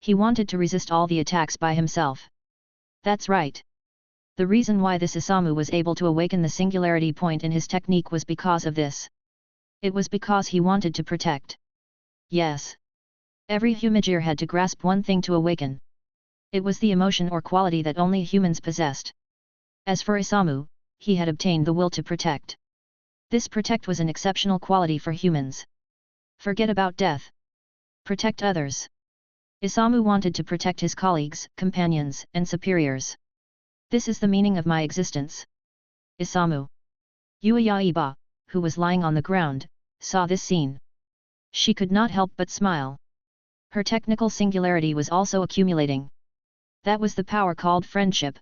He wanted to resist all the attacks by himself. That's right. The reason why this Isamu was able to awaken the singularity point in his technique was because of this. It was because he wanted to protect. Yes. Every Humajir had to grasp one thing to awaken. It was the emotion or quality that only humans possessed. As for Isamu, he had obtained the will to protect. This protect was an exceptional quality for humans. Forget about death. Protect others. Isamu wanted to protect his colleagues, companions, and superiors. This is the meaning of my existence. Isamu. Yaiba, who was lying on the ground, saw this scene. She could not help but smile. Her technical singularity was also accumulating. That was the power called friendship.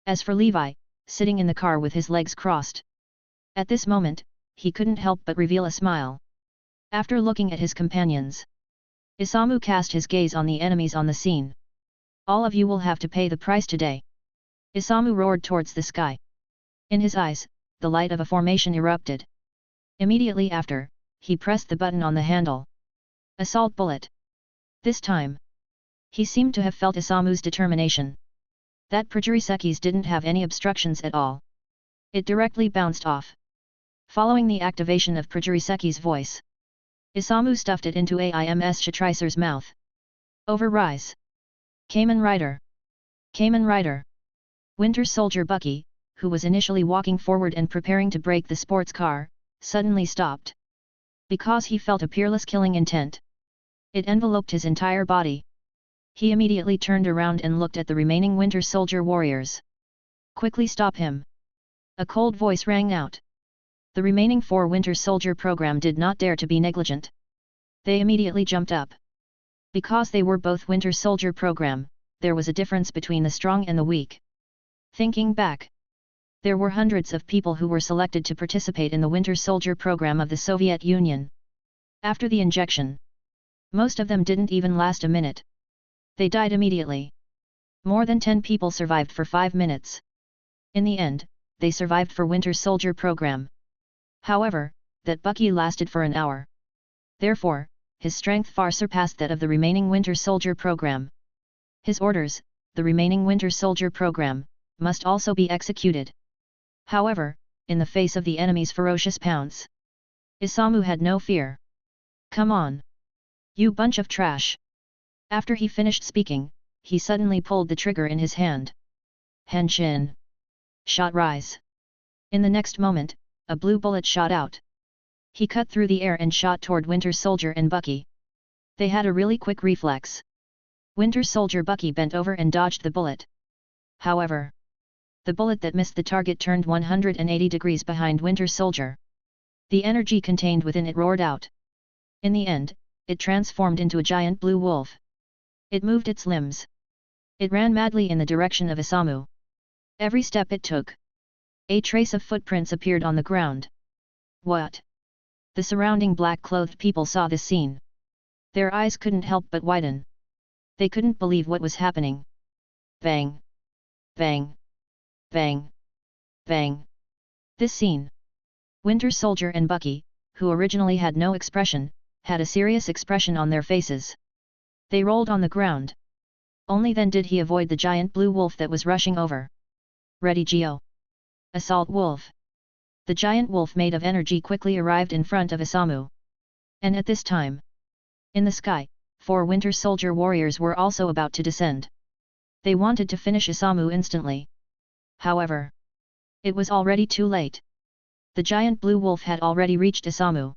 As for Levi, sitting in the car with his legs crossed. At this moment, he couldn't help but reveal a smile. After looking at his companions, Isamu cast his gaze on the enemies on the scene. All of you will have to pay the price today. Isamu roared towards the sky. In his eyes, the light of a formation erupted. Immediately after, he pressed the button on the handle. Assault bullet. This time, he seemed to have felt Isamu's determination. That Prajuriseki's didn't have any obstructions at all. It directly bounced off. Following the activation of Prajuriseki's voice, Isamu stuffed it into AIMS Shatricer's mouth. Overrise. Kamen Rider. Kamen Rider. Winter Soldier Bucky, who was initially walking forward and preparing to break the sports car, suddenly stopped. Because he felt a peerless killing intent. It enveloped his entire body. He immediately turned around and looked at the remaining Winter Soldier warriors. Quickly stop him. A cold voice rang out. The remaining 4 Winter Soldier program did not dare to be negligent. They immediately jumped up. Because they were both Winter Soldier program, there was a difference between the strong and the weak. Thinking back, there were hundreds of people who were selected to participate in the Winter Soldier program of the Soviet Union. After the injection, most of them didn't even last a minute. They died immediately. More than 10 people survived for 5 minutes. In the end, they survived for Winter Soldier program. However, that Bucky lasted for an hour. Therefore, his strength far surpassed that of the remaining Winter Soldier program. His orders, the remaining Winter Soldier program, must also be executed. However, in the face of the enemy's ferocious pounce, Isamu had no fear. Come on! You bunch of trash! After he finished speaking, he suddenly pulled the trigger in his hand. Henshin! Shot rise! In the next moment, a blue bullet shot out. He cut through the air and shot toward Winter Soldier and Bucky. They had a really quick reflex. Winter Soldier Bucky bent over and dodged the bullet. However, the bullet that missed the target turned 180 degrees behind Winter Soldier. The energy contained within it roared out. In the end, it transformed into a giant blue wolf. It moved its limbs. It ran madly in the direction of Isamu. Every step it took, a trace of footprints appeared on the ground. What? The surrounding black-clothed people saw this scene. Their eyes couldn't help but widen. They couldn't believe what was happening. Bang! Bang! Bang! Bang! This scene. Winter Soldier and Bucky, who originally had no expression, had a serious expression on their faces. They rolled on the ground. Only then did he avoid the giant blue wolf that was rushing over. Ready, Geo! Assault wolf! The giant wolf made of energy quickly arrived in front of Isamu. And at this time, in the sky, 4 Winter Soldier warriors were also about to descend. They wanted to finish Isamu instantly. However, It was already too late. The giant blue wolf had already reached Isamu.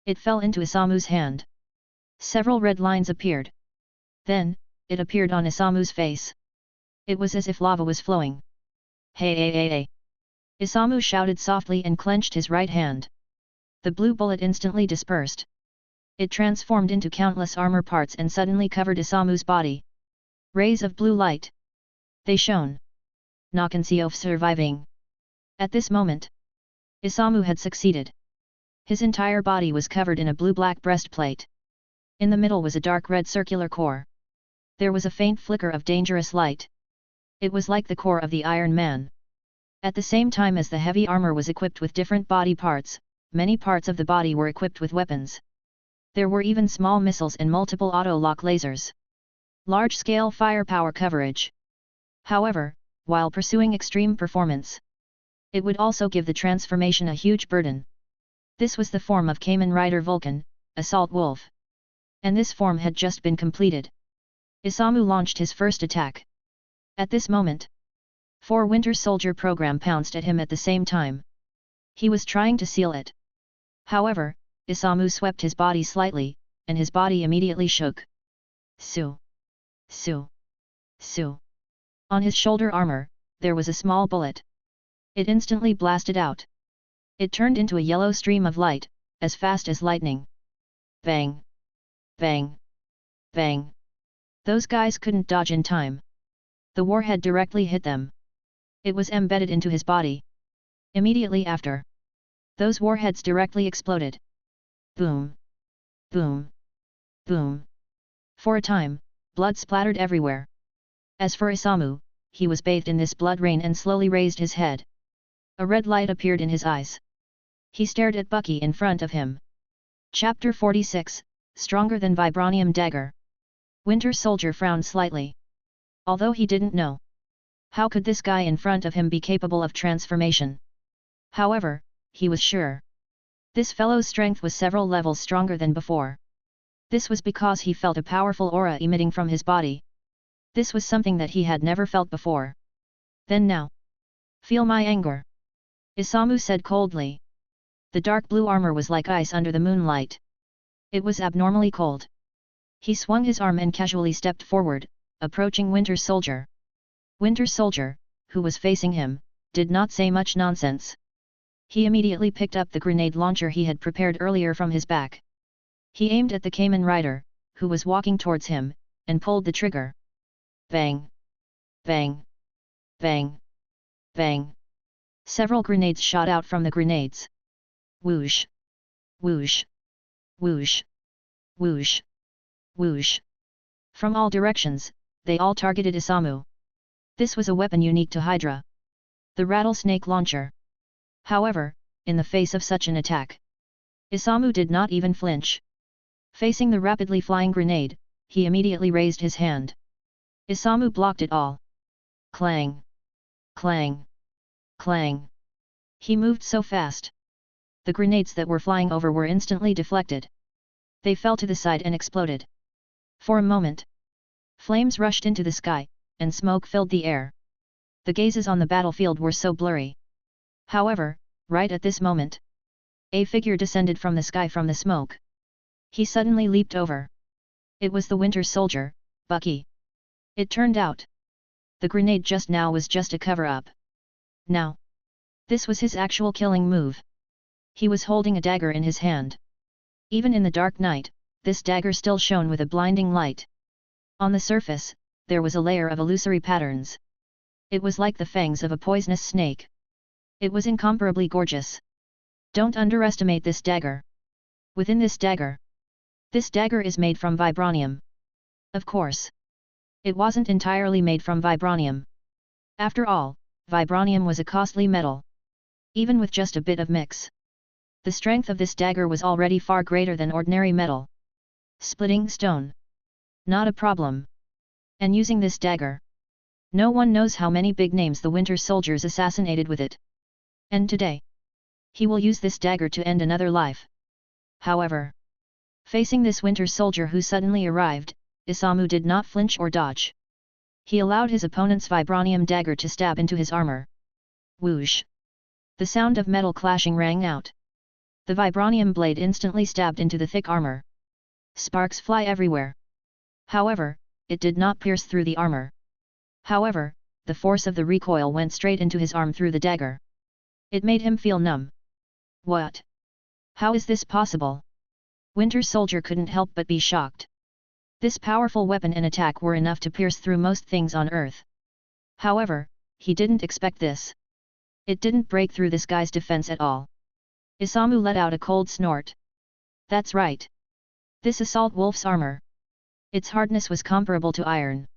It fell into Isamu's hand. Several red lines appeared. Then, it appeared on Isamu's face. It was as if lava was flowing. Hey hey hey hey! Isamu shouted softly and clenched his right hand. The blue bullet instantly dispersed. It transformed into countless armor parts and suddenly covered Isamu's body. Rays of blue light. They shone. Nakanseof surviving. At this moment, Isamu had succeeded. His entire body was covered in a blue-black breastplate. In the middle was a dark red circular core. There was a faint flicker of dangerous light. It was like the core of the Iron Man. At the same time as the heavy armor was equipped with different body parts, many parts of the body were equipped with weapons. There were even small missiles and multiple auto-lock lasers. Large-scale firepower coverage. However, while pursuing extreme performance, it would also give the transformation a huge burden. This was the form of Kamen Rider Vulcan, Assault Wolf. And this form had just been completed. Isamu launched his first attack. At this moment, 4 Winter Soldier program pounced at him at the same time. He was trying to seal it. However, Isamu swept his body slightly, and his body immediately shook. Su. Su. Su. On his shoulder armor, there was a small bullet. It instantly blasted out. It turned into a yellow stream of light, as fast as lightning. Bang! Bang! Bang! Those guys couldn't dodge in time. The warhead directly hit them. It was embedded into his body. Immediately after, those warheads directly exploded. Boom! Boom! Boom! For a time, blood splattered everywhere. As for Isamu, he was bathed in this blood rain and slowly raised his head. A red light appeared in his eyes. He stared at Bucky in front of him. Chapter 46, Stronger than Vibranium Dagger. Winter Soldier frowned slightly. Although he didn't know, how could this guy in front of him be capable of transformation? However, he was sure. This fellow's strength was several levels stronger than before. This was because he felt a powerful aura emitting from his body. This was something that he had never felt before. Then now, feel my anger, Isamu said coldly. The dark blue armor was like ice under the moonlight. It was abnormally cold. He swung his arm and casually stepped forward, approaching Winter Soldier. Winter Soldier, who was facing him, did not say much nonsense. He immediately picked up the grenade launcher he had prepared earlier from his back. He aimed at the Kamen Rider, who was walking towards him, and pulled the trigger. Bang! Bang! Bang! Bang! Several grenades shot out from the grenades. Whoosh! Whoosh! Whoosh! Whoosh! Whoosh! From all directions, they all targeted Isamu. This was a weapon unique to Hydra. The rattlesnake launcher. However, in the face of such an attack, Isamu did not even flinch. Facing the rapidly flying grenade, he immediately raised his hand. Isamu blocked it all. Clang! Clang! Clang! He moved so fast. The grenades that were flying over were instantly deflected. They fell to the side and exploded. For a moment, flames rushed into the sky, and smoke filled the air. The gazes on the battlefield were so blurry. However, right at this moment, a figure descended from the sky from the smoke. He suddenly leaped over. It was the Winter Soldier, Bucky. It turned out, the grenade just now was just a cover-up. Now, this was his actual killing move. He was holding a dagger in his hand. Even in the dark night, this dagger still shone with a blinding light. On the surface, there was a layer of illusory patterns. It was like the fangs of a poisonous snake. It was incomparably gorgeous. Don't underestimate this dagger. Within this dagger is made from vibranium. Of course, it wasn't entirely made from vibranium. After all, vibranium was a costly metal. Even with just a bit of mix, the strength of this dagger was already far greater than ordinary metal. Splitting stone. Not a problem. And using this dagger, no one knows how many big names the Winter Soldiers assassinated with it. And today, he will use this dagger to end another life. However, facing this Winter Soldier who suddenly arrived, Isamu did not flinch or dodge. He allowed his opponent's vibranium dagger to stab into his armor. Whoosh, The sound of metal clashing rang out. The vibranium blade instantly stabbed into the thick armor. Sparks fly everywhere. However, it did not pierce through the armor. However, the force of the recoil went straight into his arm through the dagger. It made him feel numb. What? How is this possible? Winter Soldier couldn't help but be shocked. This powerful weapon and attack were enough to pierce through most things on Earth. However, he didn't expect this. It didn't break through this guy's defense at all. Isamu let out a cold snort. That's right. This Assault Wolf's armor. Its hardness was comparable to iron.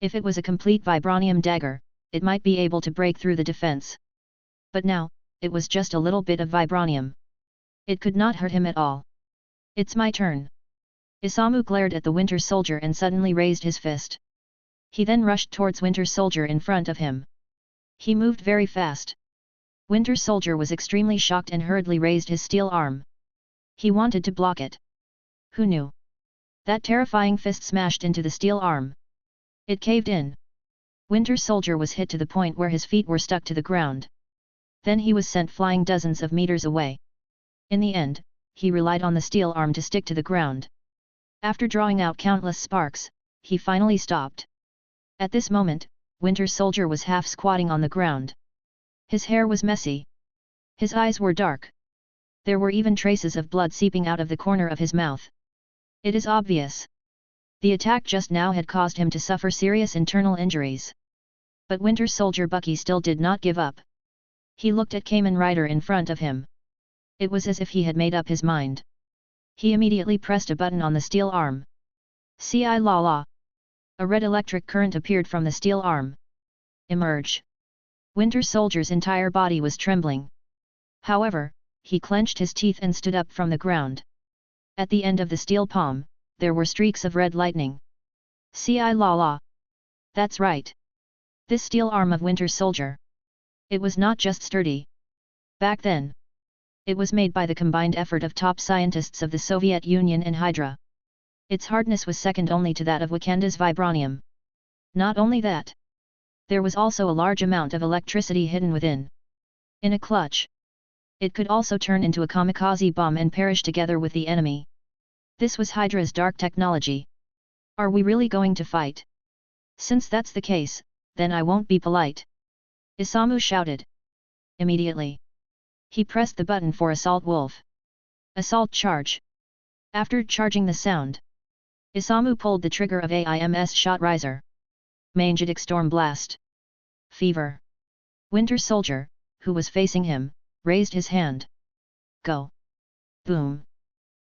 If it was a complete vibranium dagger, it might be able to break through the defense. But now, it was just a little bit of vibranium. It could not hurt him at all. It's my turn. Isamu glared at the Winter Soldier and suddenly raised his fist. He then rushed towards Winter Soldier in front of him. He moved very fast. Winter Soldier was extremely shocked and hurriedly raised his steel arm. He wanted to block it. Who knew? That terrifying fist smashed into the steel arm. It caved in. Winter Soldier was hit to the point where his feet were stuck to the ground. Then he was sent flying dozens of meters away. In the end, he relied on the steel arm to stick to the ground. After drawing out countless sparks, he finally stopped. At this moment, Winter Soldier was half squatting on the ground. His hair was messy. His eyes were dark. There were even traces of blood seeping out of the corner of his mouth. It is obvious. The attack just now had caused him to suffer serious internal injuries. But Winter Soldier Bucky still did not give up. He looked at Kamen Rider in front of him. It was as if he had made up his mind. He immediately pressed a button on the steel arm. "Si la la." A red electric current appeared from the steel arm. Emerge. Winter Soldier's entire body was trembling. However, he clenched his teeth and stood up from the ground. At the end of the steel palm, there were streaks of red lightning. "Si la la." That's right. This steel arm of Winter Soldier. It was not just sturdy. Back then, it was made by the combined effort of top scientists of the Soviet Union and Hydra. Its hardness was second only to that of Wakanda's vibranium. Not only that, there was also a large amount of electricity hidden within. In a clutch, it could also turn into a kamikaze bomb and perish together with the enemy. This was Hydra's dark technology. Are we really going to fight? Since that's the case, then I won't be polite. Isamu shouted. Immediately, he pressed the button for Assault Wolf. Assault Charge. After charging the sound, Isamu pulled the trigger of AIM's Shot Riser. Magnetic Storm Blast. Fever. Winter Soldier, who was facing him, raised his hand. Go. Boom.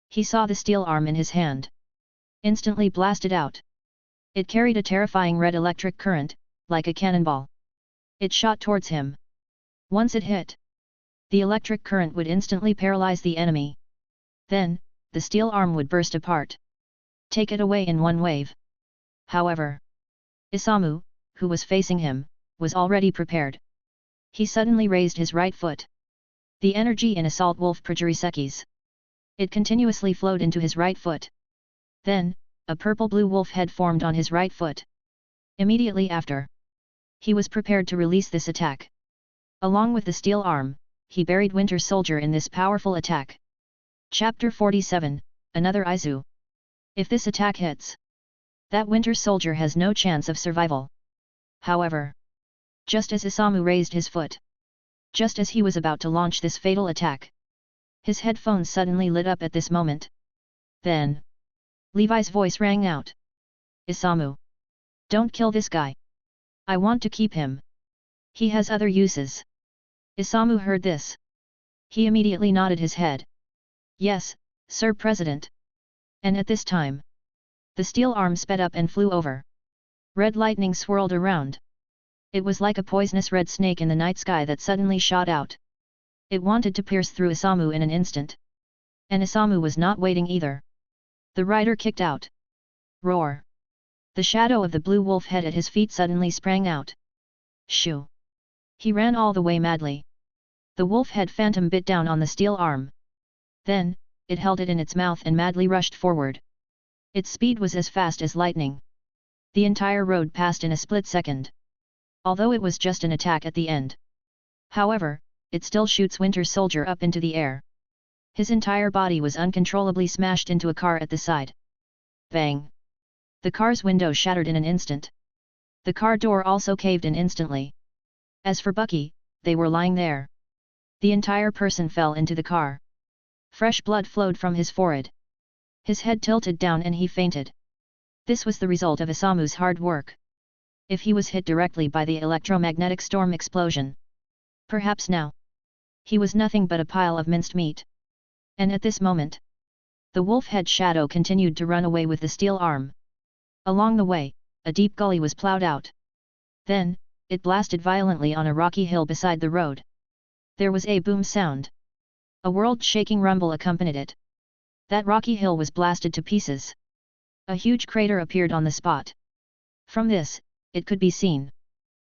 He saw the steel arm in his hand. Instantly blasted out. It carried a terrifying red electric current, like a cannonball. It shot towards him. Once it hit, the electric current would instantly paralyze the enemy. Then, the steel arm would burst apart. Take it away in one wave. However, Isamu, who was facing him, was already prepared. He suddenly raised his right foot. The energy in Assault Wolf Prajurisecki's. It continuously flowed into his right foot. Then, a purple-blue wolf head formed on his right foot. Immediately after, he was prepared to release this attack. Along with the steel arm, he buried Winter Soldier in this powerful attack. Chapter 47, Another Izu. If this attack hits, that Winter Soldier has no chance of survival. However, just as Isamu raised his foot, just as he was about to launch this fatal attack, his headphones suddenly lit up at this moment. Then, Levi's voice rang out. Isamu, don't kill this guy. I want to keep him. He has other uses. Isamu heard this. He immediately nodded his head. Yes, Sir President. And at this time, the steel arm sped up and flew over. Red lightning swirled around. It was like a poisonous red snake in the night sky that suddenly shot out. It wanted to pierce through Isamu in an instant. And Isamu was not waiting either. The rider kicked out. Roar. The shadow of the blue wolf head at his feet suddenly sprang out. Shoo. He ran all the way madly. The wolf head phantom bit down on the steel arm. Then, it held it in its mouth and madly rushed forward. Its speed was as fast as lightning. The entire road passed in a split second. Although it was just an attack at the end. However, it still shoots Winter Soldier up into the air. His entire body was uncontrollably smashed into a car at the side. Bang! The car's window shattered in an instant. The car door also caved in instantly. As for Bucky, they were lying there. The entire person fell into the car. Fresh blood flowed from his forehead. His head tilted down and he fainted. This was the result of Isamu's hard work. If he was hit directly by the electromagnetic storm explosion, perhaps now he was nothing but a pile of minced meat. And at this moment, the wolf-head shadow continued to run away with the steel arm. Along the way, a deep gully was plowed out. Then, it blasted violently on a rocky hill beside the road. There was a boom sound. A world-shaking rumble accompanied it. That rocky hill was blasted to pieces. A huge crater appeared on the spot. From this, it could be seen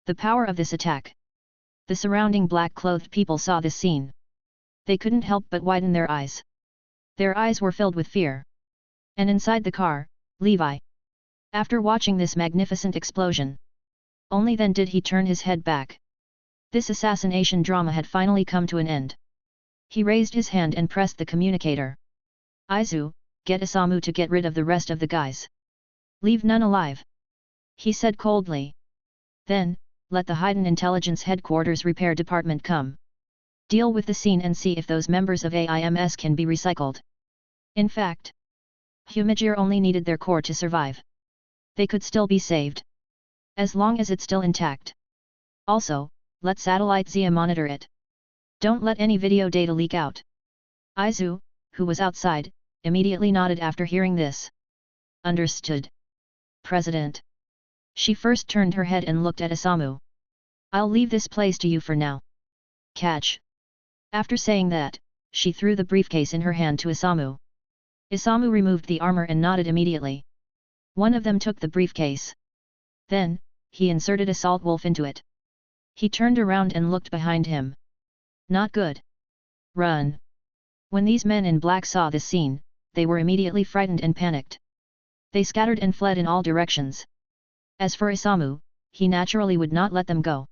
the power of this attack. The surrounding black-clothed people saw this scene. They couldn't help but widen their eyes. Their eyes were filled with fear. And inside the car, Levi. After watching this magnificent explosion, only then did he turn his head back. This assassination drama had finally come to an end. He raised his hand and pressed the communicator. Izu, get Isamu to get rid of the rest of the guys. Leave none alive. He said coldly. Then, let the Hiden Intelligence Headquarters Repair Department come. Deal with the scene and see if those members of AIMS can be recycled. In fact, Humajir only needed their core to survive. They could still be saved. As long as it's still intact. Also, let Satellite Zia monitor it. Don't let any video data leak out. Izu, who was outside, immediately nodded after hearing this. Understood. President. She first turned her head and looked at Isamu. I'll leave this place to you for now. Catch. After saying that, she threw the briefcase in her hand to Isamu. Isamu removed the armor and nodded immediately. One of them took the briefcase. Then, he inserted Assault Wolf into it. He turned around and looked behind him. Not good. Run. When these men in black saw this scene, they were immediately frightened and panicked. They scattered and fled in all directions. As for Isamu, he naturally would not let them go.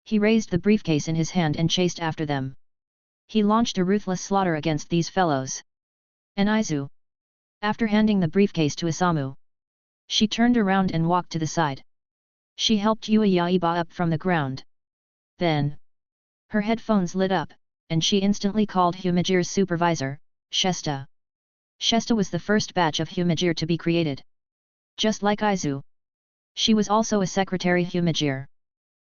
He raised the briefcase in his hand and chased after them. He launched a ruthless slaughter against these fellows. And Izu. After handing the briefcase to Isamu, she turned around and walked to the side. She helped Yaiba up from the ground. Then, her headphones lit up, and she instantly called Humajir's supervisor, Shesta. Shesta was the first batch of Humajir to be created. Just like Izu. She was also a secretary Humajir.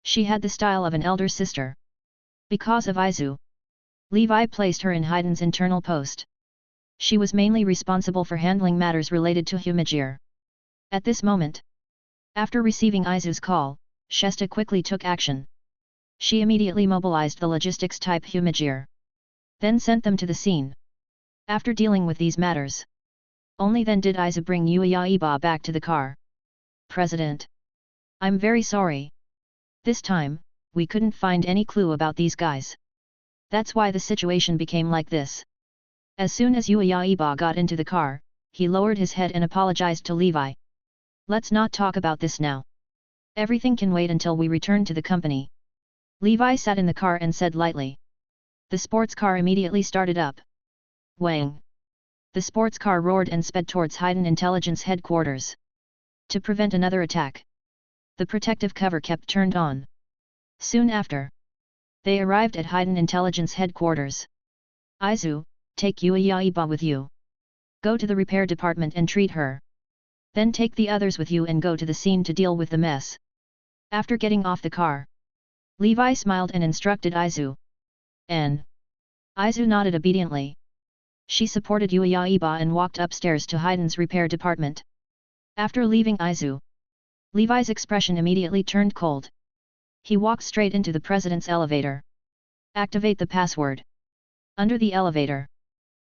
She had the style of an elder sister. Because of Izu, Levi placed her in Hiden's internal post. She was mainly responsible for handling matters related to Humajir. At this moment, after receiving Izu's call, Shesta quickly took action. She immediately mobilized the logistics type Humajir. Then sent them to the scene. After dealing with these matters, only then did Izu bring Yaiba back to the car. President. I'm very sorry. This time, we couldn't find any clue about these guys. That's why the situation became like this. As soon as Yaiba got into the car, he lowered his head and apologized to Levi. Let's not talk about this now. Everything can wait until we return to the company. Levi sat in the car and said lightly. The sports car immediately started up. Wang! The sports car roared and sped towards Hiden Intelligence Headquarters. To prevent another attack, the protective cover kept turned on. Soon after, they arrived at Hiden Intelligence Headquarters. Izu, take Yaiba with you. Go to the repair department and treat her. Then take the others with you and go to the scene to deal with the mess. After getting off the car, Levi smiled and instructed Izu. Izu nodded obediently. She supported Yaiba and walked upstairs to Hiden's repair department. After leaving Izu, Levi's expression immediately turned cold. He walked straight into the president's elevator. Activate the password. Under the elevator,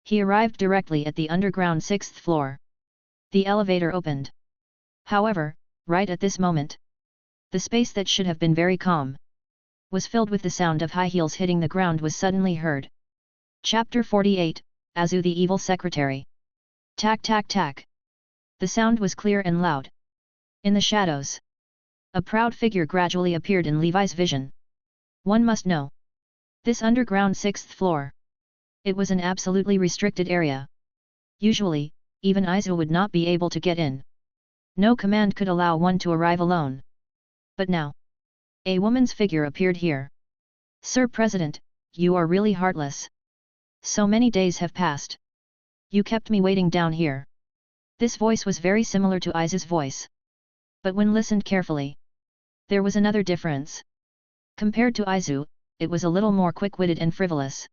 he arrived directly at the underground 6th floor. The elevator opened. However, right at this moment, the space that should have been very calm was filled with the sound of high heels hitting the ground was suddenly heard. Chapter 48, Azu the Evil Secretary. Tack tack tack. The sound was clear and loud. In the shadows, a proud figure gradually appeared in Levi's vision. One must know. This underground 6th floor. It was an absolutely restricted area. Usually, even Izu would not be able to get in. No command could allow one to arrive alone. But now, a woman's figure appeared here. Sir President, you are really heartless. So many days have passed. You kept me waiting down here. This voice was very similar to Izu's voice. But when listened carefully, there was another difference. Compared to Izu, it was a little more quick-witted and frivolous.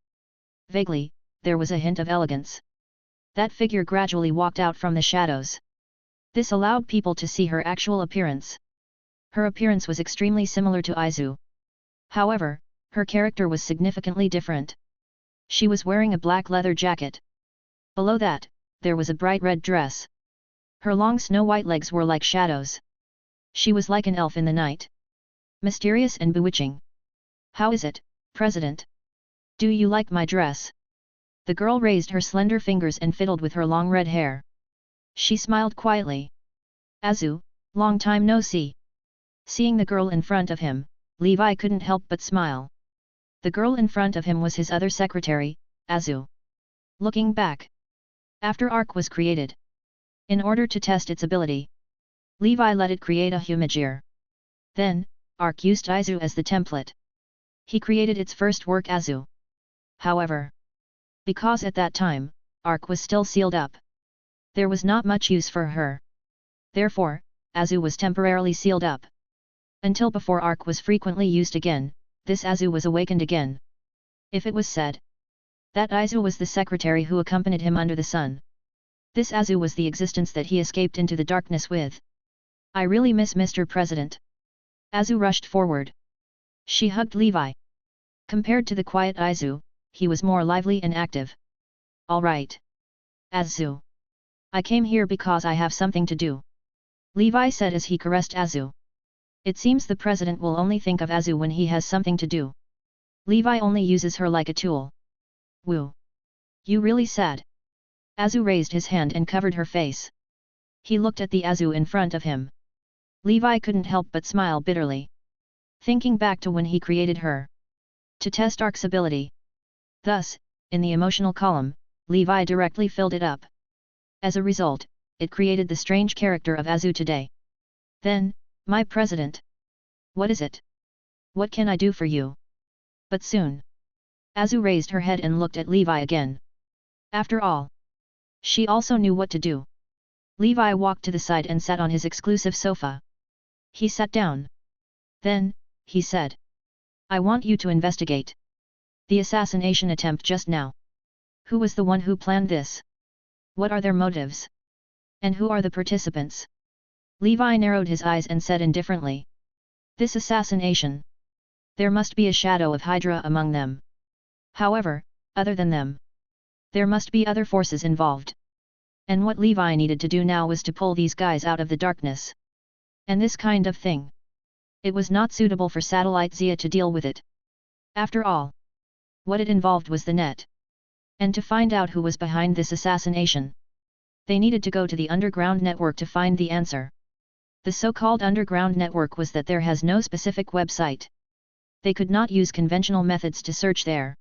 Vaguely, there was a hint of elegance. That figure gradually walked out from the shadows. This allowed people to see her actual appearance. Her appearance was extremely similar to Izu. However, her character was significantly different. She was wearing a black leather jacket. Below that, there was a bright red dress. Her long snow-white legs were like shadows. She was like an elf in the night. Mysterious and bewitching. How is it, President? Do you like my dress? The girl raised her slender fingers and fiddled with her long red hair. She smiled quietly. Azu, long time no see. Seeing the girl in front of him, Levi couldn't help but smile. The girl in front of him was his other secretary, Azu. Looking back, after Arc was created, in order to test its ability, Levi let it create a Humajir. Then, Arc used Izu as the template. He created its first work Azu. However, because at that time, Arc was still sealed up, there was not much use for her. Therefore, Azu was temporarily sealed up. Until before Arc was frequently used again, this Azu was awakened again. If it was said that Izu was the secretary who accompanied him under the sun, this Azu was the existence that he escaped into the darkness with. I really miss Mr. President. Azu rushed forward. She hugged Levi. Compared to the quiet Izu, he was more lively and active. All right. Azu. I came here because I have something to do. Levi said as he caressed Azu. It seems the president will only think of Azu when he has something to do. Levi only uses her like a tool. Woo. You really sad. Azu raised his hand and covered her face. He looked at the Azu in front of him. Levi couldn't help but smile bitterly. Thinking back to when he created her. To test Arc's ability. Thus, in the emotional column, Levi directly filled it up. As a result, it created the strange character of Azu today. Then, my president. What is it? What can I do for you? But soon, Azu raised her head and looked at Levi again. After all, she also knew what to do. Levi walked to the side and sat on his exclusive sofa. He sat down. Then, he said. I want you to investigate the assassination attempt just now. Who was the one who planned this? What are their motives? And who are the participants? Levi narrowed his eyes and said indifferently. This assassination. There must be a shadow of Hydra among them. However, other than them, there must be other forces involved. And what Levi needed to do now was to pull these guys out of the darkness. And this kind of thing. It was not suitable for Satellite Zia to deal with it. After all, what it involved was the net. And to find out who was behind this assassination, they needed to go to the underground network to find the answer. The so-called underground network was that there has no specific website. They could not use conventional methods to search there.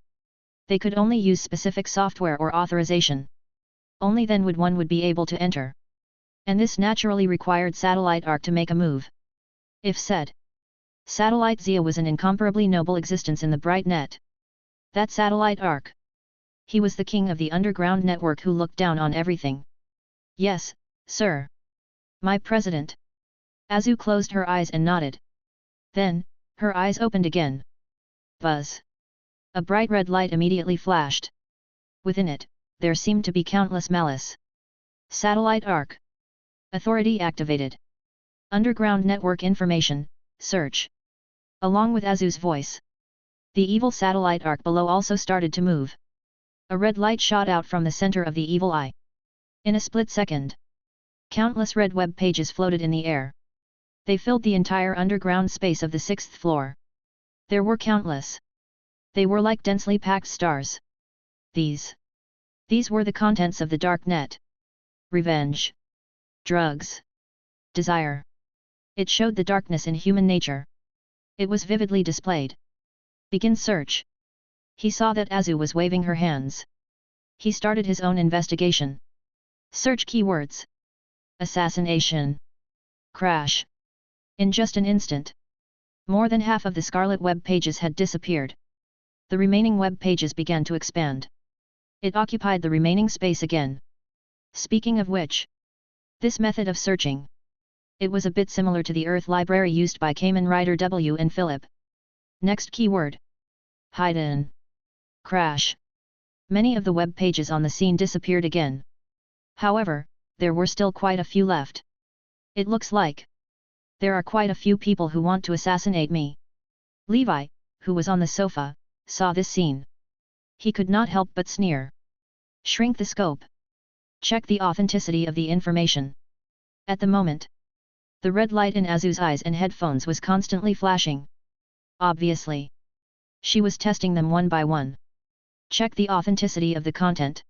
They could only use specific software or authorization. Only then would be able to enter. And this naturally required Satellite Arc to make a move. If said, Satellite Zia was an incomparably noble existence in the bright net. That Satellite Arc. He was the king of the underground network who looked down on everything. Yes, sir. My president. Azu closed her eyes and nodded. Then, her eyes opened again. Buzz. A bright red light immediately flashed. Within it, there seemed to be countless malice. Satellite Arc. Authority activated. Underground network information, search. Along with Azu's voice, the evil Satellite Arc below also started to move. A red light shot out from the center of the evil eye. In a split second, countless red web pages floated in the air. They filled the entire underground space of the 6th floor. There were countless. They were like densely packed stars. These were the contents of the dark net. Revenge. Drugs. Desire. It showed the darkness in human nature. It was vividly displayed. Begin search. He saw that Azu was waving her hands. He started his own investigation. Search keywords. Assassination. Crash. In just an instant, more than half of the scarlet web pages had disappeared. The remaining web pages began to expand. It occupied the remaining space again. Speaking of which, this method of searching, it was a bit similar to the Earth library used by Kamen Rider W and Philip. Next keyword. Hiden. Crash. Many of the web pages on the scene disappeared again. However, there were still quite a few left. It looks like there are quite a few people who want to assassinate me. Levi, who was on the sofa, saw this scene. He could not help but sneer. Shrink the scope. Check the authenticity of the information. At the moment, the red light in Azu's eyes and headphones was constantly flashing. Obviously, she was testing them one by one. Check the authenticity of the content.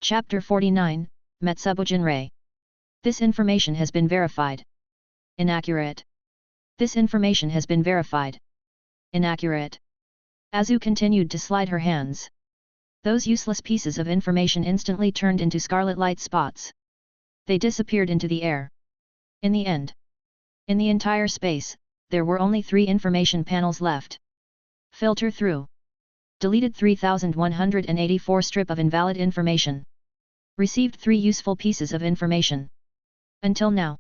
Chapter 49, Metsubujinrei. This information has been verified. Inaccurate. This information has been verified. Inaccurate. Azu continued to slide her hands. Those useless pieces of information instantly turned into scarlet light spots. They disappeared into the air. In the end, in the entire space, there were only 3 information panels left. Filter through. Deleted 3184 strip of invalid information. Received 3 useful pieces of information. Until now,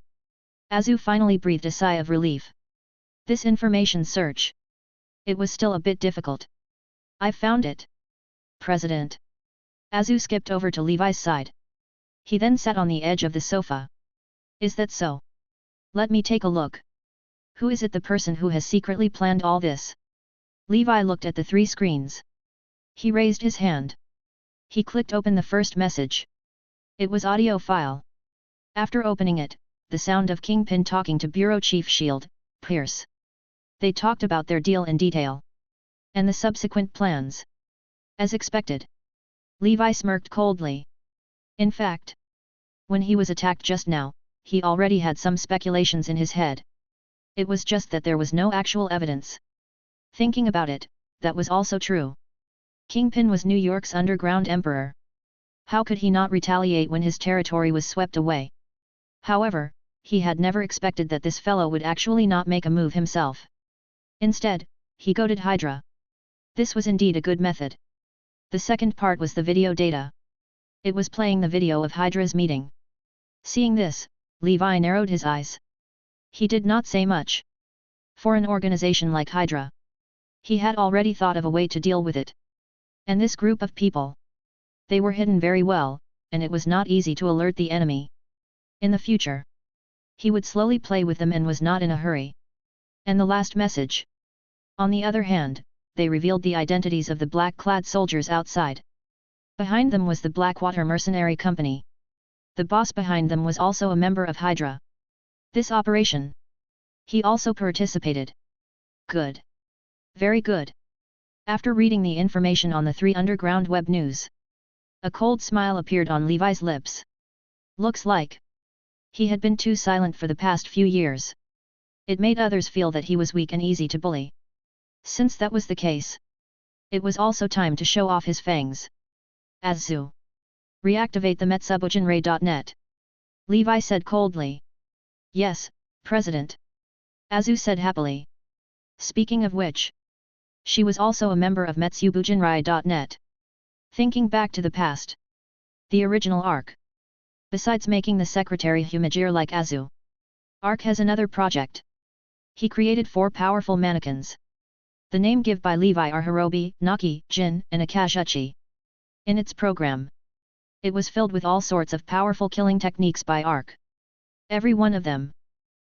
Azu finally breathed a sigh of relief. This information search. It was still a bit difficult. I found it. President. Azu skipped over to Levi's side. He then sat on the edge of the sofa. Is that so? Let me take a look. Who is it, the person who has secretly planned all this? Levi looked at the 3 screens. He raised his hand. He clicked open the first message. It was audio file. After opening it, the sound of Kingpin talking to Bureau Chief Shield, Pierce. They talked about their deal in detail. And the subsequent plans. As expected. Levi smirked coldly. In fact, when he was attacked just now, he already had some speculations in his head. It was just that there was no actual evidence. Thinking about it, that was also true. Kingpin was New York's underground emperor. How could he not retaliate when his territory was swept away? However, he had never expected that this fellow would actually not make a move himself. Instead, he goaded Hydra. This was indeed a good method. The second part was the video data. It was playing the video of Hydra's meeting. Seeing this, Levi narrowed his eyes. He did not say much. For an organization like Hydra, he had already thought of a way to deal with it. And this group of people, they were hidden very well, and it was not easy to alert the enemy. In the future, he would slowly play with them and was not in a hurry. And the last message. On the other hand, they revealed the identities of the black-clad soldiers outside. Behind them was the Blackwater Mercenary Company. The boss behind them was also a member of Hydra. This operation, he also participated. Good. Very good. After reading the information on the 3 underground web news, a cold smile appeared on Levi's lips. Looks like he had been too silent for the past few years. It made others feel that he was weak and easy to bully. Since that was the case, it was also time to show off his fangs. Azu. Reactivate the Metsubujinrei.net. Levi said coldly. Yes, President. Azu said happily. Speaking of which, she was also a member of Metsubujinrei.net. Thinking back to the past. The original ARC. Besides making the secretary Humajir like Azu, ARC has another project. He created 4 powerful mannequins. The name given by Levi are Hirobi, Naki, Jin, and Akashuchi. In its program, it was filled with all sorts of powerful killing techniques by ARC. Every one of them.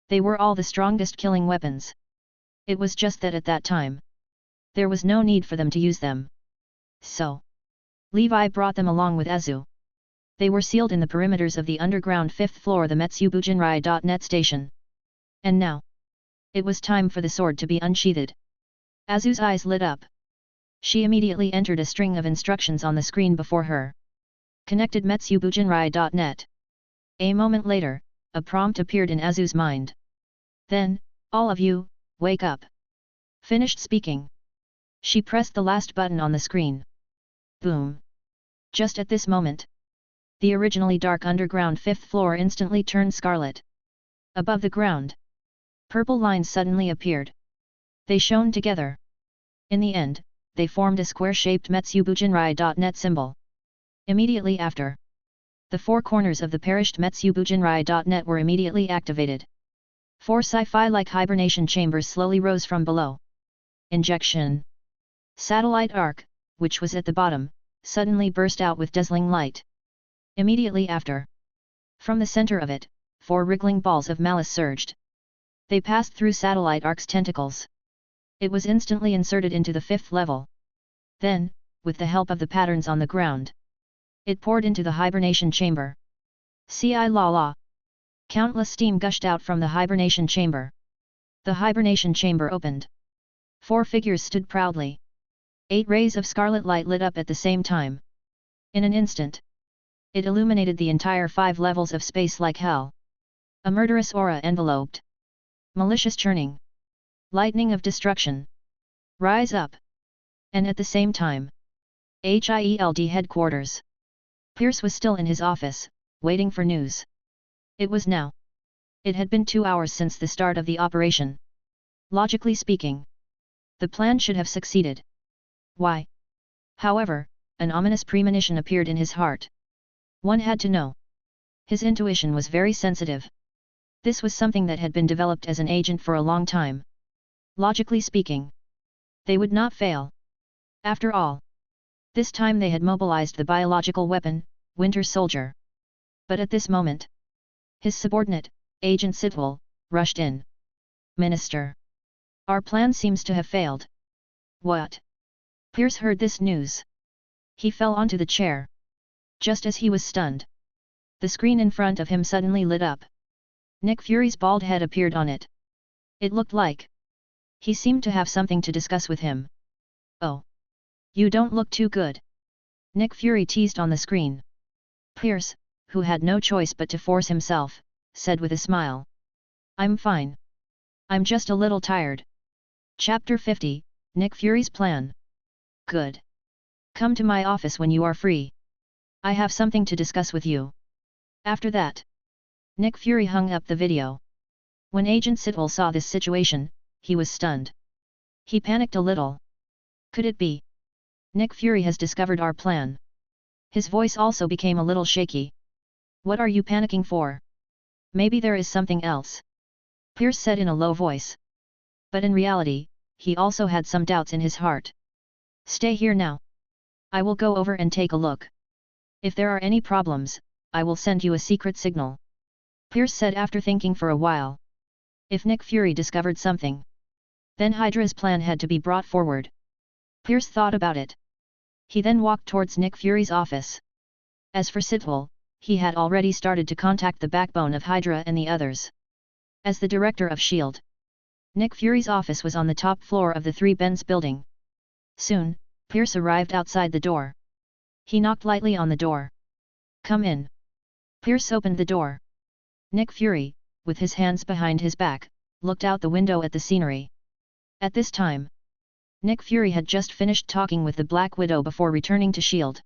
They were all the strongest killing weapons. It was just that at that time, there was no need for them to use them. So, Levi brought them along with Azu. They were sealed in the perimeters of the underground 5th floor the Metsubujinrei.net station. And now, it was time for the sword to be unsheathed. Azu's eyes lit up. She immediately entered a string of instructions on the screen before her. Connected Metsubujinrei.net. A moment later, a prompt appeared in Azu's mind. Then, all of you, wake up. Finished speaking. She pressed the last button on the screen. Boom! Just at this moment, the originally dark underground 5th floor instantly turned scarlet. Above the ground, purple lines suddenly appeared. They shone together. In the end, they formed a square-shaped Metsubujinrai.net symbol. Immediately after, the 4 corners of the perished Metsubujinrai.net were immediately activated. 4 sci-fi-like hibernation chambers slowly rose from below. Injection. Satellite arc, which was at the bottom, suddenly burst out with dazzling light. Immediately after, from the center of it, 4 wriggling balls of malice surged. They passed through satellite arc's tentacles. It was instantly inserted into the 5th level. Then, with the help of the patterns on the ground, it poured into the hibernation chamber. Ci la la. Countless steam gushed out from the hibernation chamber. The hibernation chamber opened. 4 figures stood proudly. 8 rays of scarlet light lit up at the same time. In an instant, it illuminated the entire 5 levels of space like hell. A murderous aura enveloped. Malicious churning. Lightning of destruction. Rise up. And at the same time, HIELD headquarters. Pierce was still in his office, waiting for news. It was now. It had been 2 hours since the start of the operation. Logically speaking, the plan should have succeeded. Why? However, an ominous premonition appeared in his heart. One had to know. His intuition was very sensitive. This was something that had been developed as an agent for a long time. Logically speaking, they would not fail. After all, this time they had mobilized the biological weapon, Winter Soldier. But at this moment, his subordinate, Agent Sitwell, rushed in. Minister. Our plan seems to have failed. What? Pierce heard this news. He fell onto the chair. Just as he was stunned, the screen in front of him suddenly lit up. Nick Fury's bald head appeared on it. It looked like he seemed to have something to discuss with him. Oh. You don't look too good. Nick Fury teased on the screen. Pierce, who had no choice but to force himself, said with a smile. I'm fine. I'm just a little tired. Chapter 50, Nick Fury's Plan. Good. Come to my office when you are free. I have something to discuss with you. After that, Nick Fury hung up the video. When Agent Sitwell saw this situation, he was stunned. He panicked a little. Could it be? Nick Fury has discovered our plan. His voice also became a little shaky. What are you panicking for? Maybe there is something else. Pierce said in a low voice. But in reality, he also had some doubts in his heart. Stay here now. I will go over and take a look. If there are any problems, I will send you a secret signal. Pierce said after thinking for a while. If Nick Fury discovered something, then Hydra's plan had to be brought forward. Pierce thought about it. He then walked towards Nick Fury's office. As for Sitwell, he had already started to contact the backbone of Hydra and the others. As the director of S.H.I.E.L.D., Nick Fury's office was on the top floor of the 3 Benz building. Soon, Pierce arrived outside the door. He knocked lightly on the door. Come in. Pierce opened the door. Nick Fury, with his hands behind his back, looked out the window at the scenery. At this time, Nick Fury had just finished talking with the Black Widow before returning to S.H.I.E.L.D.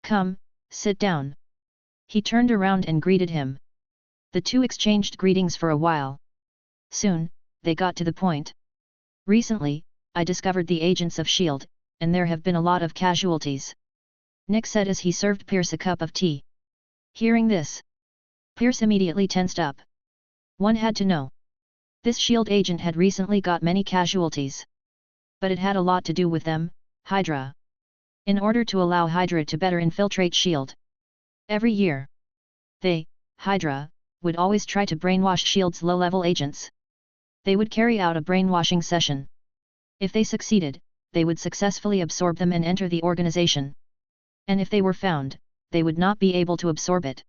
Come, sit down. He turned around and greeted him. The two exchanged greetings for a while. Soon, they got to the point. Recently, I discovered the agents of S.H.I.E.L.D., and there have been a lot of casualties. Nick said as he served Pierce a cup of tea. Hearing this, Pierce immediately tensed up. One had to know. This S.H.I.E.L.D. agent had recently got many casualties. But it had a lot to do with them, Hydra. In order to allow Hydra to better infiltrate S.H.I.E.L.D. Every year, they, Hydra, would always try to brainwash S.H.I.E.L.D.'s low-level agents. They would carry out a brainwashing session. If they succeeded, they would successfully absorb them and enter the organization. And if they were found, they would not be able to absorb it.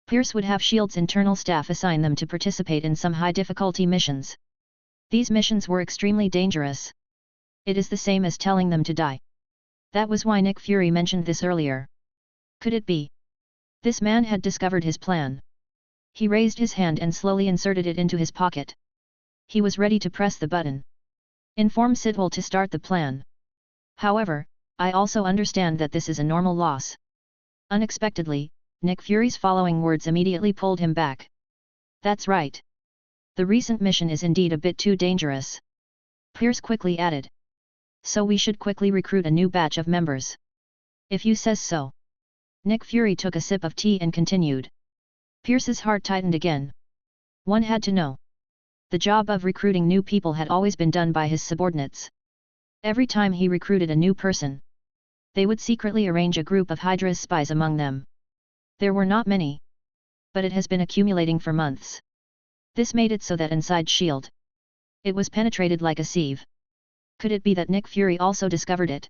Pierce would have S.H.I.E.L.D.'s internal staff assign them to participate in some high-difficulty missions. These missions were extremely dangerous. It is the same as telling them to die. That was why Nick Fury mentioned this earlier. Could it be? This man had discovered his plan. He raised his hand and slowly inserted it into his pocket. He was ready to press the button. Inform Sitwell to start the plan. However, I also understand that this is a normal loss. Unexpectedly, Nick Fury's following words immediately pulled him back. That's right. The recent mission is indeed a bit too dangerous. Pierce quickly added. So we should quickly recruit a new batch of members. If you says so. Nick Fury took a sip of tea and continued. Pierce's heart tightened again. One had to know. The job of recruiting new people had always been done by his subordinates. Every time he recruited a new person, they would secretly arrange a group of Hydra's spies among them. There were not many. But it has been accumulating for months. This made it so that inside S.H.I.E.L.D. it was penetrated like a sieve. Could it be that Nick Fury also discovered it?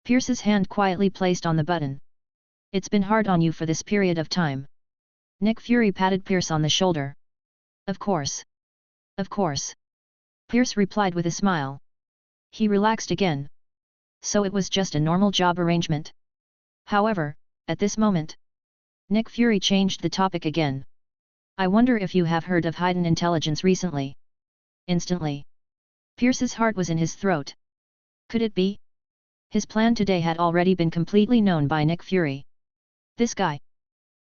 Pierce's hand quietly placed on the button. It's been hard on you for this period of time. Nick Fury patted Pierce on the shoulder. Of course. Of course. Pierce replied with a smile. He relaxed again. So it was just a normal job arrangement. However, at this moment, Nick Fury changed the topic again. I wonder if you have heard of Hiden Intelligence recently. Instantly, Pierce's heart was in his throat. Could it be? His plan today had already been completely known by Nick Fury. This guy.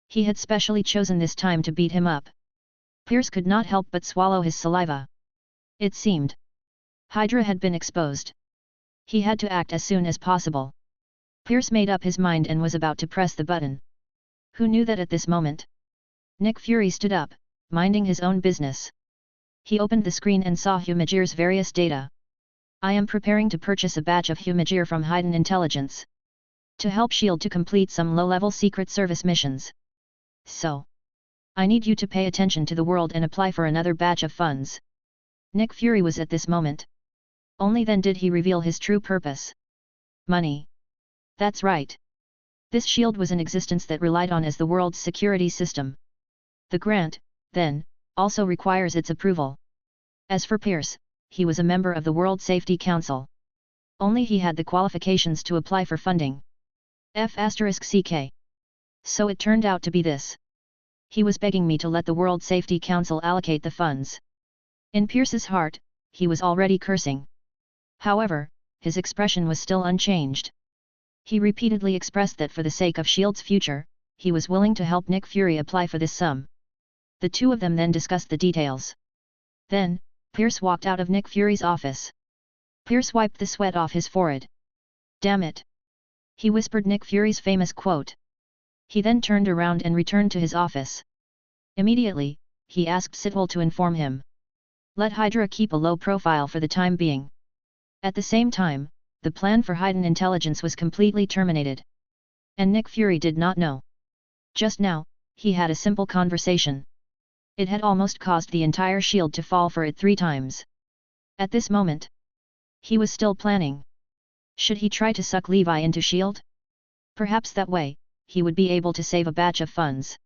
He had specially chosen this time to beat him up. Pierce could not help but swallow his saliva. It seemed Hydra had been exposed. He had to act as soon as possible. Pierce made up his mind and was about to press the button. Who knew that at this moment? Nick Fury stood up, minding his own business. He opened the screen and saw Humajir's various data. I am preparing to purchase a batch of Humajir from Hiden Intelligence. To help S.H.I.E.L.D. to complete some low-level Secret Service missions. So, I need you to pay attention to the world and apply for another batch of funds. Nick Fury was at this moment. Only then did he reveal his true purpose. Money. That's right. This S.H.I.E.L.D. was an existence that relied on as the world's security system. The grant, then, also requires its approval. As for Pierce, he was a member of the World Safety Council. Only he had the qualifications to apply for funding. F***CK. So it turned out to be this. He was begging me to let the World Safety Council allocate the funds. In Pierce's heart, he was already cursing. However, his expression was still unchanged. He repeatedly expressed that for the sake of S.H.I.E.L.D.'s future, he was willing to help Nick Fury apply for this sum. The two of them then discussed the details. Then, Pierce walked out of Nick Fury's office. Pierce wiped the sweat off his forehead. Damn it! He whispered Nick Fury's famous quote. He then turned around and returned to his office. Immediately, he asked Sitwell to inform him. Let Hydra keep a low profile for the time being. At the same time, the plan for Hiden Intelligence was completely terminated. And Nick Fury did not know. Just now, he had a simple conversation. It had almost caused the entire S.H.I.E.L.D. to fall for it 3 times. At this moment, he was still planning. Should he try to suck Levi into S.H.I.E.L.D.? Perhaps that way, he would be able to save a batch of funds.